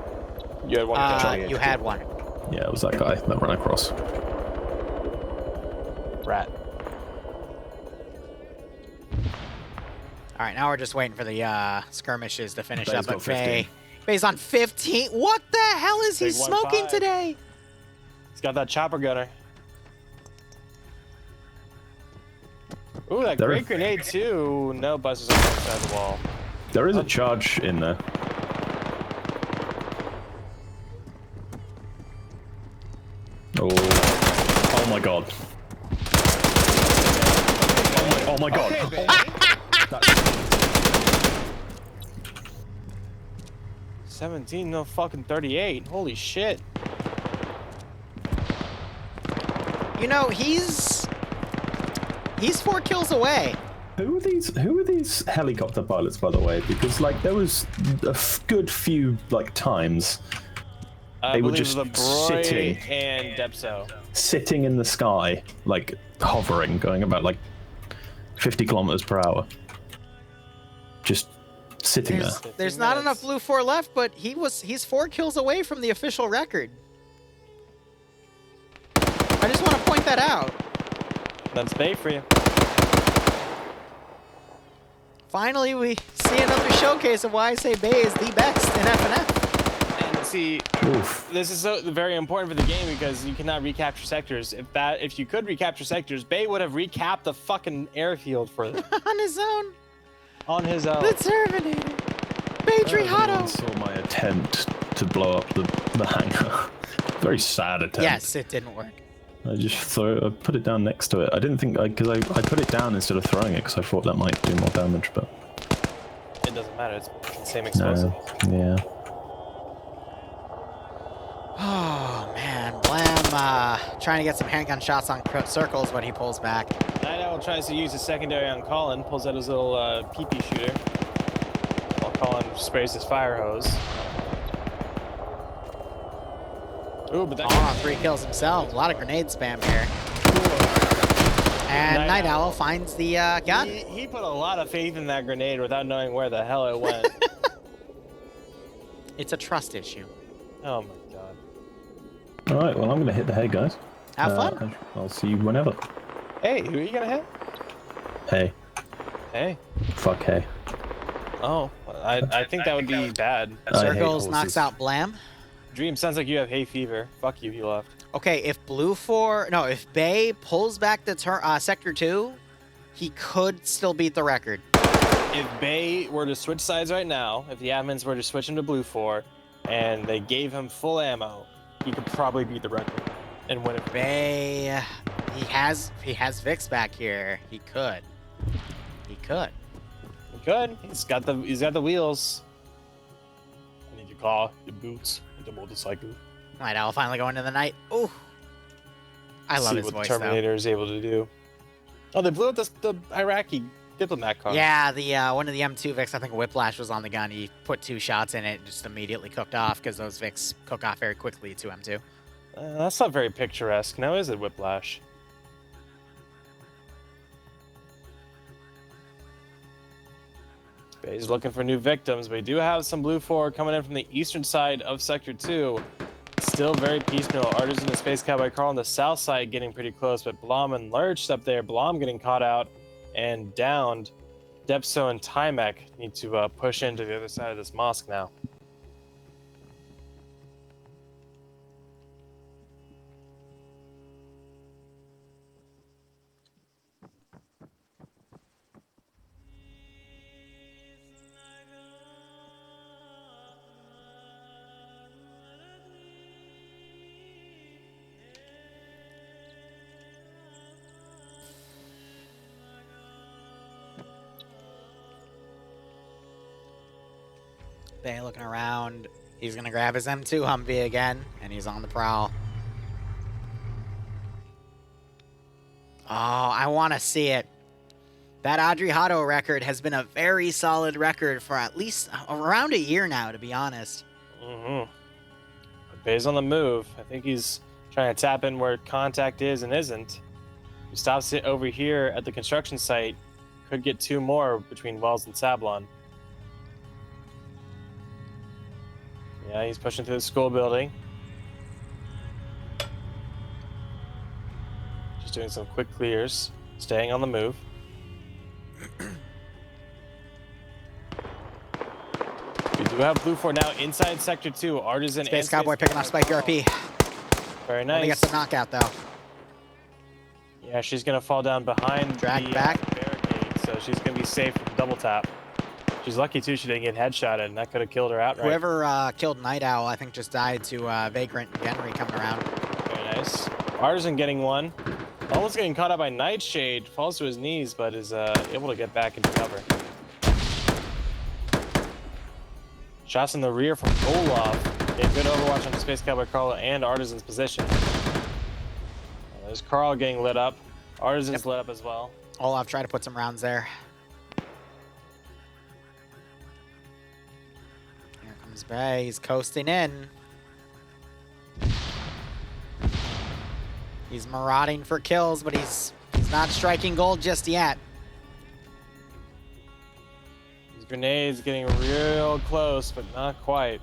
You had one kill. You had one. yeah, it was that guy that ran across. Rat. All right, now we're just waiting for the skirmishes to finish Bay's up. got But Bay, 15. Bay's on 15. What the hell is he Big smoking 1-5. today? He's got that chopper gunner. Ooh, that There- great grenade, too. No buzzers on the other side of the wall. There is a charge in there. Oh my god. Oh my god. Okay, That's... 17, no fucking 38. Holy shit. You know, he's 4 kills away. Who are these helicopter pilots, by the way? Because like there was a good few like times they were just sitting and Depso. Sitting in the sky, like hovering, going about like 50 kilometers per hour. Just sitting there. There's not enough blue 4 left, but he's 4 kills away from the official record. I just want to point that out. That's bait for you. Finally, we see another showcase of why I say Bay is the best in FNF. And see, Oof. this is very important for the game because you cannot recapture sectors. If you could recapture sectors, Bay would have recapped the fucking airfield for them. On his own. On his own. The Terminator. Bay I saw my attempt to blow up the hangar. Very sad attempt. Yes, it didn't work. I put it down next to it. I didn't think, because I put it down instead of throwing it because I thought that might do more damage, but... It doesn't matter, it's the same explosive. No, yeah. Oh, man. Blam trying to get some handgun shots on circles when he pulls back. Night Owl tries to use his secondary on Colin, pulls out his little PP shooter, while Colin sprays his fire hose. Ooh, but that... Oh, 3 kills himself. A lot of grenade spam here. And Night Owl finds the gun. He put a lot of faith in that grenade without knowing where the hell it went. It's a trust issue. Oh my god. Alright, well I'm gonna hit the head, guys. Have fun. I'll see you whenever. Hey, who are you gonna hit? Hey. Hey. Fuck hey. Oh, I think that would be bad. Circles knocks out Blam. Dream, sounds like you have hay fever. Fuck you, he left. Okay, if if Bay pulls back the Sector 2, he could still beat the record. If Bay were to switch sides right now, if the admins were to switch him to blue 4, and they gave him full ammo, he could probably beat the record and win it. Bay, he has Vix back here. He could. He could. He could. He's got the wheels. I need your car, your boots, and the motorcycle. Night Owl finally going into the night. Ooh. I love See his what voice, the Terminator is able to do. Oh, they blew up the Iraqi diplomat car. Yeah, the one of the M2 Vix, I think Whiplash was on the gun. He put 2 shots in it and just immediately cooked off because those Vix cook off very quickly to M2. That's not very picturesque. Now is it Whiplash? Bay's looking for new victims, but we do have some blue 4 coming in from the eastern side of Sector 2. Still very piecemeal. Artisan and Space Cowboy Carl on the south side getting pretty close, but Blom and Lurch up there. Blom getting caught out and downed. Depso and Timek need to push into the other side of this mosque now. Bay looking around. He's going to grab his M2 Humvee again, and he's on the prowl. Oh, I want to see it. That Audrey Hotto record has been a very solid record for at least around a year now, to be honest. Mm-hmm. Bay's on the move. I think he's trying to tap in where contact is and isn't. He stops it over here at the construction site. Could get 2 more between Wells and Sablon. Yeah, he's pushing through the school building. Just doing some quick clears. Staying on the move. We do have blue 4 now inside Sector 2. Artisan Space and Cowboy picking off Spike RP. Very Only nice. gets the knockout, though. Yeah, she's going to fall down behind Drag the back. barricade, so she's going to be safe from double tap. She's lucky, too, she didn't get headshotted, and that could have killed her outright. Whoever killed Night Owl, I think, just died to Vagrant Genry coming around. Very nice. Artisan getting one. Almost getting caught up by Nightshade. Falls to his knees, but is able to get back into cover. Shots in the rear from Olaf. A good overwatch on the Space Cowboy Carl and Artisan's position. There's Carl getting lit up. Artisan's lit up as well. Olaf tried to put some rounds there. Here comes Bay. He's coasting in. He's marauding for kills, but he's not striking gold just yet. These grenades getting real close, but not quite.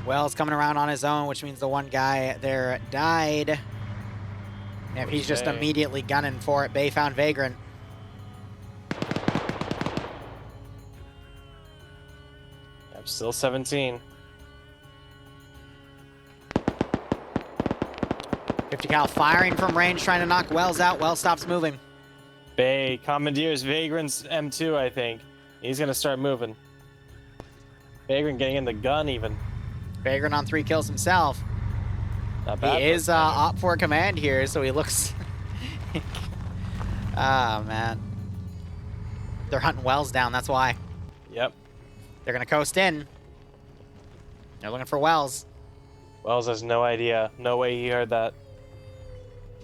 Wells coming around on his own, which means the one guy there died. And he's just immediately gunning for it. Bay found Vagrant. I'm still 17. 50 cal firing from range, trying to knock Wells out. Wells stops moving. Bay commandeers Vagrant's M2, I think. He's gonna start moving. Vagrant getting in the gun even. Vagrant on 3 kills himself. Not bad. He is op for command here, so he looks... Ah, man. They're hunting Wells down, that's why. Yep. They're gonna coast in. They're looking for Wells. Wells has no idea. No way he heard that.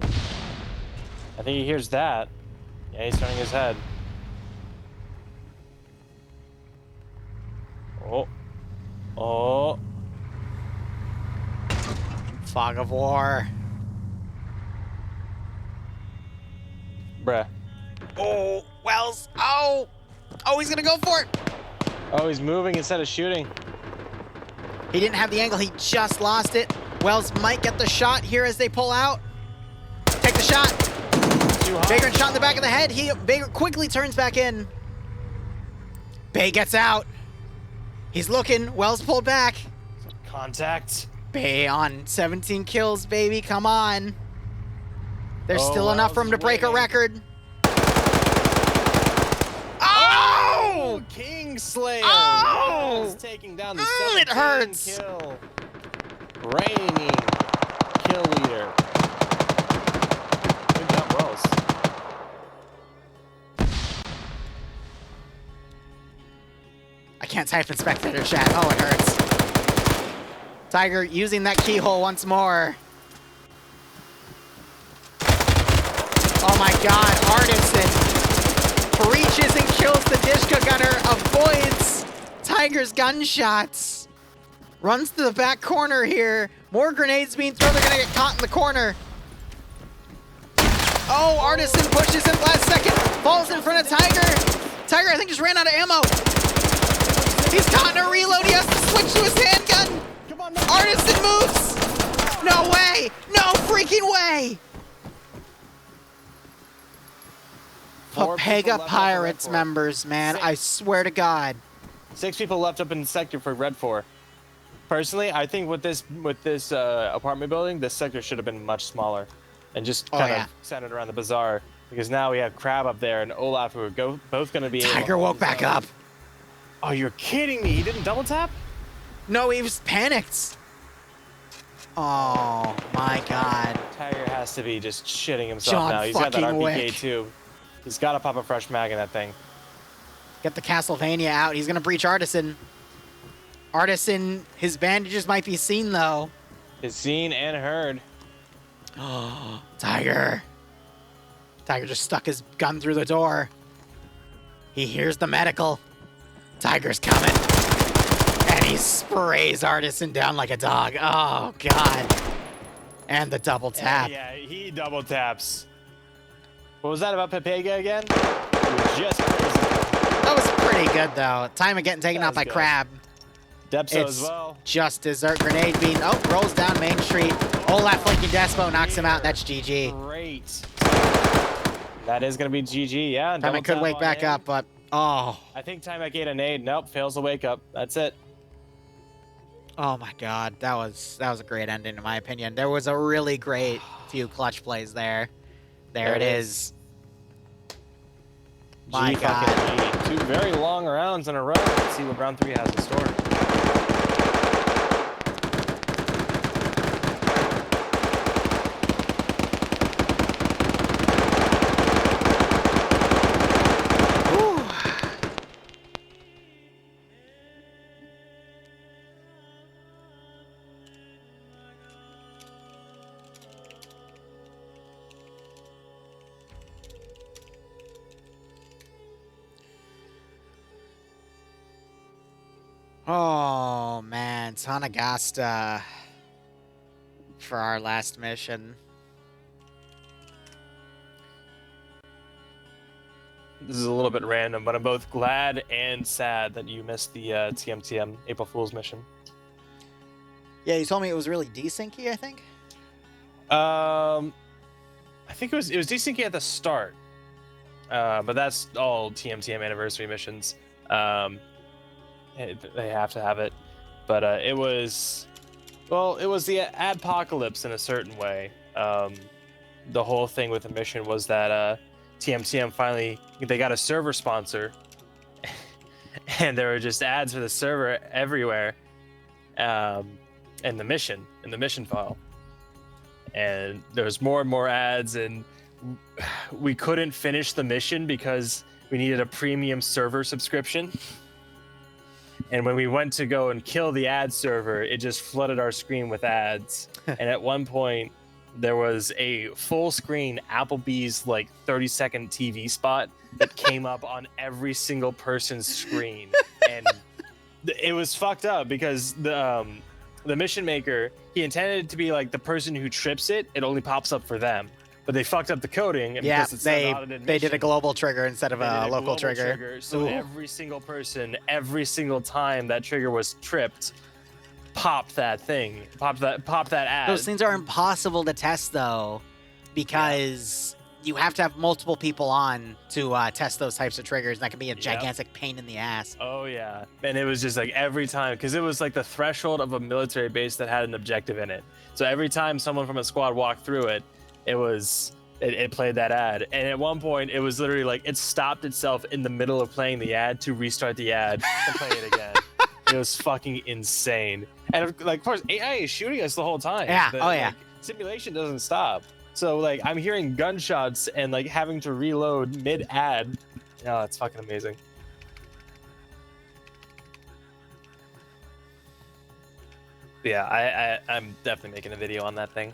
I think he hears that. Yeah, he's turning his head. Oh. Oh. Fog of War. Bruh. Oh, Wells. Oh. Oh, he's gonna go for it. Oh, he's moving instead of shooting. He didn't have the angle. He just lost it. Wells might get the shot here as they pull out. Take the shot. Vagrant shot in the back of the head. Vagrant quickly turns back in. Bay gets out. He's looking. Wells pulled back. Contact. Bay on 17 kills, baby. Come on. There's still enough for him to break a record. Oh! Kingslayer. Oh! Yes, taking down the It hurts. kill. Reigning kill leader. Good job, Wells. I can't type in spectator chat. Oh, it hurts. Tiger using that keyhole once more. Oh my god, Artisan reaches and kills the Dishka gunner, avoids Tiger's gunshots. Runs to the back corner here. More grenades being thrown, they're gonna get caught in the corner. Oh, Artisan pushes in last second, falls in front of Tiger. Tiger, I think, just ran out of ammo. He's caught in a reload, he has to switch to his handgun. Artisan moves! No way! No freaking way! Papega Pirates members, man. I swear to God. 6 people left up in sector for Red 4. Personally, I think with this apartment building, this sector should have been much smaller and just kind of centered around the bazaar. Because now we have Crab up there and Olaf, who are both going to be. Tiger woke back up. Oh, you're kidding me! He didn't double tap? No, he was panicked. Oh my God. Tiger has to be just shitting himself now. He's got that RPK too. He's got to pop a fresh mag in that thing. Get the Castlevania out. He's gonna breach Artisan. Artisan, his bandages might be seen though. Is seen and heard. Oh, Tiger. Tiger just stuck his gun through the door. He hears the medical. Tiger's coming. And he sprays Artisan down like a dog. Oh, God. And the double tap. Yeah, he double taps. What was that about Papega again? Just crazy. That was pretty good, though. Time of getting taken out by Crab. Depso as well. Just dessert grenade being... Oh, rolls down Main Street. Olaf flanking Despo knocks him out. That's GG. Great. That is going to be GG, yeah. Time could wake back up, but... Oh. I think Timek ate a nade. Nope, fails to wake up. That's it. Oh my God, that was a great ending in my opinion. There was a really great few clutch plays there. There it is. My God. 2 very long rounds in a row. Let's see what round 3 has in store. Oh man, Tanagasta for our last mission. This is a little bit random, but I'm both glad and sad that you missed the TMTM April Fool's mission. Yeah, you told me it was really desyncy, I think. I think it was desyncy at the start, but that's all TMTM anniversary missions. They have to have it, but it was the adpocalypse in a certain way. The whole thing with the mission was that TMTM finally they got a server sponsor, and there were just ads for the server everywhere, in the mission file, and there was more and more ads, and we couldn't finish the mission because we needed a premium server subscription. And when we went to go and kill the ad server, it just flooded our screen with ads. And at one point, there was a full screen Applebee's like 30-second TV spot that came up on every single person's screen. And it was fucked up because the mission maker, he intended it to be like the person who trips it, it only pops up for them. But they fucked up the coding. And Yeah, because it's an audited they did a mission, global trigger instead of a local trigger. So Ooh. every single person, every single time that trigger was tripped, popped that thing, popped that ad. Those things are impossible to test though, because you have to have multiple people on to test those types of triggers. And that can be a gigantic pain in the ass. Oh yeah, and it was just like every time, because it was like the threshold of a military base that had an objective in it. So every time someone from a squad walked through it, it played that ad. And at one point it was literally like it stopped itself in the middle of playing the ad to restart the ad and play it again. It was fucking insane. And like, of course, AI is shooting us the whole time. Yeah. Like, simulation doesn't stop. So like I'm hearing gunshots and like having to reload mid ad. Oh, it's fucking amazing. But yeah, I'm definitely making a video on that thing.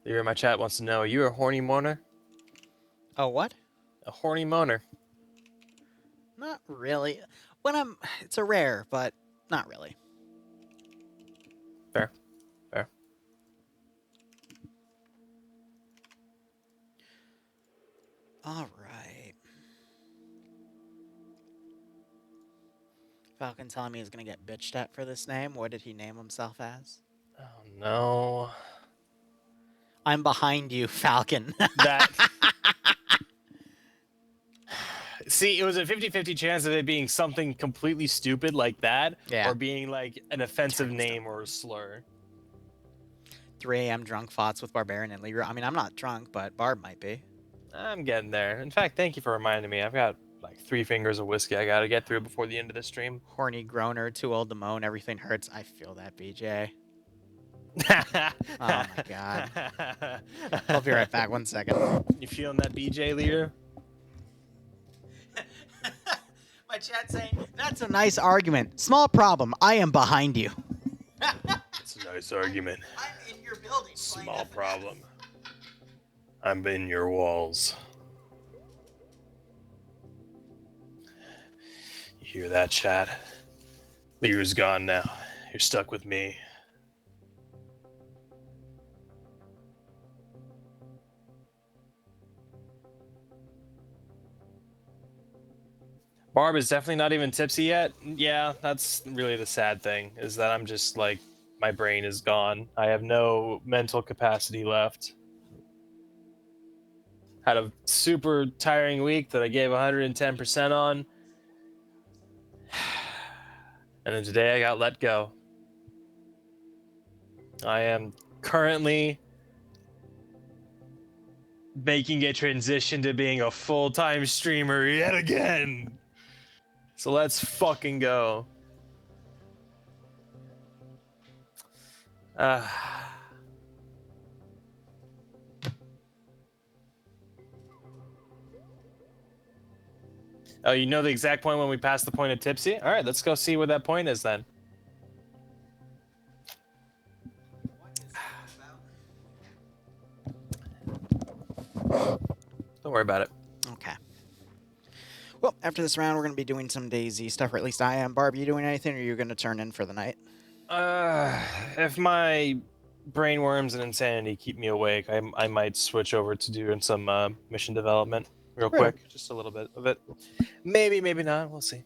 Liru in my chat wants to know, are you a horny moaner? Oh, what? A horny moaner. Not really. It's a rare, but not really. Fair. All right. Falcon telling me he's gonna get bitched at for this name. What did he name himself as? Oh no. I'm behind you, Falcon. That. See, it was a 50-50 chance of it being something completely stupid like that, or being like an offensive name or a slur. 3 a.m. drunk thoughts with Barbarian and Liru. I mean, I'm not drunk, but Barb might be. I'm getting there. In fact, thank you for reminding me. I've got like 3 fingers of whiskey I gotta get through before the end of the stream. Horny groaner, too old to moan, everything hurts. I feel that, BJ. Oh my god. I'll be right back. 1 second. You feeling that, BJ, Liru? My chat saying, that's a nice argument. Small problem. I am behind you. It's a nice argument. I'm in your building. Small problem. I'm in your walls. You hear that, chat? Liru's gone now. You're stuck with me. Barb is definitely not even tipsy yet. Yeah, that's really the sad thing, is that I'm just like, my brain is gone. I have no mental capacity left. Had a super tiring week that I gave 110% on. And then today I got let go. I am currently making a transition to being a full-time streamer yet again. So let's fucking go. Oh, you know the exact point when we pass the point of Tipsy? All right, let's go see where that point is then. Don't worry about it. Okay. Well, after this round, we're going to be doing some DayZ stuff, or at least I am. Barb, you doing anything, or are you going to turn in for the night? If my brainworms and insanity keep me awake, I might switch over to doing some mission development real quick. Just a little bit of it. Maybe, maybe not. We'll see.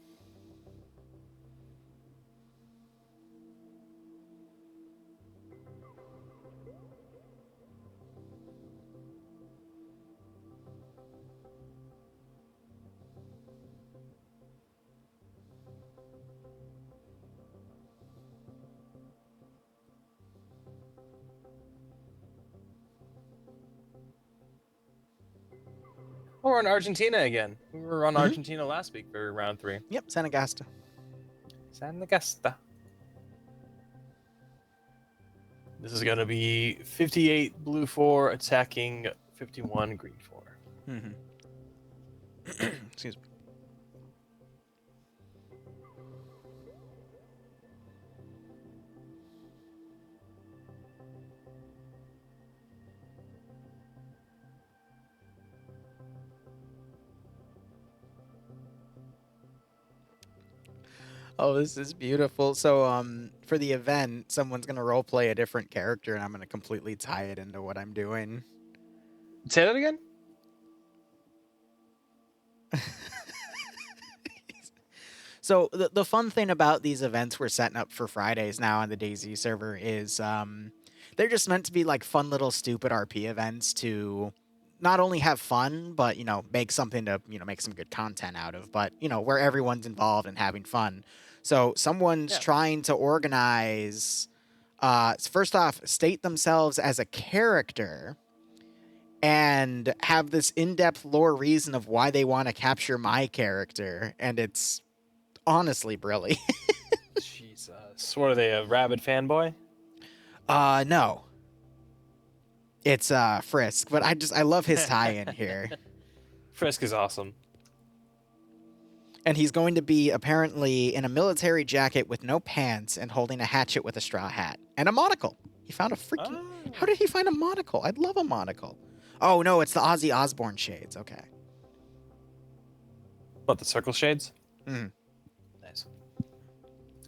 Oh, we're in Argentina again. We were on Argentina last week for round 3. Yep, Sanagasta. Sanagasta. This is going to be 58 blue 4 attacking 51 green 4. Mm-hmm. Excuse me. Oh, this is beautiful. So, for the event, someone's gonna roleplay a different character, and I'm gonna completely tie it into what I'm doing. Say that again? So the fun thing about these events we're setting up for Fridays now on the DayZ server is they're just meant to be like fun little stupid RP events to not only have fun, but make something to make some good content out of, but where everyone's involved and having fun. So someone's trying to organize first off, state themselves as a character and have this in-depth lore reason of why they want to capture my character, and it's honestly brilliant. Jesus. What are they, a rabid fanboy? No. It's Frisk, but I love his tie-in here. Frisk is awesome. And he's going to be apparently in a military jacket with no pants and holding a hatchet with a straw hat. And a monocle. He found a freaking... Oh. How did he find a monocle? I'd love a monocle. Oh, no, it's the Ozzy Osbourne shades. Okay. What, the circle shades? Mm-hmm. Nice.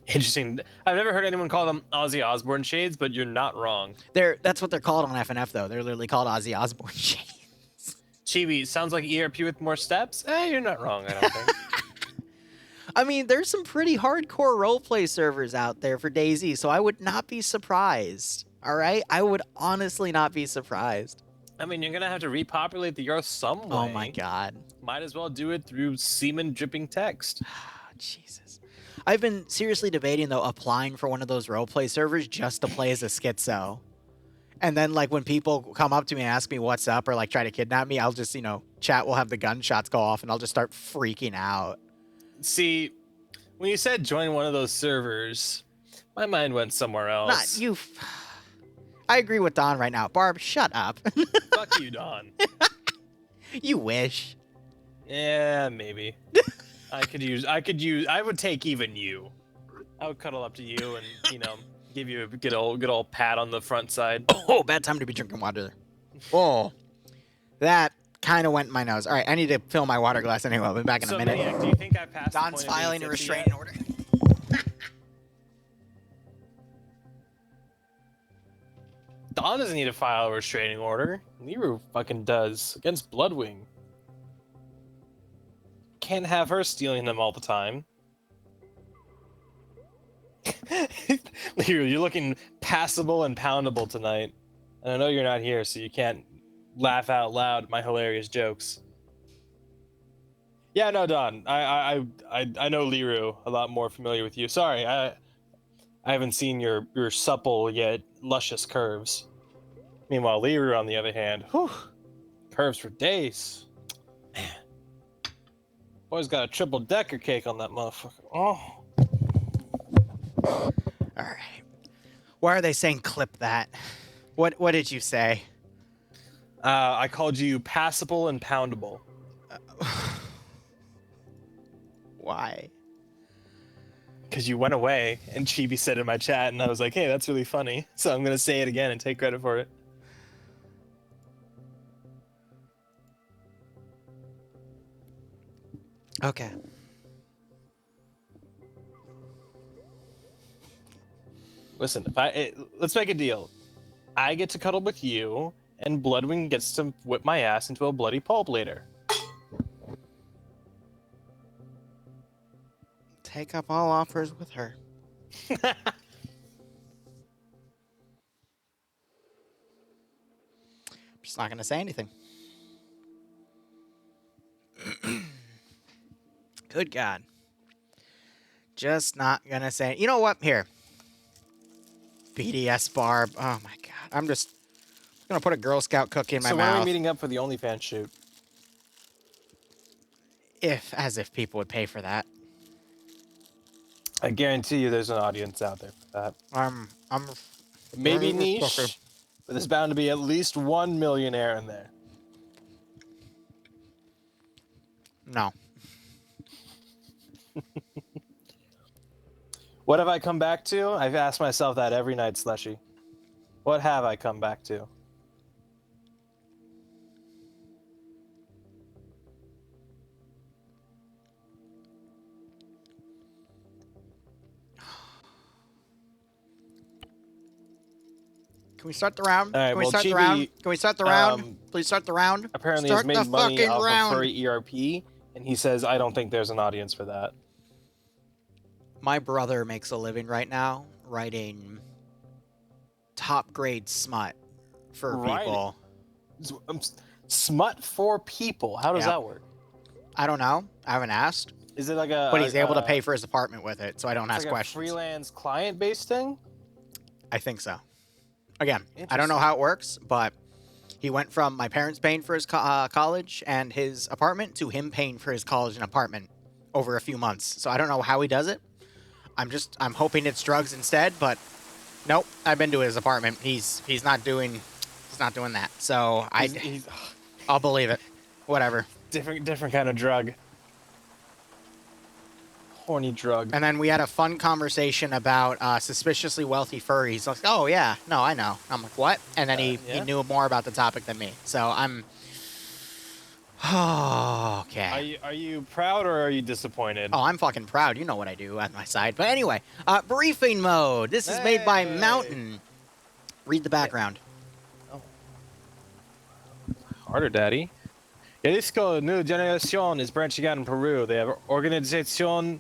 Interesting. I've never heard anyone call them Ozzy Osbourne shades, but you're not wrong. That's what they're called on FNF, though. They're literally called Ozzy Osbourne shades. Chibi, sounds like ERP with more steps? You're not wrong, I don't think. I mean, there's some pretty hardcore roleplay servers out there for DayZ, so I would not be surprised. All right? I would honestly not be surprised. I mean, you're going to have to repopulate the Earth some way. Oh, my God. Might as well do it through semen-dripping text. Jesus. I've been seriously debating, though, applying for one of those roleplay servers just to play as a schizo. And then, like, when people come up to me and ask me what's up or, like, try to kidnap me, I'll just, chat will have the gunshots go off, and I'll just start freaking out. See, when you said join one of those servers, my mind went somewhere else. Not you. I agree with Don right now. Barb, shut up. Fuck you, Don. You wish. Yeah, maybe. I would take even you. I would cuddle up to you and, give you a good old pat on the front side. Oh, bad time to be drinking water. Oh, that kind of went in my nose. All right, I need to fill my water glass anyway. I'll be back in a minute. Maniac, do you think I passed Don's the point filing a of restraining order. Don doesn't need to file a restraining order. Liru fucking does. Against Bloodwing. Can't have her stealing them all the time. Liru, you're looking passable and poundable tonight. And I know you're not here, so you can't laugh out loud at my hilarious jokes. Yeah, no, Don. I know Liru a lot more familiar with you. Sorry, I haven't seen your supple yet luscious curves. Meanwhile, Liru, on the other hand, whew, perps for days. Man. Boy's got a triple decker cake on that motherfucker. Oh. All right. Why are they saying clip that? What did you say? I called you passable and poundable. Why? Because you went away, and Chibi said in my chat, and I was like, hey, that's really funny. So I'm going to say it again and take credit for it. Okay. Listen, let's make a deal. I get to cuddle with you, and Bloodwing gets to whip my ass into a bloody pulp later. Take up all offers with her. Just not going to say anything. Good God. Just not going to say... You know what? Here. BDS Barb. Oh, my God. I'm just going to put a Girl Scout cookie in my So mouth. when are we meeting up for the OnlyFans shoot? As if people would pay for that. I guarantee you there's an audience out there for that. I'm Maybe niche, but there's bound to be at least one millionaire in there. No. What have I come back to? I've asked myself that every night, Slushy. What have I come back to? Can we start the round? All right, Can we well, start the Chibi, round? Can we start the round? Please start the round. Apparently start has made the money fucking off round. of furry ERP, and he says, I don't think there's an audience for that. My brother makes a living right now writing top grade smut for people. Smut for people? How does that work? I don't know. I haven't asked. Is it like a... But he's able to pay for his apartment with it, so I don't ask like questions. a freelance client-based thing? I think so. Again, I don't know how it works, but he went from my parents paying for his college and his apartment to him paying for his college and apartment over a few months. So I don't know how he does it. I'm hoping it's drugs instead, but nope. I've been to his apartment. He's not doing that. So I'll believe it. Whatever. Different kind of drug. Horny drug. And then we had a fun conversation about suspiciously wealthy furries. Like, oh yeah, no, I know. I'm like, what? And then he knew more about the topic than me. So I'm okay. Are you proud or are you disappointed? Oh, I'm fucking proud. You know what I do at my side. But anyway, briefing mode. This is made by Mountain. Read the background. Oh. Harder, Daddy. Jalisco New Generacion is branching out in Peru. They have Organización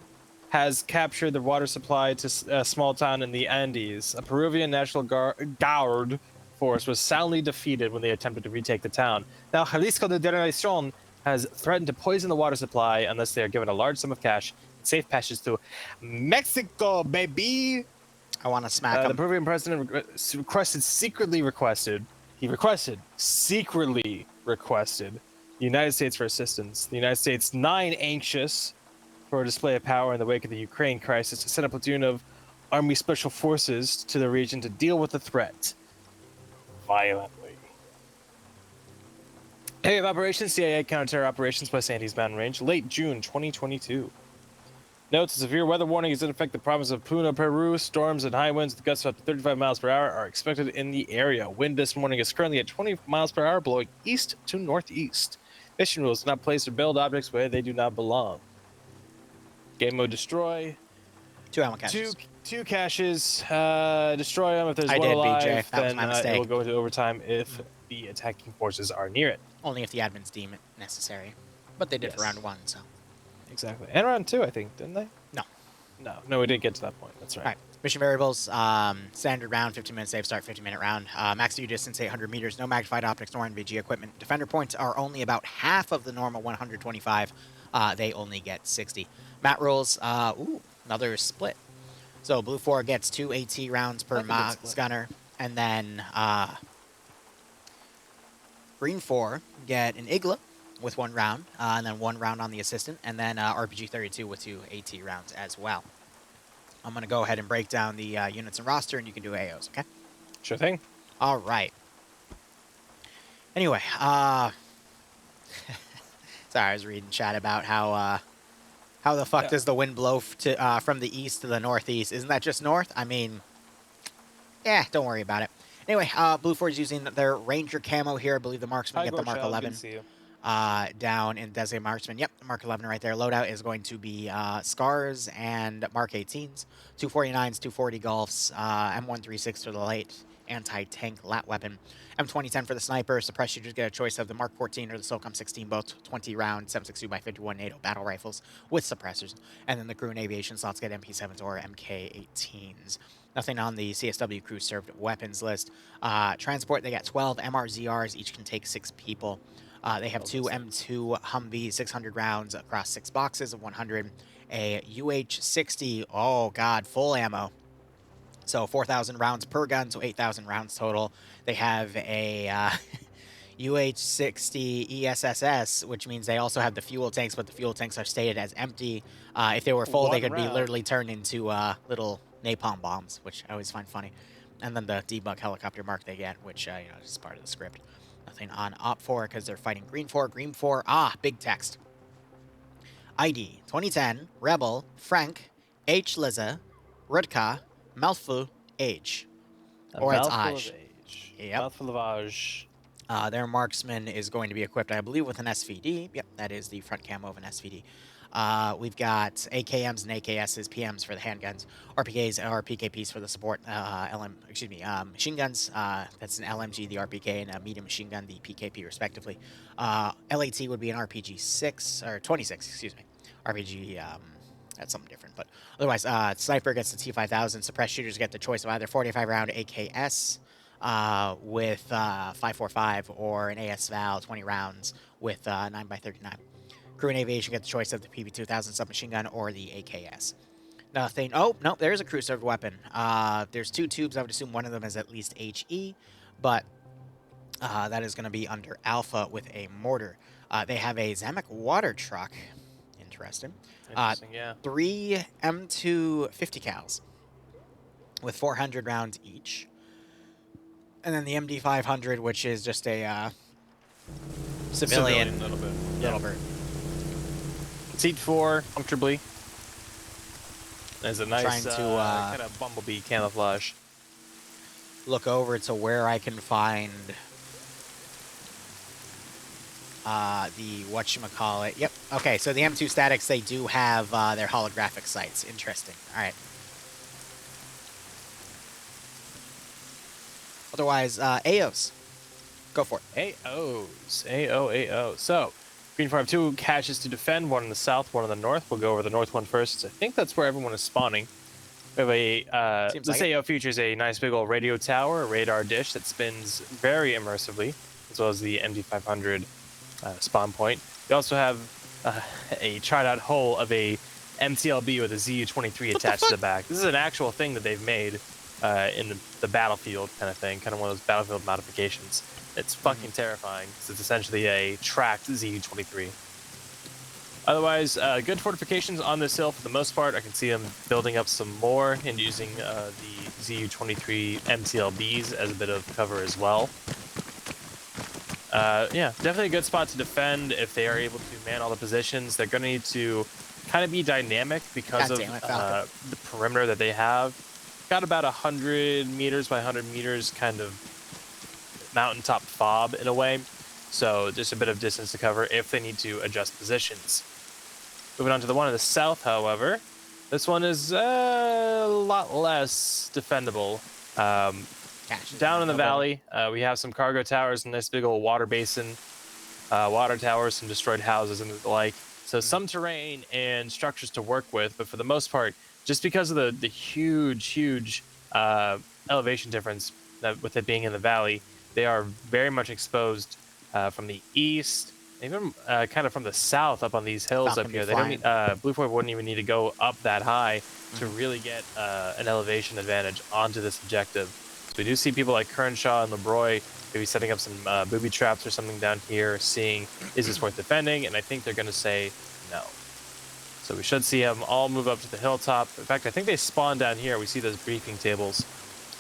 has captured the water supply to a small town in the Andes. A Peruvian National Guard force was soundly defeated when they attempted to retake the town. Now, Jalisco New Generacion has threatened to poison the water supply unless they are given a large sum of cash and safe passage to Mexico, baby. I want to smack him. The Peruvian president secretly requested the United States for assistance. The United States, 9 anxious for a display of power in the wake of the Ukraine crisis, to send a platoon of Army Special Forces to the region to deal with the threat violently. Area of operations, CIA counter-terror operations by Sandy's Mountain Range, late June 2022. Notes: a severe weather warning is in effect in the province of Puno, Peru. Storms and high winds with gusts of up to 35 miles per hour are expected in the area. Wind this morning is currently at 20 miles per hour, blowing east to northeast. Mission rules: do not place or build objects where they do not belong. Game mode: destroy. 2 ammo caches. Two caches. Destroy them if there's I one did, alive. BJ. That was then my mistake. it will go into overtime if the attacking forces are near it. Only if the admins deem it necessary. But they did for round 1, so. Exactly. And round 2, I think, didn't they? No, we didn't get to that point. That's right. All right. Mission variables, standard round, 15-minute save start, 15-minute round. Max view distance, 800 meters. No magnified optics nor NVG equipment. Defender points are only about half of the normal 125. They only get 60. Mat rules, another split. So Blue 4 gets 2 AT rounds per Mox gunner. And then Green 4 get an Igla with 1 round, and then 1 round on the assistant, and then RPG 32 with 2 AT rounds as well. I'm going to go ahead and break down the units and roster, and you can do AOs, okay? Sure thing. All right. Anyway, sorry, I was reading chat about how the fuck does the wind blow to from the east to the northeast? Isn't that just north? I mean, yeah, don't worry about it. Anyway, Blue Forge using their Ranger camo here. I believe the marksman get the Mark 11. Good to see you. Down in Designated Marksman. Yep, Mark 11 right there. Loadout is going to be Scars and Mark 18s, 249s, 240 Golfs, M136 for the light anti-tank lat weapon, M2010 for the sniper. Suppress shooters get a choice of the Mark 14 or the SOCOM 16, both 20-round 7.62x51 NATO battle rifles with suppressors. And then the crew and aviation slots get MP7s or MK18s. Nothing on the CSW crew served weapons list. Transport, they got 12 MRZRs. Each can take 6 people. They have 2 M2 Humvees, 600 rounds across 6 boxes of 100. A UH-60, oh god, full ammo. So 4,000 rounds per gun, so 8,000 rounds total. They have a UH-60 ESSS, which means they also have the fuel tanks, but the fuel tanks are stated as empty. If they were full, they could be literally turned into little napalm bombs, which I always find funny. And then the debug helicopter mark they get, which is part of the script. Nothing on Op 4 because they're fighting Green 4. Green 4, big text. ID 2010, Rebel, Frank, H. Liza, Rudka, Mouthful, Age. Or it's Aj. Yep. Mouthful of Aj. Their marksman is going to be equipped, I believe, with an SVD. Yep, that is the front camo of an SVD. We've got AKMs and AKSs, PMs for the handguns, RPKs or PKPs for the support, machine guns. That's an LMG, the RPK, and a medium machine gun, the PKP, respectively. LAT would be an RPG 6 or 26, excuse me. RPG, that's something different, but otherwise, sniper gets the T5000. Suppressed shooters get the choice of either 45 round AKS with 545 or an AS Val 20 rounds with 9x39. Crew and aviation get the choice of the PB2000 submachine gun or the AKS. Nothing. Oh, no, there's a crew served weapon. There's 2 tubes. I would assume one of them is at least HE, but that is going to be under Alpha with a mortar. They have a Zamek water truck. Interesting. Yeah. 3 M2 50 cals with 400 rounds each. And then the MD500, which is just a civilian little bit. Little bird. Seat 4 comfortably. There's a nice Trying to kind of bumblebee camouflage. Look over to where I can find the whatchamacallit. Yep. Okay, so the M2 statics, they do have their holographic sights. Interesting. All right. Otherwise, AOs. Go for it. AOs. AO. So, Green 4 have 2 caches to defend, 1 in the south, 1 in the north. We'll go over the north one first. I think that's where everyone is spawning. We have a, this AO features a nice big old radio tower, a radar dish that spins very immersively, as well as the MD500 spawn point. We also have a tried out hull of a MTLB with a ZU-23 attached to the back. This is an actual thing that they've made in the battlefield kind of thing, kind of one of those battlefield modifications. It's fucking terrifying because it's essentially a tracked ZU-23. Otherwise, good fortifications on this hill for the most part. I can see them building up some more and using the ZU-23 MTLBs as a bit of cover as well. Yeah, definitely a good spot to defend if they are able to man all the positions. They're going to need to kind of be dynamic because of the perimeter that they have. Got about 100 meters by 100 meters kind of mountaintop fob in a way. So just a bit of distance to cover if they need to adjust positions. Moving on to the one in the south, however, this one is a lot less defendable. Down in the valley, we have some cargo towers and this big old water basin, water towers, some destroyed houses and the like. So some terrain and structures to work with, but for the most part, just because of the huge elevation difference with it being in the valley, they are very much exposed from the east, even kind of from the south up on these hills up here. Blue Point wouldn't even need to go up that high to really get an elevation advantage onto this objective. So we do see people like Kernshaw and LeBroy maybe setting up some booby traps or something down here, seeing is this worth defending, and I think they're going to say no. So we should see them all move up to the hilltop. In fact, I think they spawn down here. We see those briefing tables.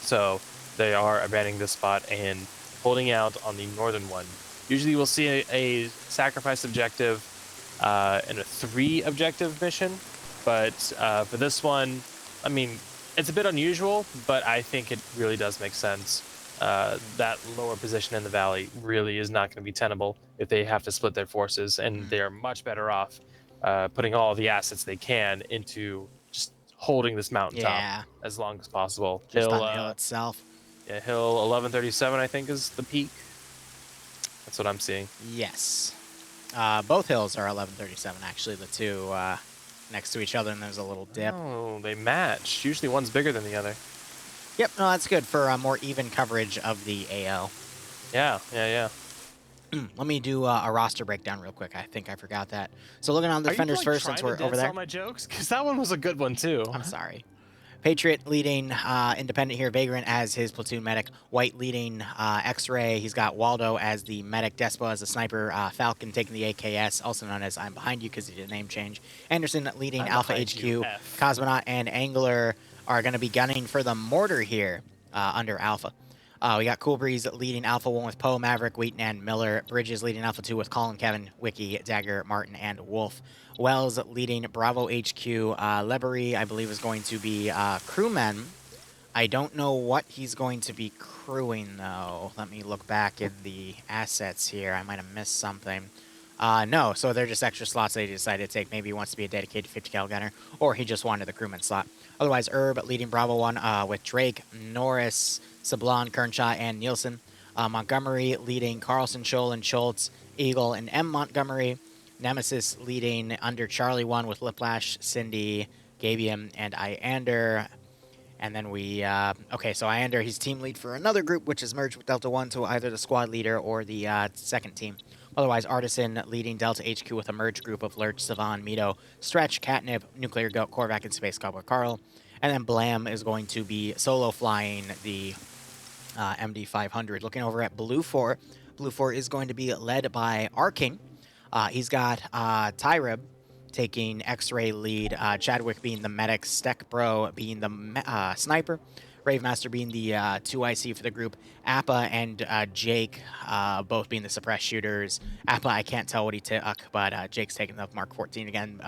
So they are abandoning this spot and holding out on the northern one. Usually we'll see a sacrifice objective and a 3 objective mission. But for this one, I mean, it's a bit unusual, but I think it really does make sense. That lower position in the valley really is not going to be tenable if they have to split their forces, and they're much better off putting all the assets they can into just holding this mountaintop as long as possible. Just on the hill itself. Yeah, hill 1137, I think, is the peak. That's what I'm seeing. Yes. Both hills are 1137, actually, the two next to each other, and there's a little dip. Oh, they match. Usually one's bigger than the other. Yep, no, that's good for more even coverage of the AO. Yeah. Let me do a roster breakdown real quick. I think I forgot that. So looking on the defenders first, since we're over there. All my jokes, because that one was a good one too. I'm sorry. Patriot leading independent here, Vagrant as his platoon medic, White leading X-Ray. He's got Waldo as the medic, Despo as the sniper, Falcon taking the AKS, also known as I'm behind you because he did a name change. Anderson leading Alpha HQ, Cosmonaut and Angler are going to be gunning for the mortar here under Alpha. We got Cool Breeze leading Alpha 1 with Poe, Maverick, Wheaton, and Miller. Bridges leading Alpha 2 with Colin, Kevin, Wiki, Dagger, Martin, and Wolf. Wells leading Bravo HQ. Lebery, I believe, is going to be crewman. I don't know what he's going to be crewing, though. Let me look back in the assets here. I might have missed something. No, so they're just extra slots they decided to take. Maybe he wants to be a dedicated 50 cal gunner, or he just wanted the crewman slot. Otherwise, Herb leading Bravo 1 with Drake, Norris, Sablon, Kernshaw, and Nielsen. Montgomery leading Carlson, Scholl, and Schultz, Eagle, and M. Montgomery. Nemesis leading under Charlie 1 with Liplash, Cindy, Gabium, and Iander. And then we, okay, so Iander, he's team lead for another group, which is merged with Delta 1, so either the squad leader or the second team. Otherwise, Artisan leading Delta HQ with a merged group of Lurch, Savan, Mito, Stretch, Catnip, Nuclear Goat, Korvac, and Space Cowboy Carl. And then Blam is going to be solo flying the MD-500. Looking over at Blue 4, Blue 4 is going to be led by Arking. He's got Tyreb taking X-Ray lead, Chadwick being the medic, Steck Bro being the sniper, Ravemaster being the 2IC for the group, Appa and Jake both being the suppressed shooters. Appa, I can't tell what he took, but Jake's taking the Mark 14 again.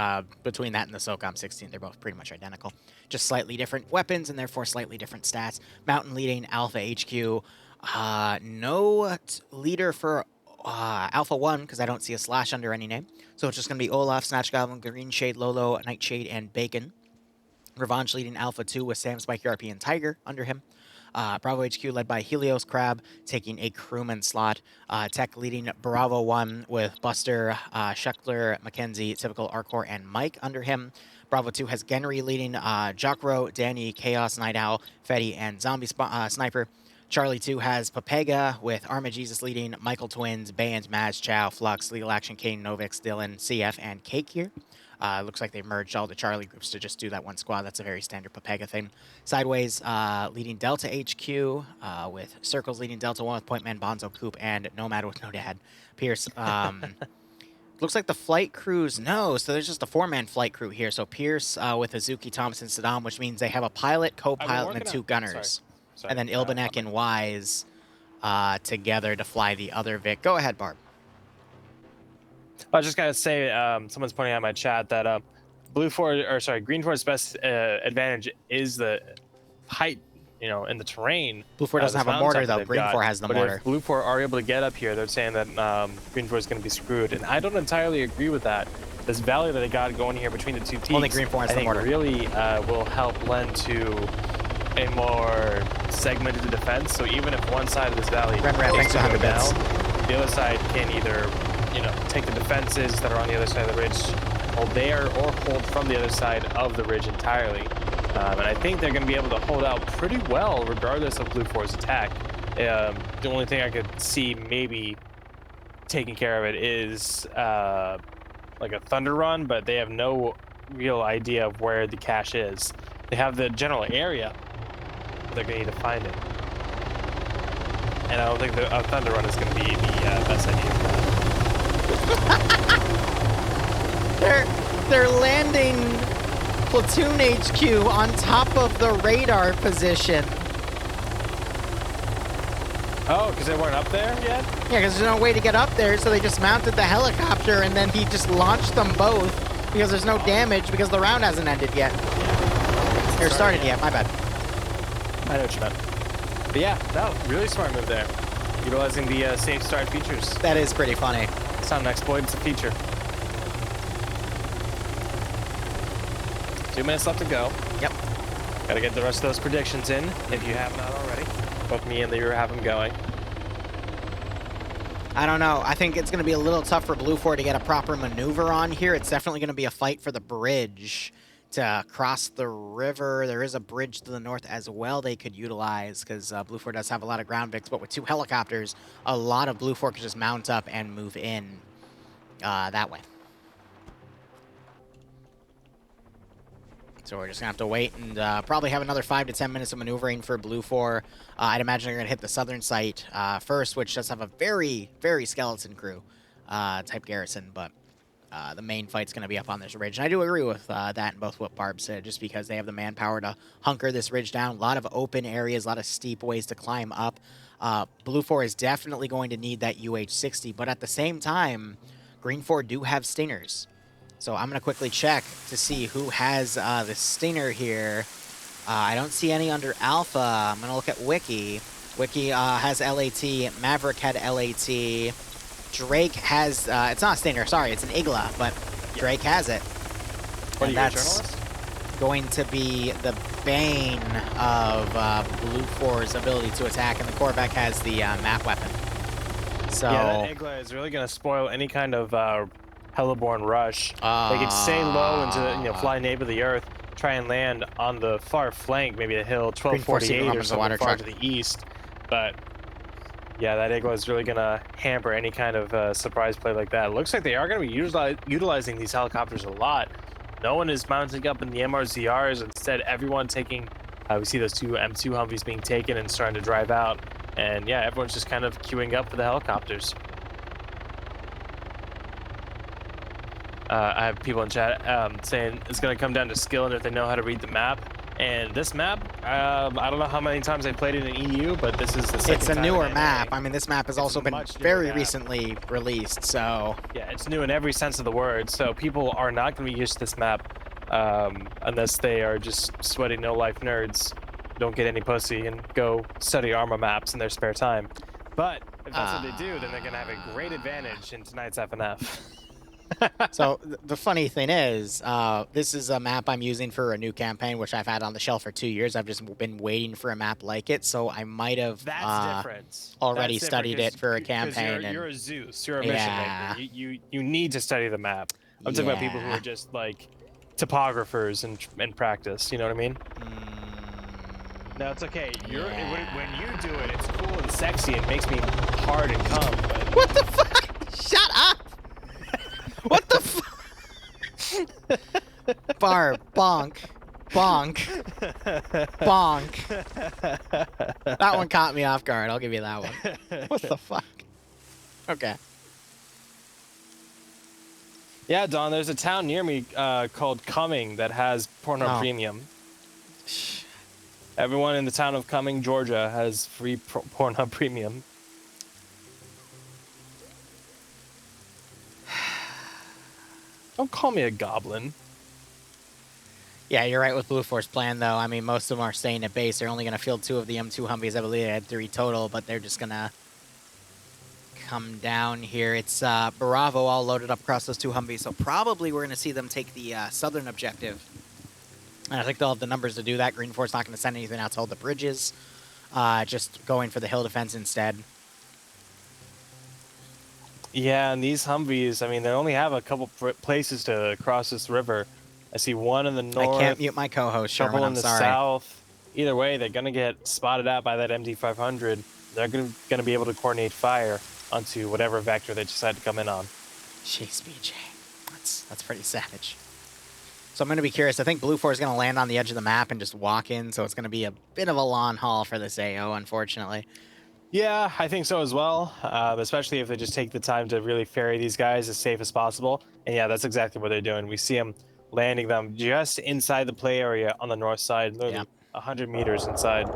Between that and the SOCOM 16, they're both pretty much identical. Just slightly different weapons and therefore slightly different stats. Mountain leading Alpha HQ. No leader for Alpha 1, because I don't see a slash under any name. So it's just going to be Olaf, Snatch Goblin, Green Shade, Lolo, Nightshade, and Bacon. Revenge leading Alpha 2 with Sam, Spike, RP, and Tiger under him. Bravo HQ led by Helios Crab, taking a crewman slot. Tech leading Bravo 1 with Buster, Scheckler, Mackenzie, Typical, Arcor, and Mike under him. Bravo 2 has Genry leading Jokro, Danny, Chaos, Night Owl, Fetty, and Zombie Sniper. Charlie 2 has Papega with Armagesus leading Michael Twins, Band, Maz, Chow, Flux, Legal Action, Kane, Novix, Dylan, CF, and Cake here. Looks like they've merged all the Charlie groups to just do that one squad. That's a very standard Papega thing. Sideways leading Delta HQ with Circles leading Delta 1 with Pointman, Bonzo, Coop, and Nomad with No Dad. Pierce. Looks like the flight crews, no, so there's just a 4-man flight crew here. So Pierce with Azuki, Thompson, Saddam, which means they have a pilot, co-pilot, and then 2 gunners. Sorry, and then Ilbanek and Wise together to fly the other Vic. Go ahead, Barb. I just gotta say, someone's pointing out in my chat that Green 4's best advantage is the height, you know, in the terrain. Blue 4 doesn't have a mortar though. Green 4 has the mortar. If Blue 4 are able to get up here, they're saying that Green 4 is going to be screwed, and I don't entirely agree with that. This valley that they got going here between the two peaks, only Green 4 has the mortar. Really will help lend to a more segmented defense. So even if one side of this valley is to go down, the other side can either, you know, take the defenses that are on the other side of the ridge, hold there, or hold from the other side of the ridge entirely. And I think they're going to be able to hold out pretty well, regardless of Blue 4's attack. The only thing I could see maybe taking care of it is like a Thunder Run, but they have no real idea of where the cache is. They have the general area, but they're going to need to find it. and I don't think a Thunder Run is going to be the best idea for that. They're landing platoon HQ on top of the radar position. Oh, because they weren't up there yet? Yeah, because there's no way to get up there, so they just mounted the helicopter, and then he just launched them both because there's no damage because the round hasn't ended yet. Or started yet, my bad. I know what you meant. But yeah, no, really smart move there. Utilizing the safe start features. That is pretty funny. It's not an exploit, it's a feature. 2 minutes left to go. Yep. Gotta get the rest of those predictions in, if you have not already. Both me and Liru have them going. I don't know. I think it's going to be a little tough for Blue 4 to get a proper maneuver on here. It's definitely going to be a fight for the bridge to cross the river. There is a bridge to the north as well they could utilize because Blue 4 does have a lot of ground VIX, but with 2 helicopters, a lot of Blue 4 could just mount up and move in that way. So we're just going to have to wait and probably have another 5 to 10 minutes of maneuvering for Blue 4. I'd imagine they're going to hit the southern site first, which does have a very, very skeleton crew type garrison, but the main fight's going to be up on this ridge. And I do agree with that and both what Barb said, just because they have the manpower to hunker this ridge down. A lot of open areas, a lot of steep ways to climb up. Blue 4 is definitely going to need that UH-60, but at the same time, Green 4 do have Stingers. So I'm going to quickly check to see who has the Stinger here. I don't see any under Alpha. I'm going to look at Wiki. Wiki has LAT. Maverick had LAT. Drake has... it's not a Stinger, sorry. It's an Igla, but Drake has it. What, and are you a that's journalist? going to be the bane of Blue 4's ability to attack, and the Corvette has the map weapon. So... yeah, that Igla is really going to spoil any kind of heliborne rush. They could stay low and fly native of the earth, try and land on the far flank, maybe a hill 1248 or something far to the east. But yeah, that Igla is really going to hamper any kind of surprise play like that. It looks like they are going to be utilizing these helicopters a lot. No one is mounting up in the MRZRs. Instead, everyone taking... we see those 2 M2 Humvees being taken and starting to drive out. And yeah, everyone's just kind of queuing up for the helicopters. I have people in chat saying it's going to come down to skill and if they know how to read the map. And this map, I don't know how many times I played it in EU, but this is the second It's a time newer in map. NA. I mean, this map has also been very recently released, so... Yeah, it's new in every sense of the word, so people are not going to be used to this map unless they are just sweaty no-life nerds, don't get any pussy, and go study Arma maps in their spare time. But if that's what they do, then they're going to have a great advantage in tonight's FNF. So the funny thing is, this is a map I'm using for a new campaign, which I've had on the shelf for 2 years. I've just been waiting for a map like it, so I might have already studied it for a campaign. You're a Zeus. You're a mission maker. You need to study the map. I'm talking about people who are just like topographers and practice. You know what I mean? No, it's okay. When you do it, it's cool and sexy. It makes me hard and come. But... What the fuck? Shut up! What the fuck? Barb, bonk, bonk, bonk. That one caught me off guard. I'll give you that one. What the fuck? Okay. Yeah, Don, there's a town near me called Cumming that has Pornhub Premium. Everyone in the town of Cumming, Georgia has free Pornhub Premium. Don't call me a goblin. Yeah, you're right with Blue Force plan, though. I mean, most of them are staying at base. They're only going to field 2 of the M2 Humvees. I believe they had 3 total, but they're just going to come down here. It's Bravo all loaded up across those 2 Humvees, so probably we're going to see them take the southern objective. And I think they'll have the numbers to do that. Green Force not going to send anything out to hold the bridges. Just going for the hill defense instead. Yeah, and these Humvees, I mean, they only have a couple places to cross this river. I see one in the north. I can't mute my co-host, Sherman. Couple in I'm the sorry. south. Either way, they're going to get spotted out by that MD-500. They're going to be able to coordinate fire onto whatever vector they decide to come in on. Jeez, BJ. That's pretty savage. So I'm going to be curious. I think Blue 4 is going to land on the edge of the map and just walk in, so it's going to be a bit of a long haul for this AO, unfortunately. Yeah, I think so as well. Especially if they just take the time to really ferry these guys as safe as possible. And yeah, that's exactly what they're doing. We see them landing them just inside the play area on the north side, Yeah. literally 100 meters inside.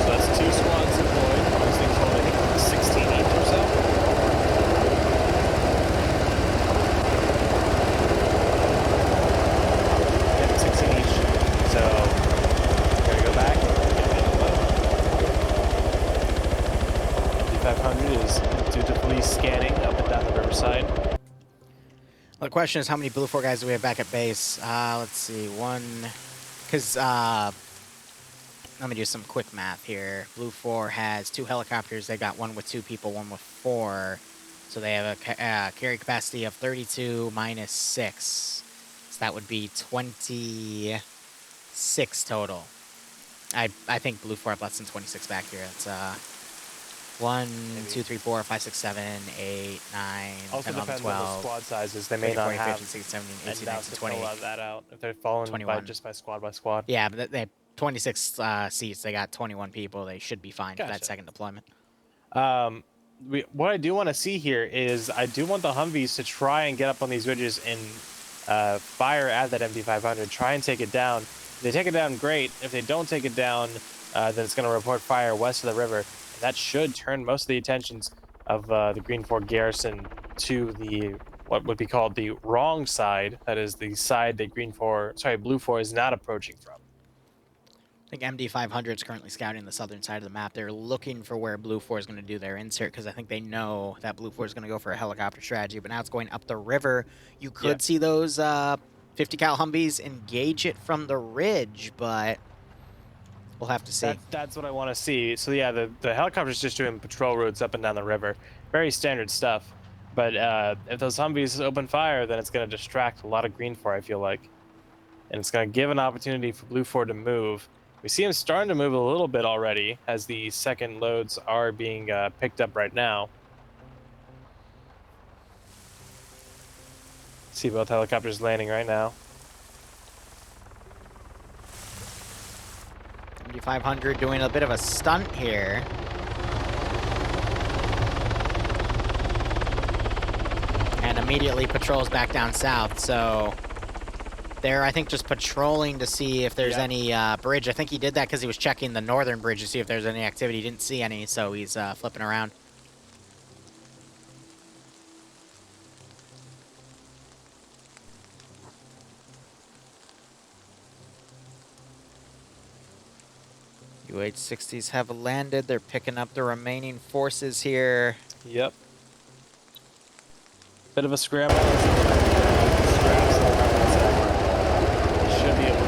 So that's 2 squads deployed. Those things hold, I think, 16 each or so. Yeah, 16 each. So, gotta go back. MD-500 is dutifully scanning up and down the riverside. Well, the question is, how many Blue 4 guys do we have back at base? Let's see, one, because let me do some quick math here. Blue 4 has 2 helicopters. They got one with 2 people, one with 4. So they have a carry capacity of 32 minus 6. So that would be 26 total. I think Blue 4 have less than 26 back here. It's 1, 2, 3, 4, 5, 6, 7, 8, 9, Also 10, 11, depends 12. on the squad sizes. They may 30, not 40, have 50, 60, 70, 80, enough 90, to 20. fill that out if they're falling 21. just by squad. Yeah, but they have 26 seats. They got 21 people. They should be fine for that Gotcha. second deployment. What I do want to see here is I do want the Humvees to try and get up on these ridges and fire at that MD-500. Try and take it down. If they take it down, great. If they don't take it down, then it's going to report fire west of the river. And that should turn most of the attentions of the Green Fort garrison to the what would be called the wrong side. That is the side that Blue 4 is not approaching from. I think MD-500 is currently scouting the southern side of the map. They're looking for where Blue 4 is going to do their insert because I think they know that Blue 4 is going to go for a helicopter strategy. But now it's going up the river. You could see those 50 cal Humvees engage it from the ridge, but we'll have to see. That's what I want to see. So yeah, the helicopter's just doing patrol routes up and down the river. Very standard stuff. But if those Humvees open fire, then it's going to distract a lot of Green 4, I feel like. And it's going to give an opportunity for Blue 4 to move. We see him starting to move a little bit already as the second loads are being picked up right now. See both helicopters landing right now. MD-500 doing a bit of a stunt here. And immediately patrols back down south, so they're, I think, just patrolling to see if there's any bridge. I think he did that because he was checking the northern bridge to see if there's any activity. He didn't see any, so he's flipping around. UH-60s have landed. They're picking up the remaining forces here. Yep. Bit of a scramble. Should be able to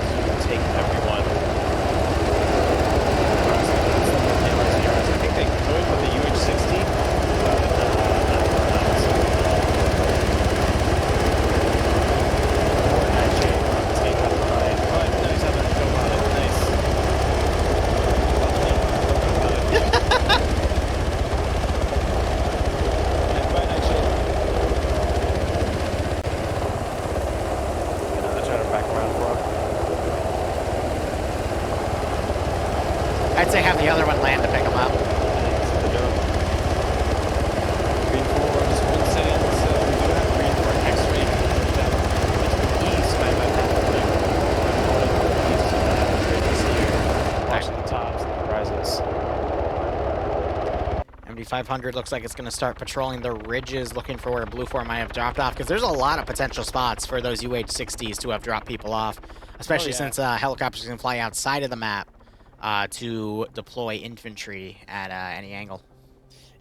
take everyone. I think they could with the UH-60. I'd say have the other one land to pick them up. Green 4 just one second, so we do have Green 4 X-ray east by watching the tops and the horizons. MD-500 looks like it's going to start patrolling the ridges, looking for where Blue 4 might have dropped off, because there's a lot of potential spots for those UH-60s to have dropped people off, especially since helicopters can fly outside of the map to deploy infantry at any angle.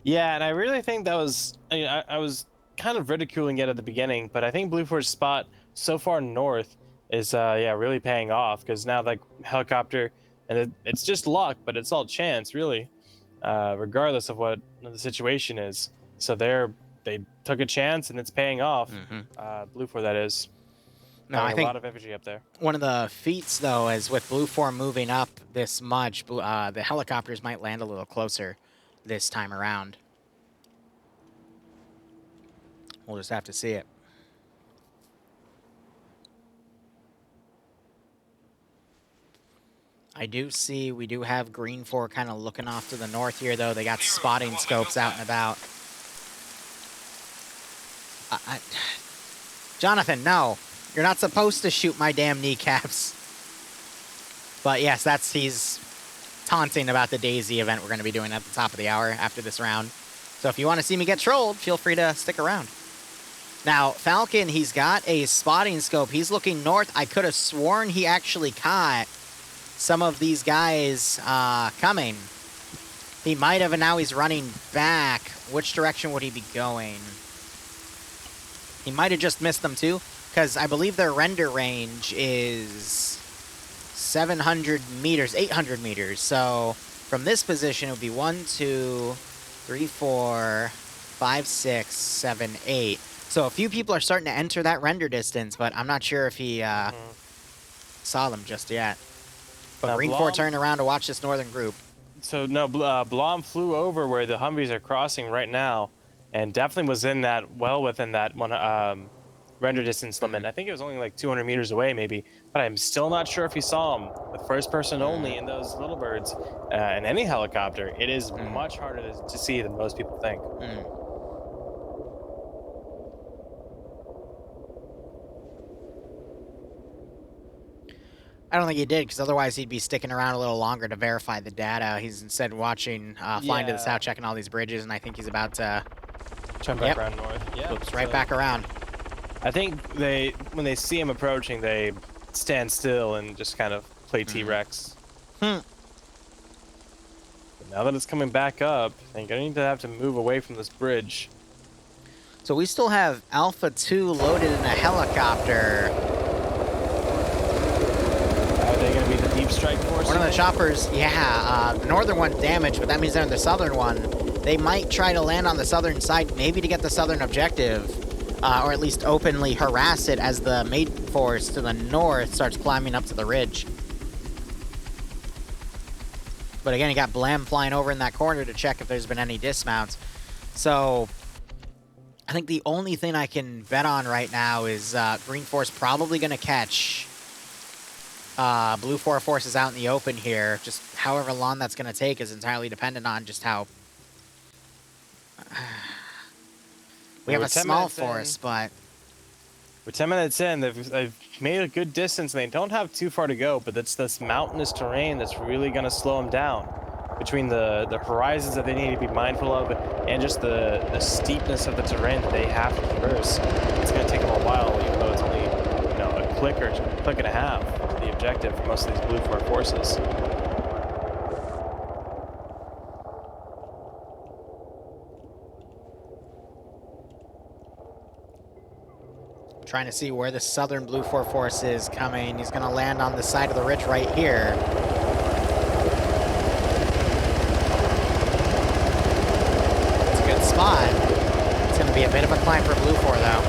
Yeah, and I really think that was, I was kind of ridiculing it at the beginning, but I think Blue 4's spot so far north is, really paying off, because now, like, helicopter, and it's just luck, but it's all chance, really, regardless of what the situation is. So they took a chance, and it's paying off. Blue 4, that is. No, I a think lot of infantry up there. one of the feats, though, is with Blue 4 moving up this much, the helicopters might land a little closer this time around. We'll just have to see it. I do see we do have Green 4 kind of looking off to the north here, though. They got spotting scopes out and about. Jonathan, no. You're not supposed to shoot my damn kneecaps. But yes, he's taunting about the Daisy event we're going to be doing at the top of the hour after this round. So if you want to see me get trolled, feel free to stick around. Now, Falcon, he's got a spotting scope. He's looking north. I could have sworn he actually caught some of these guys coming. He might have, and now he's running back. Which direction would he be going? He might have just missed them too, because I believe their render range is 700 meters, 800 meters. So from this position, it would be 1, 2, 3, 4, 5, 6, 7, 8. So a few people are starting to enter that render distance, but I'm not sure if he saw them just yet. But Green 4 turned around to watch this northern group. So no, Blom flew over where the Humvees are crossing right now, and definitely was in that, well within that one render distance limit. I think it was only like 200 meters away maybe, but I'm still not sure if he saw him. With first person only in those little birds, in any helicopter, it is much harder to see than most people think. I don't think he did, because otherwise he'd be sticking around a little longer to verify the data. He's instead watching, flying to the south, checking all these bridges, and I think he's about to turn back around north. Yeah, oops, right back around. I think when they see him approaching, they stand still and just kind of play T-Rex. But now that it's coming back up, they're going to have to move away from this bridge. So we still have Alpha 2 loaded in a helicopter. Are they going to be the deep strike force? One of the choppers, yeah, the northern one damaged, but that means they're in the southern one. They might try to land on the southern side, maybe to get the southern objective, or at least openly harass it as the main force to the north starts climbing up to the ridge. But again, you got Blam flying over in that corner to check if there's been any dismounts. So I think the only thing I can bet on right now is Green Force probably going to catch Blue 4 forces out in the open here. Just however long that's going to take is entirely dependent on just how... we have a small force, but... We're 10 minutes in. They've made a good distance, and they don't have too far to go, but it's this mountainous terrain that's really going to slow them down. Between the horizons that they need to be mindful of, and just the steepness of the terrain that they have to traverse, it's going to take them a while, even though it's only a click and a half to the objective for most of these Blue 4 forces. Trying to see where the southern Blue 4 force is coming. He's going to land on the side of the ridge right here. It's a good spot. It's going to be a bit of a climb for Blue 4, though.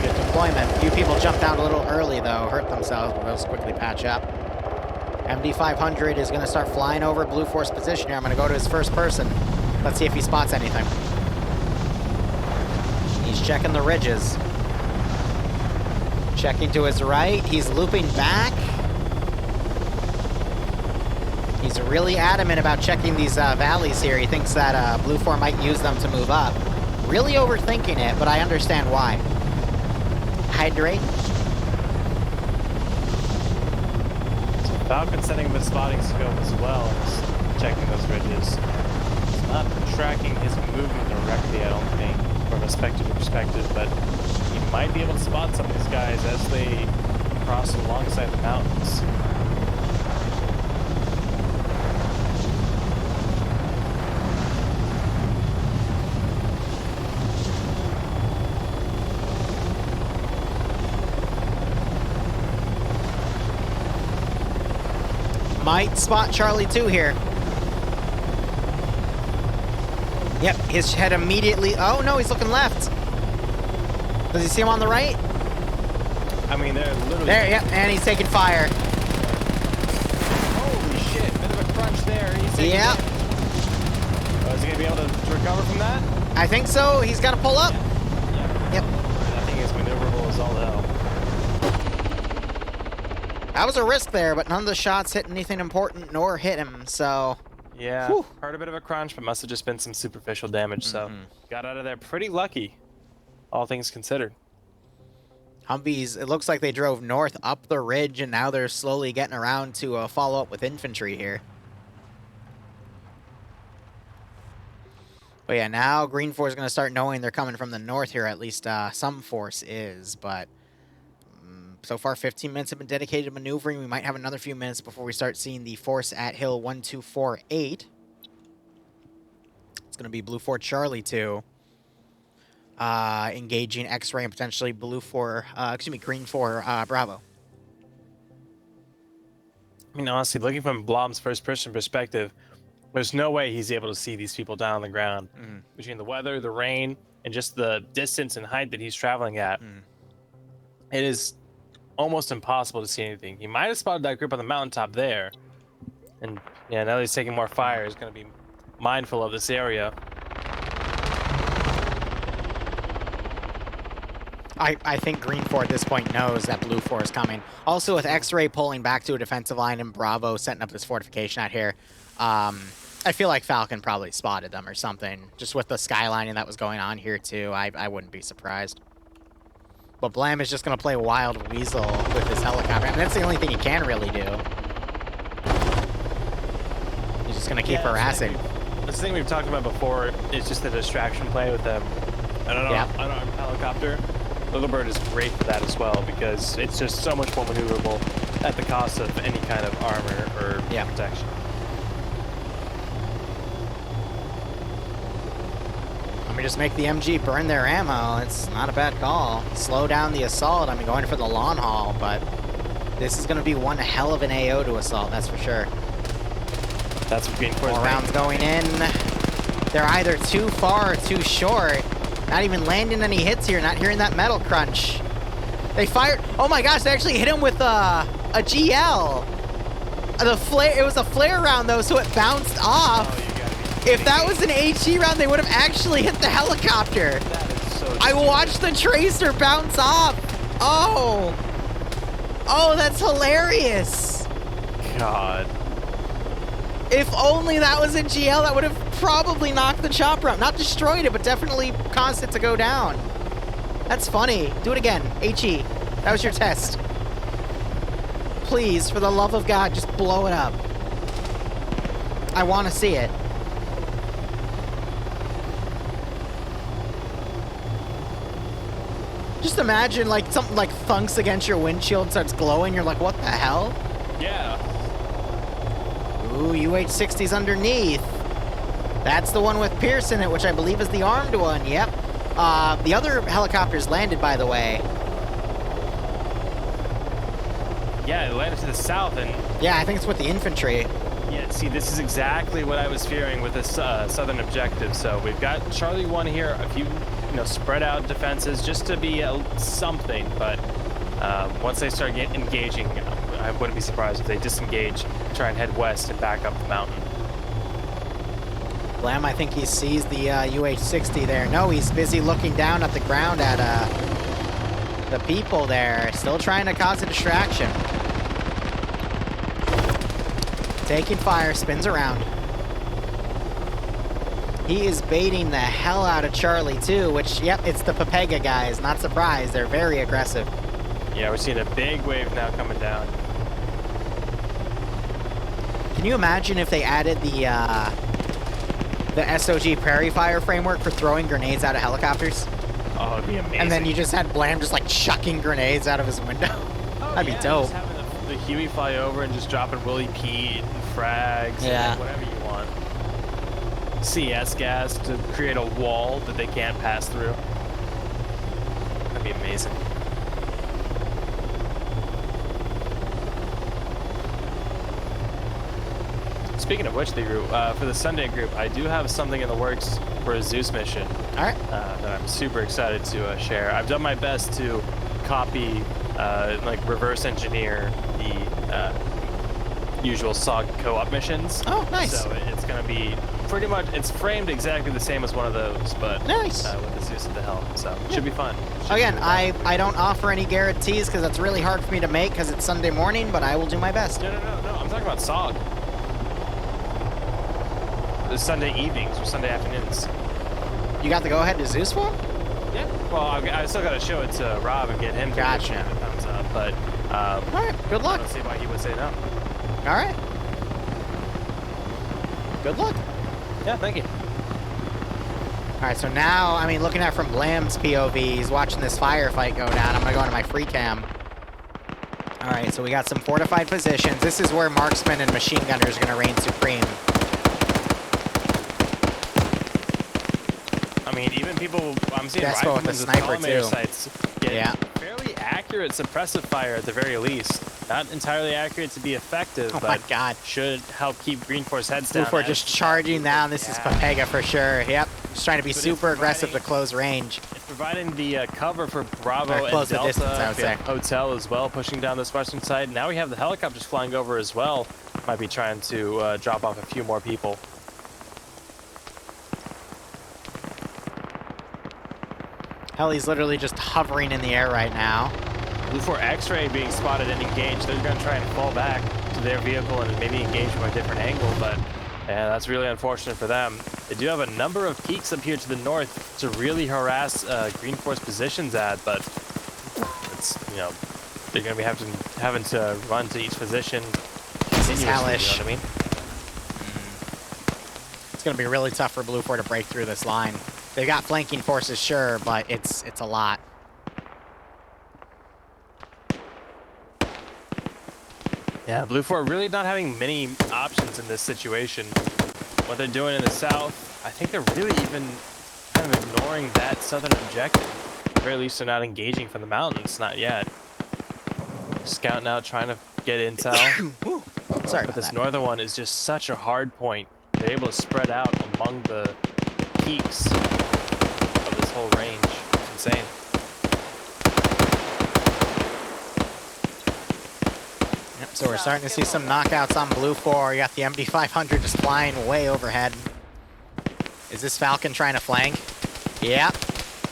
Good deployment. A few people jumped out a little early, though. Hurt themselves, but those quickly patch up. MD500 is going to start flying over Blue Force position here. I'm going to go to his first person. Let's see if he spots anything. He's checking the ridges. Checking to his right. He's looping back. He's really adamant about checking these valleys here. He thinks that Blue 4 might use them to move up. Really overthinking it, but I understand why. Hydrate. Falcon setting up a spotting scope as well, and checking those ridges. He's not tracking his movement directly, I don't think, from a spectator perspective, but he might be able to spot some of these guys as they cross alongside the mountains. Might spot Charlie 2 here. Yep, his head immediately. Oh no, he's looking left. Does he see him on the right? I mean, they're literally... There, yep, and he's taking fire. Holy shit, bit of a crunch there. He's taking Yep. damage. Oh, is he going to be able to recover from that? I think so. He's got to pull up. Yeah. Yep. That thing is maneuverable as all hell. That was a risk there, but none of the shots hit anything important nor hit him, so... Yeah, Whew. heard a bit of a crunch, but must have just been some superficial damage, so got out of there pretty lucky, all things considered. Humvees, it looks like they drove north up the ridge, and now they're slowly getting around to follow up with infantry here. But yeah, now Green Force is going to start knowing they're coming from the north here, at least some force is, but so far 15 minutes have been dedicated to maneuvering. We might have another few minutes before we start seeing the force at Hill 1248. It's going to be Blue 4 Charlie 2. Engaging X-Ray and potentially Green 4 Bravo. I mean, honestly, looking from Blom's first-person perspective, there's no way he's able to see these people down on the ground. Between the weather, the rain, and just the distance and height that he's traveling at, it is almost impossible to see anything. He might have spotted that group on the mountaintop there. And yeah, now that he's taking more fire, he's going to be mindful of this area. I think Green 4 at this point knows that Blue 4 is coming. Also, with X-Ray pulling back to a defensive line and Bravo setting up this fortification out here, I feel like Falcon probably spotted them or something. Just with the skylining that was going on here, too, I wouldn't be surprised. But Blam is just going to play Wild Weasel with his helicopter. I mean, that's the only thing he can really do. He's just going to keep harassing. This thing we've talked about before is just the distraction play with them. Unarmed helicopter. Little Bird is great for that as well because it's just so much more maneuverable at the cost of any kind of armor or protection. Let me just make the MG burn their ammo. It's not a bad call. Slow down the assault. I mean, going for the long haul, but this is going to be one hell of an AO to assault, that's for sure. That's what Green Force. More rounds going in. They're either too far or too short. Not even landing any hits here, not hearing that metal crunch. They fired. Oh my gosh, they actually hit him with a GL. The flare, it was a flare round though, so it bounced off. If that was an HE round, they would have actually hit the helicopter. That is so I watched the tracer bounce off. Oh. Oh, that's hilarious. God. If only that was a GL, that would have probably knocked the chopper out. Not destroyed it, but definitely caused it to go down. That's funny. Do it again. HE. That was your test. Please, for the love of God, just blow it up. I want to see it. Just imagine, like, something like thunks against your windshield, starts glowing, you're like, what the hell? Yeah. Ooh, UH-60's underneath. That's the one with Pierce in it, which I believe is the armed one. Yep. The other helicopters landed, by the way. Yeah, it landed to the south, and... Yeah, I think it's with the infantry. Yeah, see, this is exactly what I was fearing with this southern objective. So we've got Charlie 1 here, a few, spread out defenses just to be something, but once they start engaging, I wouldn't be surprised if they disengage, try and head west and back up the mountain. Blam, I think he sees the UH-60 there. No, he's busy looking down at the ground at the people there. Still trying to cause a distraction. Taking fire, spins around. He is baiting the hell out of Charlie, too, which, yep, it's the Pepega guys. Not surprised. They're very aggressive. Yeah, we're seeing a big wave now coming down. Can you imagine if they added the SOG Prairie Fire framework for throwing grenades out of helicopters? Oh, it'd be amazing. And then you just had Blam just, like, chucking grenades out of his window. That'd be dope. Just having the Huey fly over and just dropping Willie Pete and frags and whatever you want. CS gas to create a wall that they can't pass through. That'd be amazing. speaking of which, Liru, for the Sunday group, I do have something in the works for a Zeus mission. All right. That I'm super excited to share. I've done my best to copy, like reverse engineer the usual SOG co-op missions. Oh, nice. So it's gonna be pretty much, it's framed exactly the same as one of those, but Nice. with the Zeus at the helm. So it should be fun. Again, I don't offer any guarantees because that's really hard for me to make because it's Sunday morning, but I will do my best. No. I'm talking about SOG. The Sunday evenings or Sunday afternoons. You got the go-ahead to Zeus for him? Yeah. Well, I still got to show it to Rob and get him to Gotcha. give it a thumbs up, but All right, good I luck. don't see why he would say no. All right. Good luck. Yeah, thank you. All right, so now, I mean, looking at it from Blam's POV, he's watching this firefight go down. I'm gonna go into my free cam. All right, so we got some fortified positions. This is where marksman and machine gunner is gonna reign supreme. I mean, even people, I'm seeing Despo with riflemen the sniper, collimator too. sights get Yeah. fairly accurate suppressive fire at the very least. Not entirely accurate to be effective, Oh my but God. should help keep Green Force heads down. Bluefor just charging down. This is Papega for sure. Yep, just trying to be But it's super aggressive to providing- close range. It's providing the cover for Bravo Or and close the Delta. distance, I would We have say. Hotel as well, pushing down this western side. Now we have the helicopters flying over as well. Might be trying to drop off a few more people. Hell, he's literally just hovering in the air right now. Blue 4 X-ray being spotted and engaged. They're going to try and fall back to their vehicle and maybe engage from a different angle, but yeah, that's really unfortunate for them. They do have a number of peaks up here to the north to really harass Green Force positions at, but it's, you know, they're going to be having to run to each position continuously, hellish. you know what I mean? It's gonna be really tough for Blue 4 to break through this line. They've got flanking forces, sure, but it's a lot. Yeah, Blue 4 really not having many options in this situation. What they're doing in the south, I think they're really even kind of ignoring that southern objective. At the very least, they're not engaging from the mountains, not yet. Scouting out, trying to get intel. Sorry But about this that. northern one is just such a hard point. They're able to spread out among the peaks of this whole range. It's insane. Yep, so we're starting to see some knockouts on Blue 4. You got the MD500 just flying way overhead. Is this Falcon trying to flank? Yep.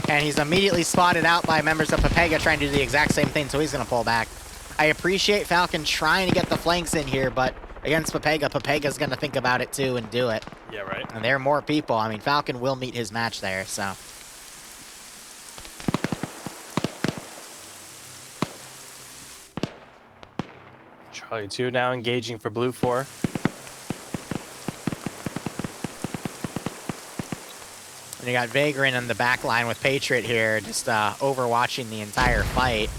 And he's immediately spotted out by members of Papega trying to do the exact same thing, so he's going to pull back. I appreciate Falcon trying to get the flanks in here, but against Papega, Papega's going to think about it too and do it. Yeah, right. And there are more people. I mean, Falcon will meet his match there, so. Charlie 2 now engaging for Blue 4. And you got Vagrant in the back line with Patriot here, just overwatching the entire fight.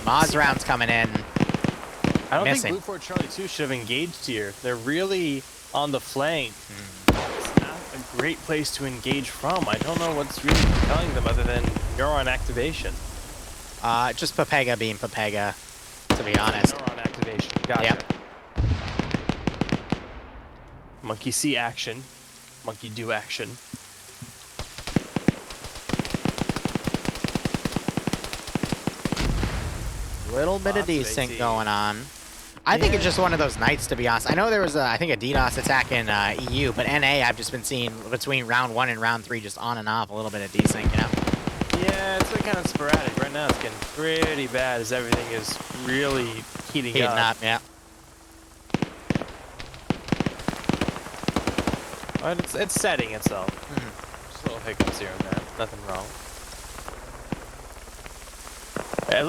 Moz rounds coming in. I don't Missing. think Blue 4 Charlie 2 should have engaged here. They're really on the flank. It's not a great place to engage from. I don't know what's really compelling them other than neuron activation. Just Papega being Papega, to be honest. Neuron activation. Gotcha. Yep. Monkey see action. Monkey do action. Little bit of Lots of desync AT. going on. I think it's just one of those nights, to be honest. I know there was, I think, a DDoS attack in EU, but NA I've just been seeing between round 1 and round 3 just on and off a little bit of desync, you know? Yeah, it's been kind of sporadic. Right now it's getting pretty bad as everything is really heating up. Yeah. But it's setting itself. Just little hiccups here and there. Nothing wrong.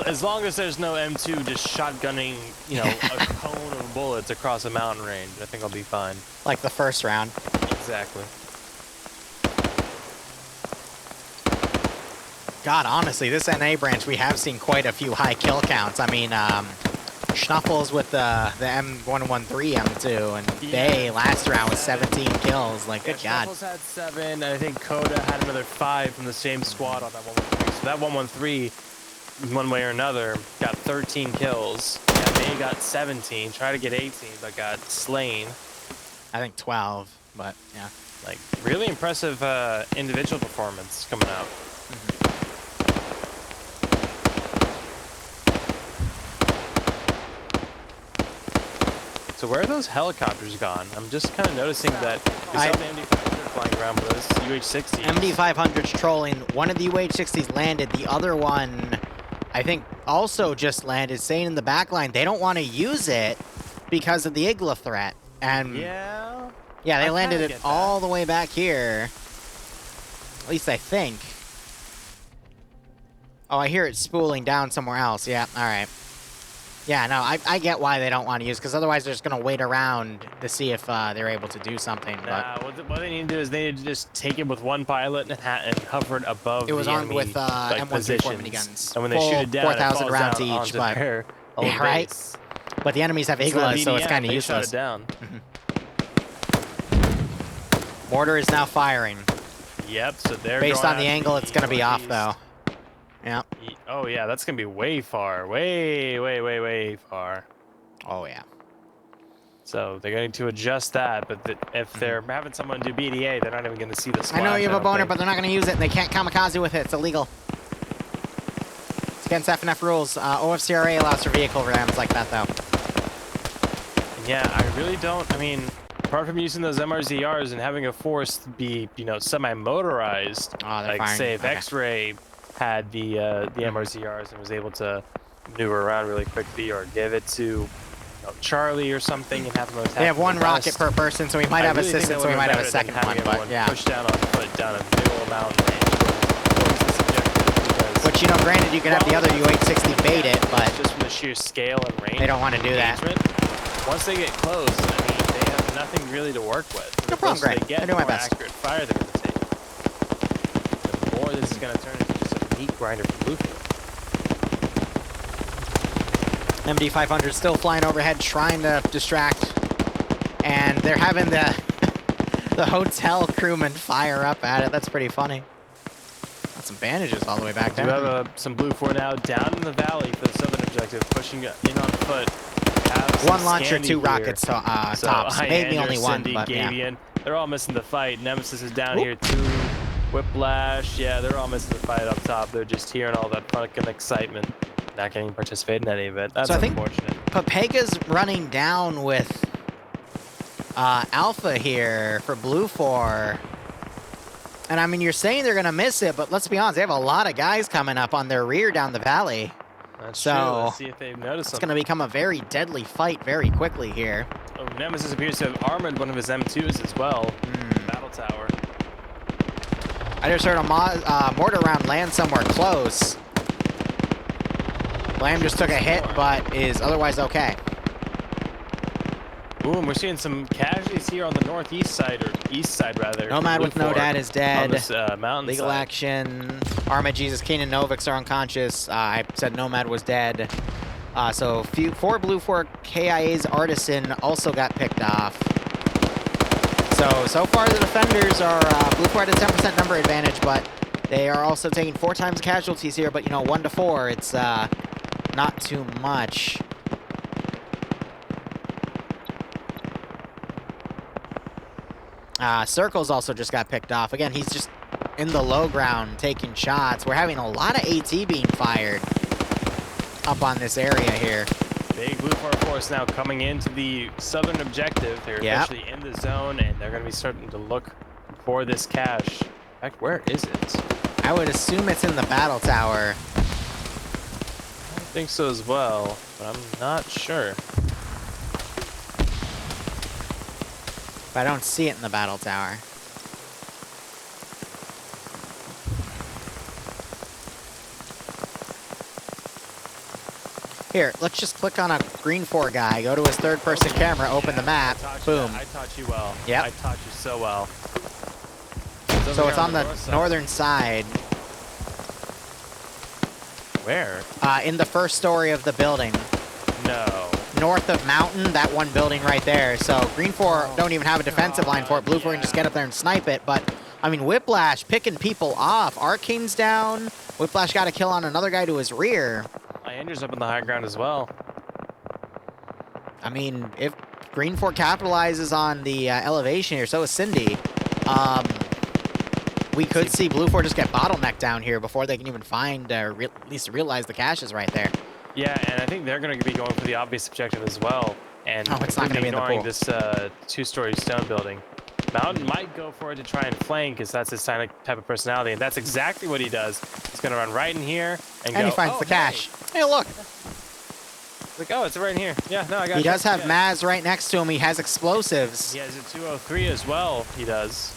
As long as there's no M2 just shotgunning, you know, a cone of bullets across a mountain range, I think I'll be fine. Like the first round. Exactly. God, honestly, this NA branch, we have seen quite a few high kill counts. I mean, Schnuffles with the M113 M2, and Bay last round with 17 kills. Like, good God. Shuffles had 7, and I think Coda had another 5 from the same squad on that 113. So that 113, one way or another, got 13 kills. Yeah, Bay got 17, tried to get 18, but got slain. I think 12, but yeah. Like, really impressive individual performance coming out. So where are those helicopters gone? I'm just kind of noticing that we saw the MD-500 flying around with those UH-60s. MD-500's trolling. One of the UH-60s landed. The other one, I think, also just landed, saying in the back line they don't want to use it because of the Igla threat. And Yeah, they I landed kinda it get that. all the way back here. At least I think. Oh, I hear it spooling down somewhere else. Yeah, all right. Yeah, no, I get why they don't want to use, because otherwise they're just going to wait around to see if they're able to do something. Nah, what they need to do is they need to just take it with one pilot and hover it above It was the armed enemy, with like, M134 positions. miniguns. And when they Full shoot it down, 4,000 it falls rounds down each, onto but their own yeah, right. base. But the enemies have So that Iglas, so it's VDM, kind of they shot useless. it down. Mortar is now firing. Yep, so they're Based going on the out angle, it's going to be off, northeast. though. Yeah. Oh yeah, that's gonna be way far, way far. Oh, yeah. So they're going to adjust that, but if they're having someone do BDA, they're not even going to see the splash. I know you have a don't boner, think. but they're not going to use it, and they can't kamikaze with it. It's illegal. It's against FNF rules. OFCRA allows for vehicle rams like that, though. Yeah, I really don't. I mean, apart from using those MRZRs and having a force be, semi-motorized, Oh, they're like firing. say if Okay. X-Ray had the MRZRs and was able to maneuver around really quickly, or give it to Charlie or something and have them attack. They have one from the rocket west. per person, so we might have I really think assistance, that so we would've might have a been better second than one, having but everyone yeah. push down on foot down a big old mountain range towards this objective, because Which, granted, you can have the other UH-60 bait it, but just from the sheer scale and range. they don't want to do that. Engagement, once they get close, I mean, they have nothing really to work with. No problem, Greg. They get I'm doing my more best. accurate fire they're going to take. The more this is going to turn into just a meat grinder for Bluefield. MD-500 still flying overhead, trying to distract, and they're having the the hotel crewman fire up at it. That's pretty funny. Got some bandages all the way back We down. have some Blue 4 now down in the valley for the southern objective, pushing in on foot. Have some One launcher, Scandi 2 here. rockets tops. So, Maybe Highlander, only one, Cindy, but yeah. Gavian, they're all missing the fight. Nemesis is down here too. Whiplash, yeah, they're all missing the fight up top. They're just hearing all that fucking excitement, not getting to participate in any of it. That's So I think unfortunate. Papega's running down with Alpha here for Blue 4. And I mean, you're saying they're going to miss it, but let's be honest, they have a lot of guys coming up on their rear down the valley. That's so, true. Let's see if they've noticed It's something. going to become a very deadly fight very quickly here. Oh, Nemesis appears to have armored one of his M2s as well. Battle tower. I just heard a mortar round land somewhere close. Lamb just took a hit, but is otherwise okay. Ooh, and we're seeing some casualties here on the northeast side, or east side rather. Nomad with no dad is dead. On this mountain Legal side. action. Arma Jesus, Keenan Noviks are unconscious. I said Nomad was dead. So 4 Blue 4 KIA's Artisan also got picked off. So far the defenders are Blue 4 at a 10% number advantage, but they are also taking 4 times casualties here. But 1 to 4, it's not too much. Circles also just got picked off. Again, he's just in the low ground taking shots. We're having a lot of AT being fired up on this area here. Big Blue 4 force now coming into the southern objective. They're officially in the zone, and they're going to be starting to look for this cache. In fact, where is it? I would assume it's in the battle tower. I think so as well, but I'm not sure. But I don't see it in the battle tower. Here, let's just click on a green 4 guy, go to his third-person camera, open the map, boom. I taught you well. Yep. I taught you so well. So it's on the northern side. Where? In the first story of the building. No. North of mountain, that one building right there. So green 4 don't even have a defensive line for it. Blue 4 can just get up there and snipe it. But, I mean, Whiplash picking people off. Arcane's down. Whiplash got a kill on another guy to his rear. Andrew's up on the high ground as well. I mean, if Green 4 capitalizes on the elevation here. So is Cindy. We could see Blue 4 just get bottlenecked down here before they can even find, at least realize the cache is right there. Yeah, and I think they're going to be going for the obvious objective as well. And Oh, it's not going to be in the ignoring pool. this two-story stone building. Mountain might go for it to try and flank, because that's his type of personality, and that's exactly what he does. He's going to run right in here and go, he finds the cache. Hey, look. Like, oh, it's right in here. Yeah, no, I got it. He does have Maz right next to him. He has explosives. He has a 203 as well, he does.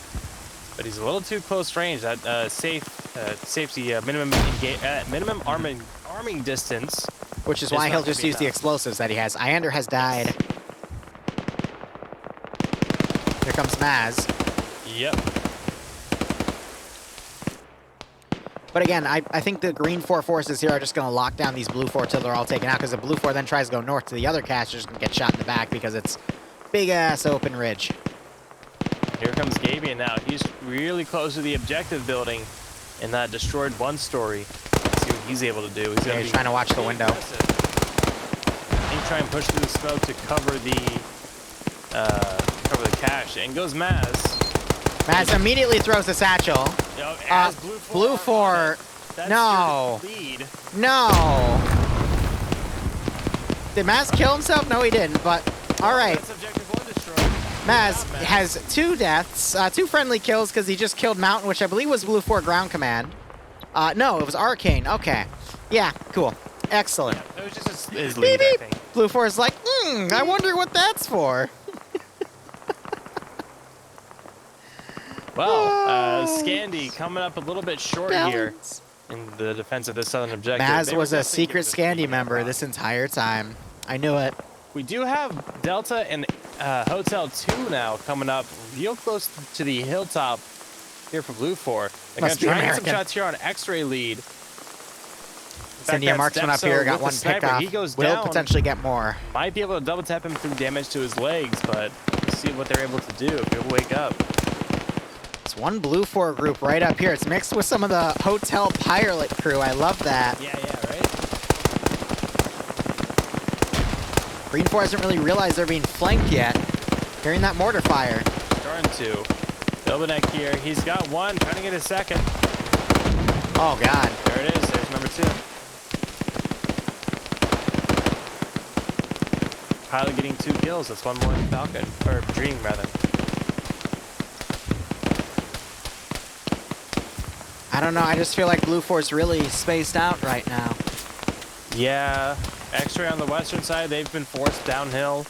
But he's a little too close range. That safety minimum arming distance. Which is why he'll just use the explosives that he has. Iander has died. Here comes Maz. Yep. But again, I think the Green 4 forces here are just going to lock down these Blue 4 till they're all taken out, because the Blue 4 then tries to go north to the other cache, they're just going to get shot in the back because it's big-ass open ridge. Here comes Gabian now. He's really close to the objective building in that destroyed one-story. See what he's able to do. He's trying to watch the window. He's trying to push through the smoke to cover the cache. And goes Maz. Maz immediately throws the satchel. As Blue 4. No. Lead. No. Did Maz kill himself? No, he didn't. But all right. That's objective 1 destroyed. Maz has 2 deaths, 2 friendly kills because he just killed Mountain, which I believe was Blue 4 ground command. No, it was Arcane. Okay. Yeah, cool. Excellent. Yeah, it was just his lead, I think. Blue 4 is like, I wonder what that's for. Well, Scandy coming up a little bit short here in the defense of the southern objective. Maz was a secret Scandy member this entire time. I knew it. We do have Delta and Hotel 2 now coming up real close to the hilltop here for Blue 4. They're going to try and get some shots here on X-ray lead. Cindy a marksman up here, got one pick off. He goes Will down. potentially get more. Might be able to double tap him through damage to his legs, but we'll see what they're able to do if he'll wake up. It's one Blue 4 group right up here. It's mixed with some of the Hotel Pilot crew. I love that. Yeah, right? Green 4 hasn't really realized they're being flanked yet. Hearing that mortar fire. Starting to. Bilbanek here. He's got one, trying to get a second. Oh, God. There it is. There's number 2. Pilot getting 2 kills. That's one more than Falcon. Or Dream, rather. I don't know. I just feel like Blue 4's really spaced out right now. Yeah. X-ray on the western side, they've been forced downhill.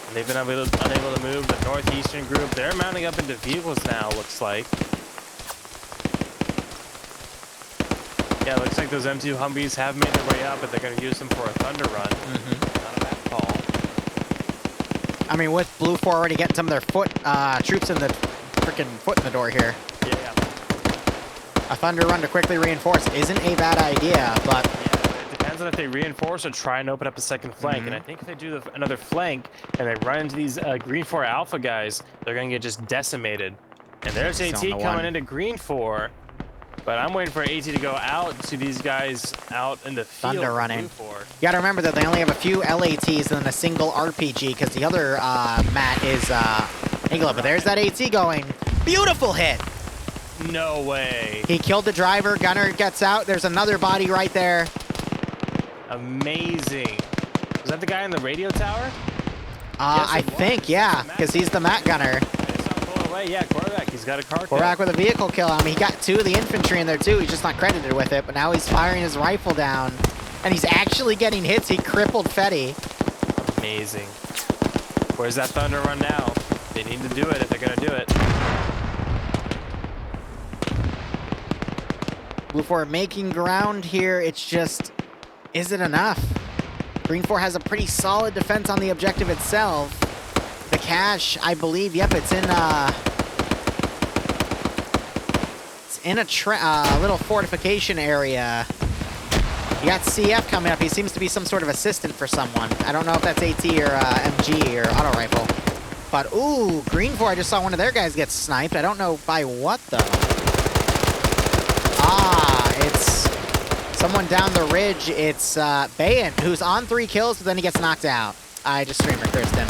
And they've been unable to move. The northeastern group, they're mounting up into vehicles now, looks like. Yeah, looks like those M2 Humvees have made their way up, but they're going to use them for a thunder run. Not a bad call. I mean, with Blue 4 already getting some of their troops in the freaking foot in the door here. Yeah. A thunder run to quickly reinforce isn't a bad idea, but... Yeah, it depends on if they reinforce or try and open up a second flank. And I think if they do another flank and they run into these Green 4 Alpha guys, they're going to get just decimated. And there's AT coming into Green 4. But I'm waiting for AT to go out to these guys out in the field. Thunder running. Blue 4. You gotta remember that they only have a few LATs and then a single RPG, because the other mat is Igla. But there's that AT going. Beautiful hit! No way. He killed the driver. Gunner gets out. There's another body right there. Amazing. Was that the guy in the radio tower? I think, yeah, because he's the mat gunner. Yeah, Korvac, he's got a car kill. Korvac with a vehicle kill on him. He got 2 of the infantry in there too. He's just not credited with it, but now he's firing his rifle down. And he's actually getting hits. He crippled Fetty. Amazing. Where's that thunder run now? They need to do it if they're going to do it. Blue 4 making ground here. It's just, is it enough? Green 4 has a pretty solid defense on the objective itself. The cache, I believe, yep, it's in a little fortification area. You got CF coming up. He seems to be some sort of assistant for someone. I don't know if that's AT or MG or auto rifle. But, ooh, Green 4, I just saw one of their guys get sniped. I don't know by what, though. It's someone down the ridge. It's Bayan, who's on 3 kills, but then he gets knocked out. I just streamer cursed him.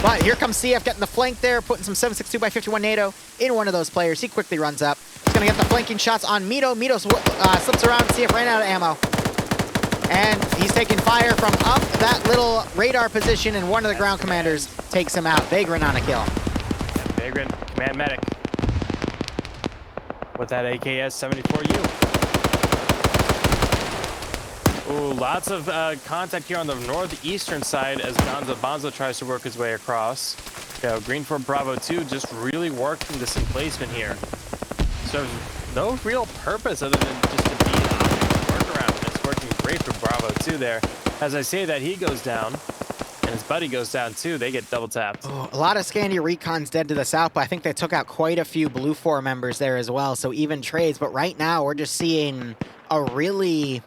But here comes CF getting the flank there, putting some 7.62 by 51 NATO in one of those players. He quickly runs up. He's going to get the flanking shots on Mito. Mito slips around. CF ran out of ammo. And he's taking fire from up that little radar position, and one of the ground commanders takes him out. Vagrant on a kill. Yeah, Vagrant, command medic. With that AKS 74U. Ooh, lots of contact here on the northeastern side as Bonzo tries to work his way across. You know, Green for Bravo 2 just really working this emplacement here. So no real purpose other than just to be an workaround. It's working great for Bravo 2 there. As I say that, he goes down. And his buddy goes down too. They get double tapped. Oh, a lot of Scandi recons dead to the south, but I think they took out quite a few Blue 4 members there as well. So even trades, but right now we're just seeing a really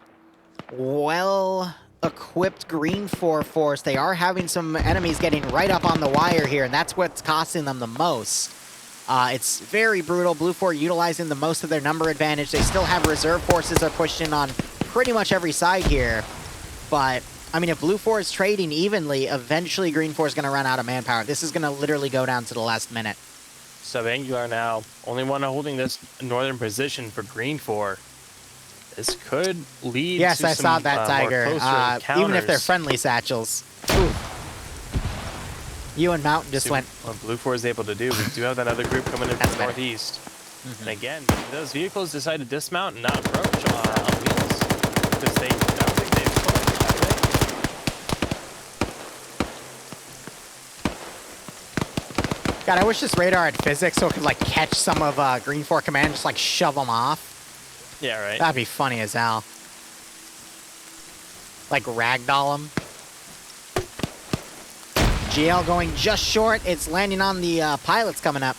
well-equipped Green 4 force. They are having some enemies getting right up on the wire here, and that's what's costing them the most. It's very brutal. Blue 4 utilizing the most of their number advantage. They still have reserve forces are pushed in on pretty much every side here, but I mean, if Blue 4 is trading evenly, eventually Green 4 is going to run out of manpower. This is going to literally go down to the last minute. Subangular now. Only one holding this northern position for Green 4. This could lead yes, to I some saw that, Tiger. Even if they're encounters. friendly satchels. Ooh. You and Mountain just went. What Blue 4 is able to do. We do have that other group coming in from the better. northeast. And again, those vehicles decide to dismount and not approach on wheels. Because they don't think they've approached, have they? God, I wish this radar had physics so it could like catch some of Green 4 command and just like shove them off. Yeah, right. That'd be funny as hell. Like ragdoll them. GL going just short. It's landing on the pilots coming up.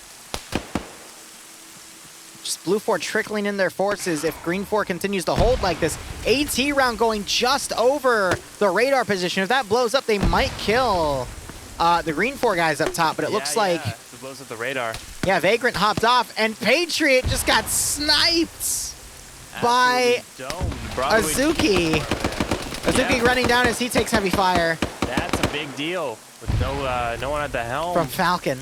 Just Blue 4 trickling in their forces. If Green 4 continues to hold like this, AT round going just over the radar position. If that blows up, they might kill the Green 4 guys up top, but it looks like... it blows up the radar. Yeah, Vagrant hopped off, and Patriot just got sniped by Azuki. Azuki running down as he takes heavy fire. That's a big deal. With no one at the helm. From Falcon.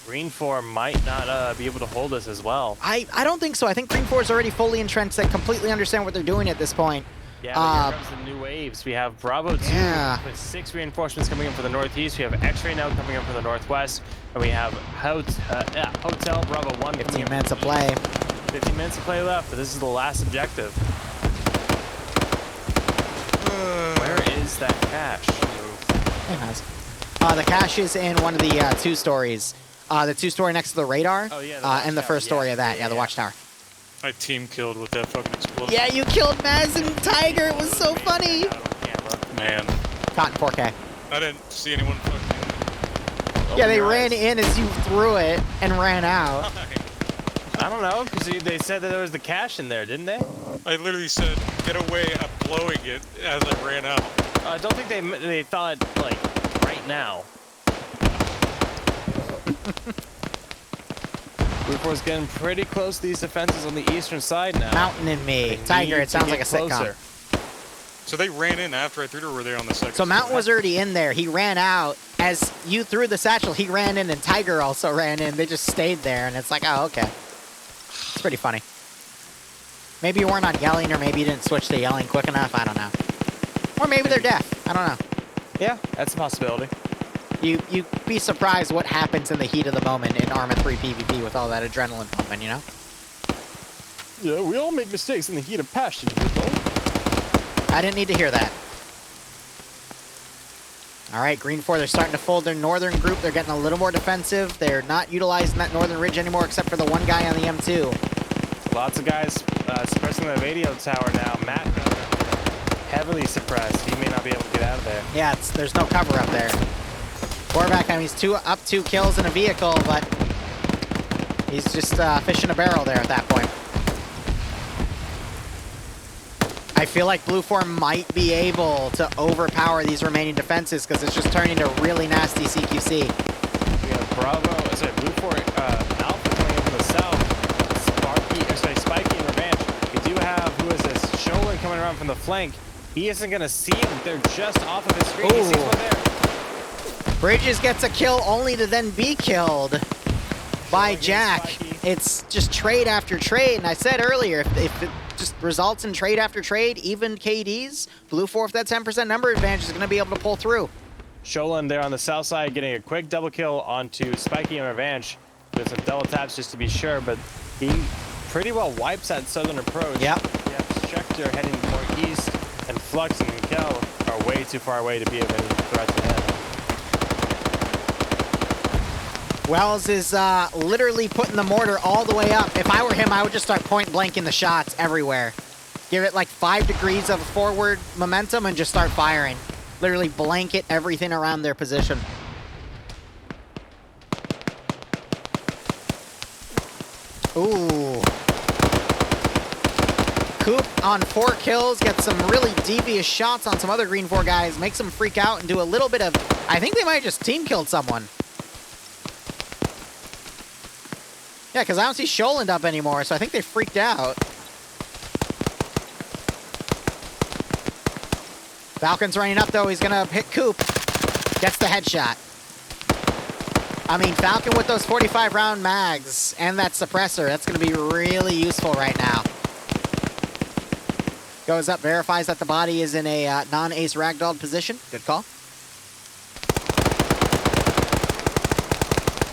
Green 4 might not be able to hold us as well. I don't think so. I think Green 4 is already fully entrenched. They completely understand what they're doing at this point. Yeah, but here comes the new waves. We have Bravo 2 with 6 reinforcements coming in from the northeast. We have X-Ray now coming in from the northwest. And we have Hotel Bravo 1. 15 minutes of play. 15 minutes of play left, but this is the last objective. Where is that cache? The cache is in one of the 2 stories. The 2-story next to the radar, and the first story of that, the watchtower. I team killed with that fucking explosion. Yeah, you killed Maz and Tiger. It was so funny. Man. Caught in 4K. I didn't see anyone fucking... Yeah, they ran in as you threw it and ran out. I don't know, because they said that there was the cache in there, didn't they? I literally said, get away, I'm blowing it, as I ran out. I don't think they thought, like, right now. Blue 4's getting pretty close to these defenses on the eastern side now. Mountain and me. Tiger, it sounds like a sitcom. So they ran in after I threw it, or were they on the second? So Mountain was already in there. He ran out. As you threw the satchel, he ran in, and Tiger also ran in. They just stayed there, and it's like, oh, okay. It's pretty funny. Maybe you weren't on yelling, or maybe you didn't switch to yelling quick enough. I don't know. Or maybe they're deaf. I don't know. Yeah, that's a possibility. You'd be surprised what happens in the heat of the moment in Arma 3 PvP with all that adrenaline pumping, you know? Yeah, we all make mistakes in the heat of passion, people. I didn't need to hear that. All right, Green 4, they're starting to fold their northern group. They're getting a little more defensive. They're not utilizing that northern ridge anymore except for the one guy on the M2. Lots of guys suppressing the radio tower now. Matt heavily suppressed. He may not be able to get out of there. Yeah, there's no cover up there. Warback, I mean, he's up 2 kills in a vehicle, but he's just fishing a barrel there at that point. I feel like Blue 4 might be able to overpower these remaining defenses because it's just turning to really nasty CQC. We have Blue 4 Alpha coming in from the south. Spiky and Revenge. We do have, who is this? Sholin coming around from the flank. He isn't going to see him. They're just off of his screen. He sees one there. Bridges gets a kill only to then be killed by Jack. It's just trade after trade, and I said earlier, if it just results in trade after trade, even KDs, Blue 4 with that 10% number advantage is going to be able to pull through. Sholan there on the south side getting a quick double kill onto Spiky and Revenge with some double taps just to be sure, but he pretty well wipes that southern approach. Yep. Yeah, Schecter heading more east, and Flux and Mikkel are way too far away to be of any threat to him. Wells is literally putting the mortar all the way up. If I were him, I would just start point blanking the shots everywhere. Give it like 5 degrees of forward momentum and just start firing. Literally blanket everything around their position. Ooh. Coop on 4 kills, gets some really devious shots on some other Green 4 guys, makes them freak out and do a little bit of... I think they might have just team killed someone. Yeah, because I don't see Sholand up anymore, so I think they freaked out. Falcon's running up, though. He's going to hit Coop. Gets the headshot. I mean, Falcon with those 45-round mags and that suppressor, that's going to be really useful right now. Goes up, verifies that the body is in a non-ace ragdolled position. Good call.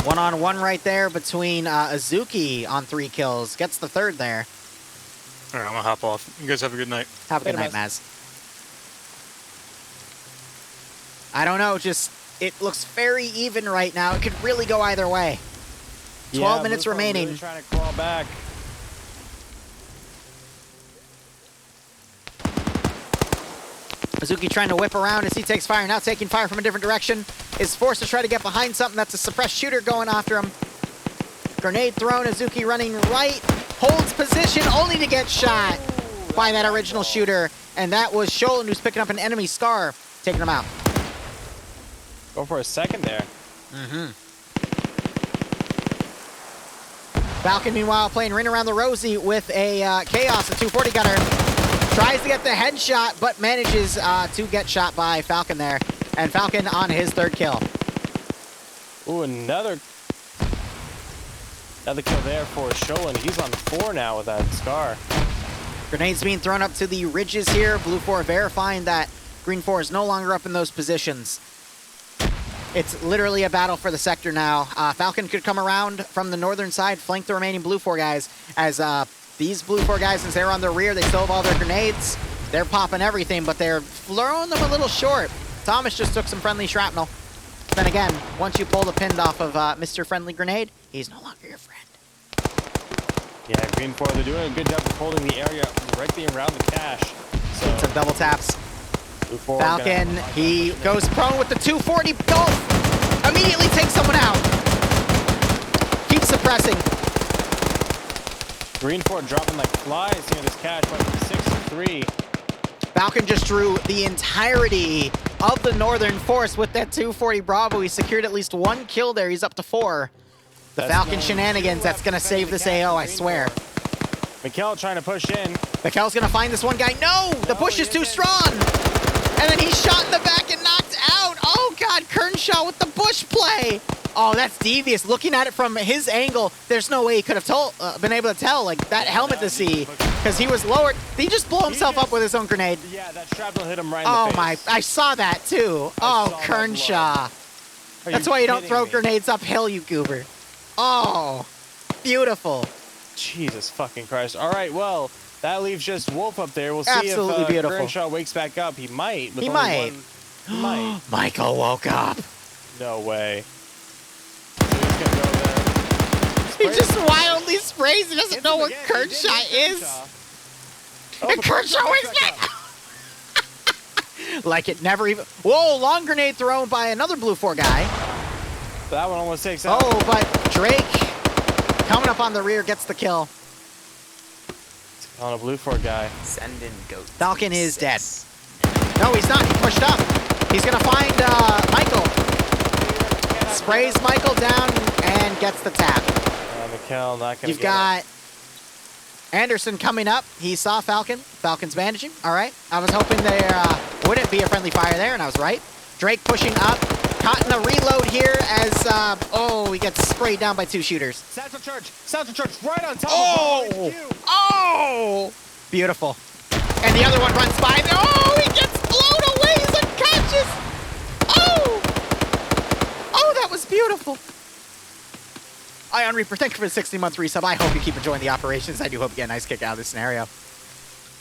One-on-one right there between Azuki on 3 kills. Gets the 3rd there. All right, I'm gonna hop off. You guys have a good night. Have a good night, Maz. I don't know, just, it looks very even right now. It could really go either way. 12 minutes remaining. Really trying to crawl back. Azuki trying to whip around as he takes fire, now taking fire from a different direction. Is forced to try to get behind something. That's a suppressed shooter going after him. Grenade thrown, Azuki running right, holds position only to get shot by that original shooter. And that was Sholan, who's picking up an enemy Scar, taking him out. Go for a second there. Falcon, meanwhile, playing ring around the rosy with a Chaos, a 240 gunner. Tries to get the headshot, but manages to get shot by Falcon there. And Falcon on his 3rd kill. Ooh, another kill there for Sholan. He's on 4 now with that Scar. Grenades being thrown up to the ridges here. Blue 4 verifying that Green 4 is no longer up in those positions. It's literally a battle for the sector now. Falcon could come around from the northern side, flank the remaining Blue 4 guys, as these Blue 4 guys, since they're on their rear, they still have all their grenades. They're popping everything, but they're throwing them a little short. Thomas just took some friendly shrapnel. Then again, once you pull the pin off of Mr. Friendly Grenade, he's no longer your friend. Yeah, Green 4, they're doing a good job of holding the area directly around the cache. So Some double taps. Blue 4 Falcon, he goes prone with the 240. Golf! Immediately takes someone out. Keeps suppressing. Green 4 dropping like flies near this cache, went from 6 to 3. Falcon just drew the entirety of the northern force with that 240 Bravo. He secured at least 1 kill there. He's up to 4. The Falcon shenanigans, that's going to save this AO, I swear. Mikkel trying to push in. Mikkel's going to find this one guy. No! The push is too strong! And then he's shot in the back and knocked out. Oh, God, Kearnshaw with the bush play. Oh, that's devious. Looking at it from his angle, there's no way he could have been able to tell, like, that helmet to see, because he was lowered. Did he just blow himself up with his own grenade? Yeah, that shrapnel hit him right in the face. Oh, my. I saw that, too. Oh, Kearnshaw. That's why you don't throw grenades uphill, you goober. Oh, beautiful. Jesus fucking Christ. All right, well, that leaves just Wolf up there. We'll see Absolutely if beautiful. Kearnshaw wakes back up. He might. With He only might. He might. Michael woke up. No way. So he's gonna go there. He just wildly sprays. He doesn't know what Kearnshaw is. And Kearnshaw wakes back up. Like it never even... Whoa, long grenade thrown by another Blue 4 guy. That one almost takes out. Oh, but Drake coming up on the rear gets the kill. On a Blue 4 guy. Send in goats. Falcon is dead. No, he's not. He pushed up. He's going to find Michael. Sprays Michael down and gets the tap. Mikkel not gonna You've got Anderson coming up. He saw Falcon. Falcon's bandaging. All right. I was hoping there wouldn't be a friendly fire there, and I was right. Drake pushing up. Caught in a reload here as, oh, he gets sprayed down by 2 shooters. Satchel charge right on top of Oh! him. Oh! Beautiful. And the other one runs by. Oh, he gets blown away. He's unconscious. Oh! Oh, that was beautiful. Ion Reaper, thank you for the 60-month resub. I hope you keep enjoying the operations. I do hope you get a nice kick out of this scenario.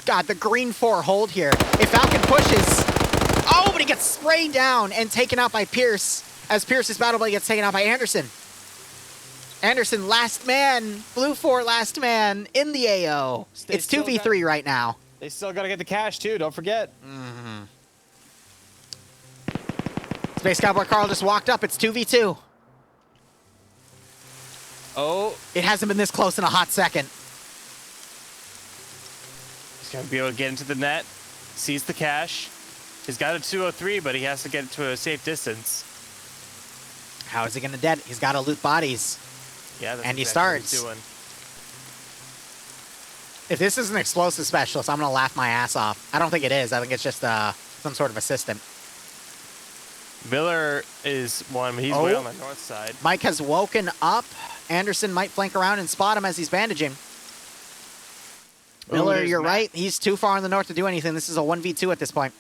God, the green 4 hold here. If Falcon pushes... Oh, but he gets sprayed down and taken out by Pierce, as Pierce's battle blade gets taken out by Anderson. Anderson, last man. Blue 4, last man in the AO. It's 2v3 right now. They still got to get the cash, too. Don't forget. Space Cowboy Carl just walked up. It's 2v2. Oh. It hasn't been this close in a hot second. He's going to be able to get into the net. Sees the cash. He's got a 203, but he has to get it to a safe distance. How is he going to dead? He's got to loot bodies. Yeah, that's and he exactly starts. what he's doing. If this is an explosive specialist, I'm going to laugh my ass off. I don't think it is. I think it's just some sort of assistant. Miller is one. He's way on the north side. Mike has woken up. Anderson might flank around and spot him as he's bandaging. Miller, you're right. He's too far in the north to do anything. This is a 1v2 at this point.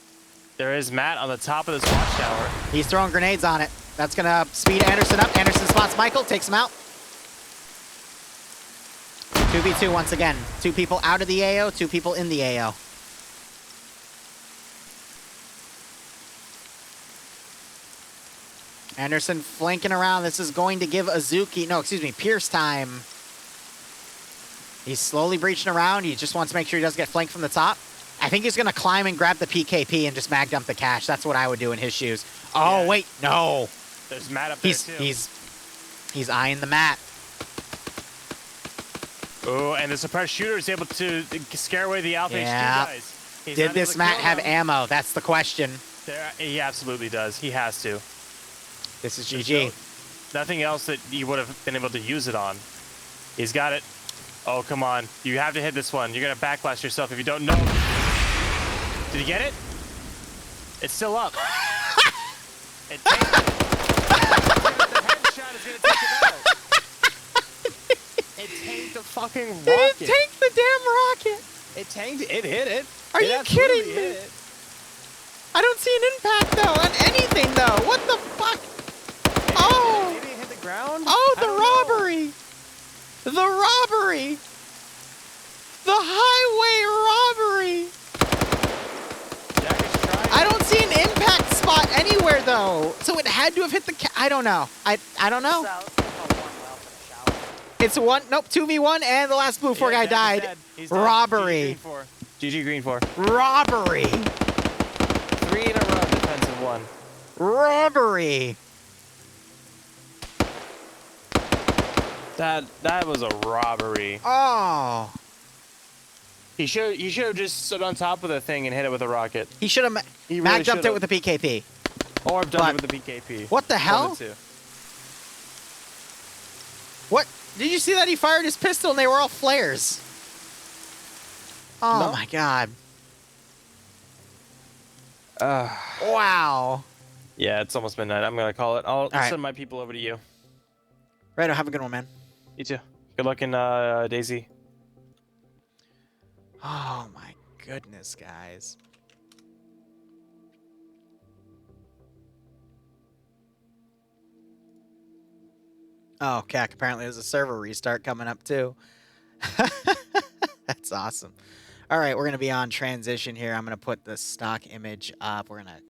There is Matt on the top of this watchtower. He's throwing grenades on it. That's going to speed Anderson up. Anderson spots Michael, takes him out. 2v2 once again. 2 people out of the AO, 2 people in the AO. Anderson flanking around. This is going to give Pierce time. He's slowly breaching around. He just wants to make sure he doesn't get flanked from the top. I think he's going to climb and grab the PKP and just mag dump the cash. That's what I would do in his shoes. Oh, wait, no. There's Matt up there, too. He's eyeing the mat. Oh, and the suppressed shooter is able to scare away the Alpha HQ guys. Did this Matt have ammo? That's the question. He absolutely does. He has to. This is GG. Nothing else that he would have been able to use it on. He's got it. Oh, come on. You have to hit this one. You're going to backlash yourself if you don't know. Did he get it? It's still up. It tanked it. The headshot is going to take it out. It tanked the fucking rocket. It tanked the damn rocket. It tanked it. It hit it. Are you kidding me? I don't see an impact, though, on anything, though. What the fuck? Oh. Maybe it hit the ground? Oh, the robbery. The robbery. The highway robbery. I don't see an impact spot anywhere, though. So it had to have hit the I don't know. I don't know. It's one. Nope, 2v1, and the last blue 4 guy died. Robbery. GG Green 4. Robbery. 3 in a row, defensive 1. Robbery. That was a robbery. Oh. He should have just stood on top of the thing and hit it with a rocket. He should have mag jumped it with the PKP. Or done it with the PKP. What the hell? What? Did you see that? He fired his pistol and they were all flares. Oh my god. Wow. Yeah, it's almost midnight. I'm going to call it. I'll send my people over to you. Right, have a good one, man. You too. Good luck in Daisy. Oh my goodness, guys. Oh, Cac, apparently there's a server restart coming up too. That's awesome. All right, we're going to be on transition here. I'm going to put the stock image up. We're going to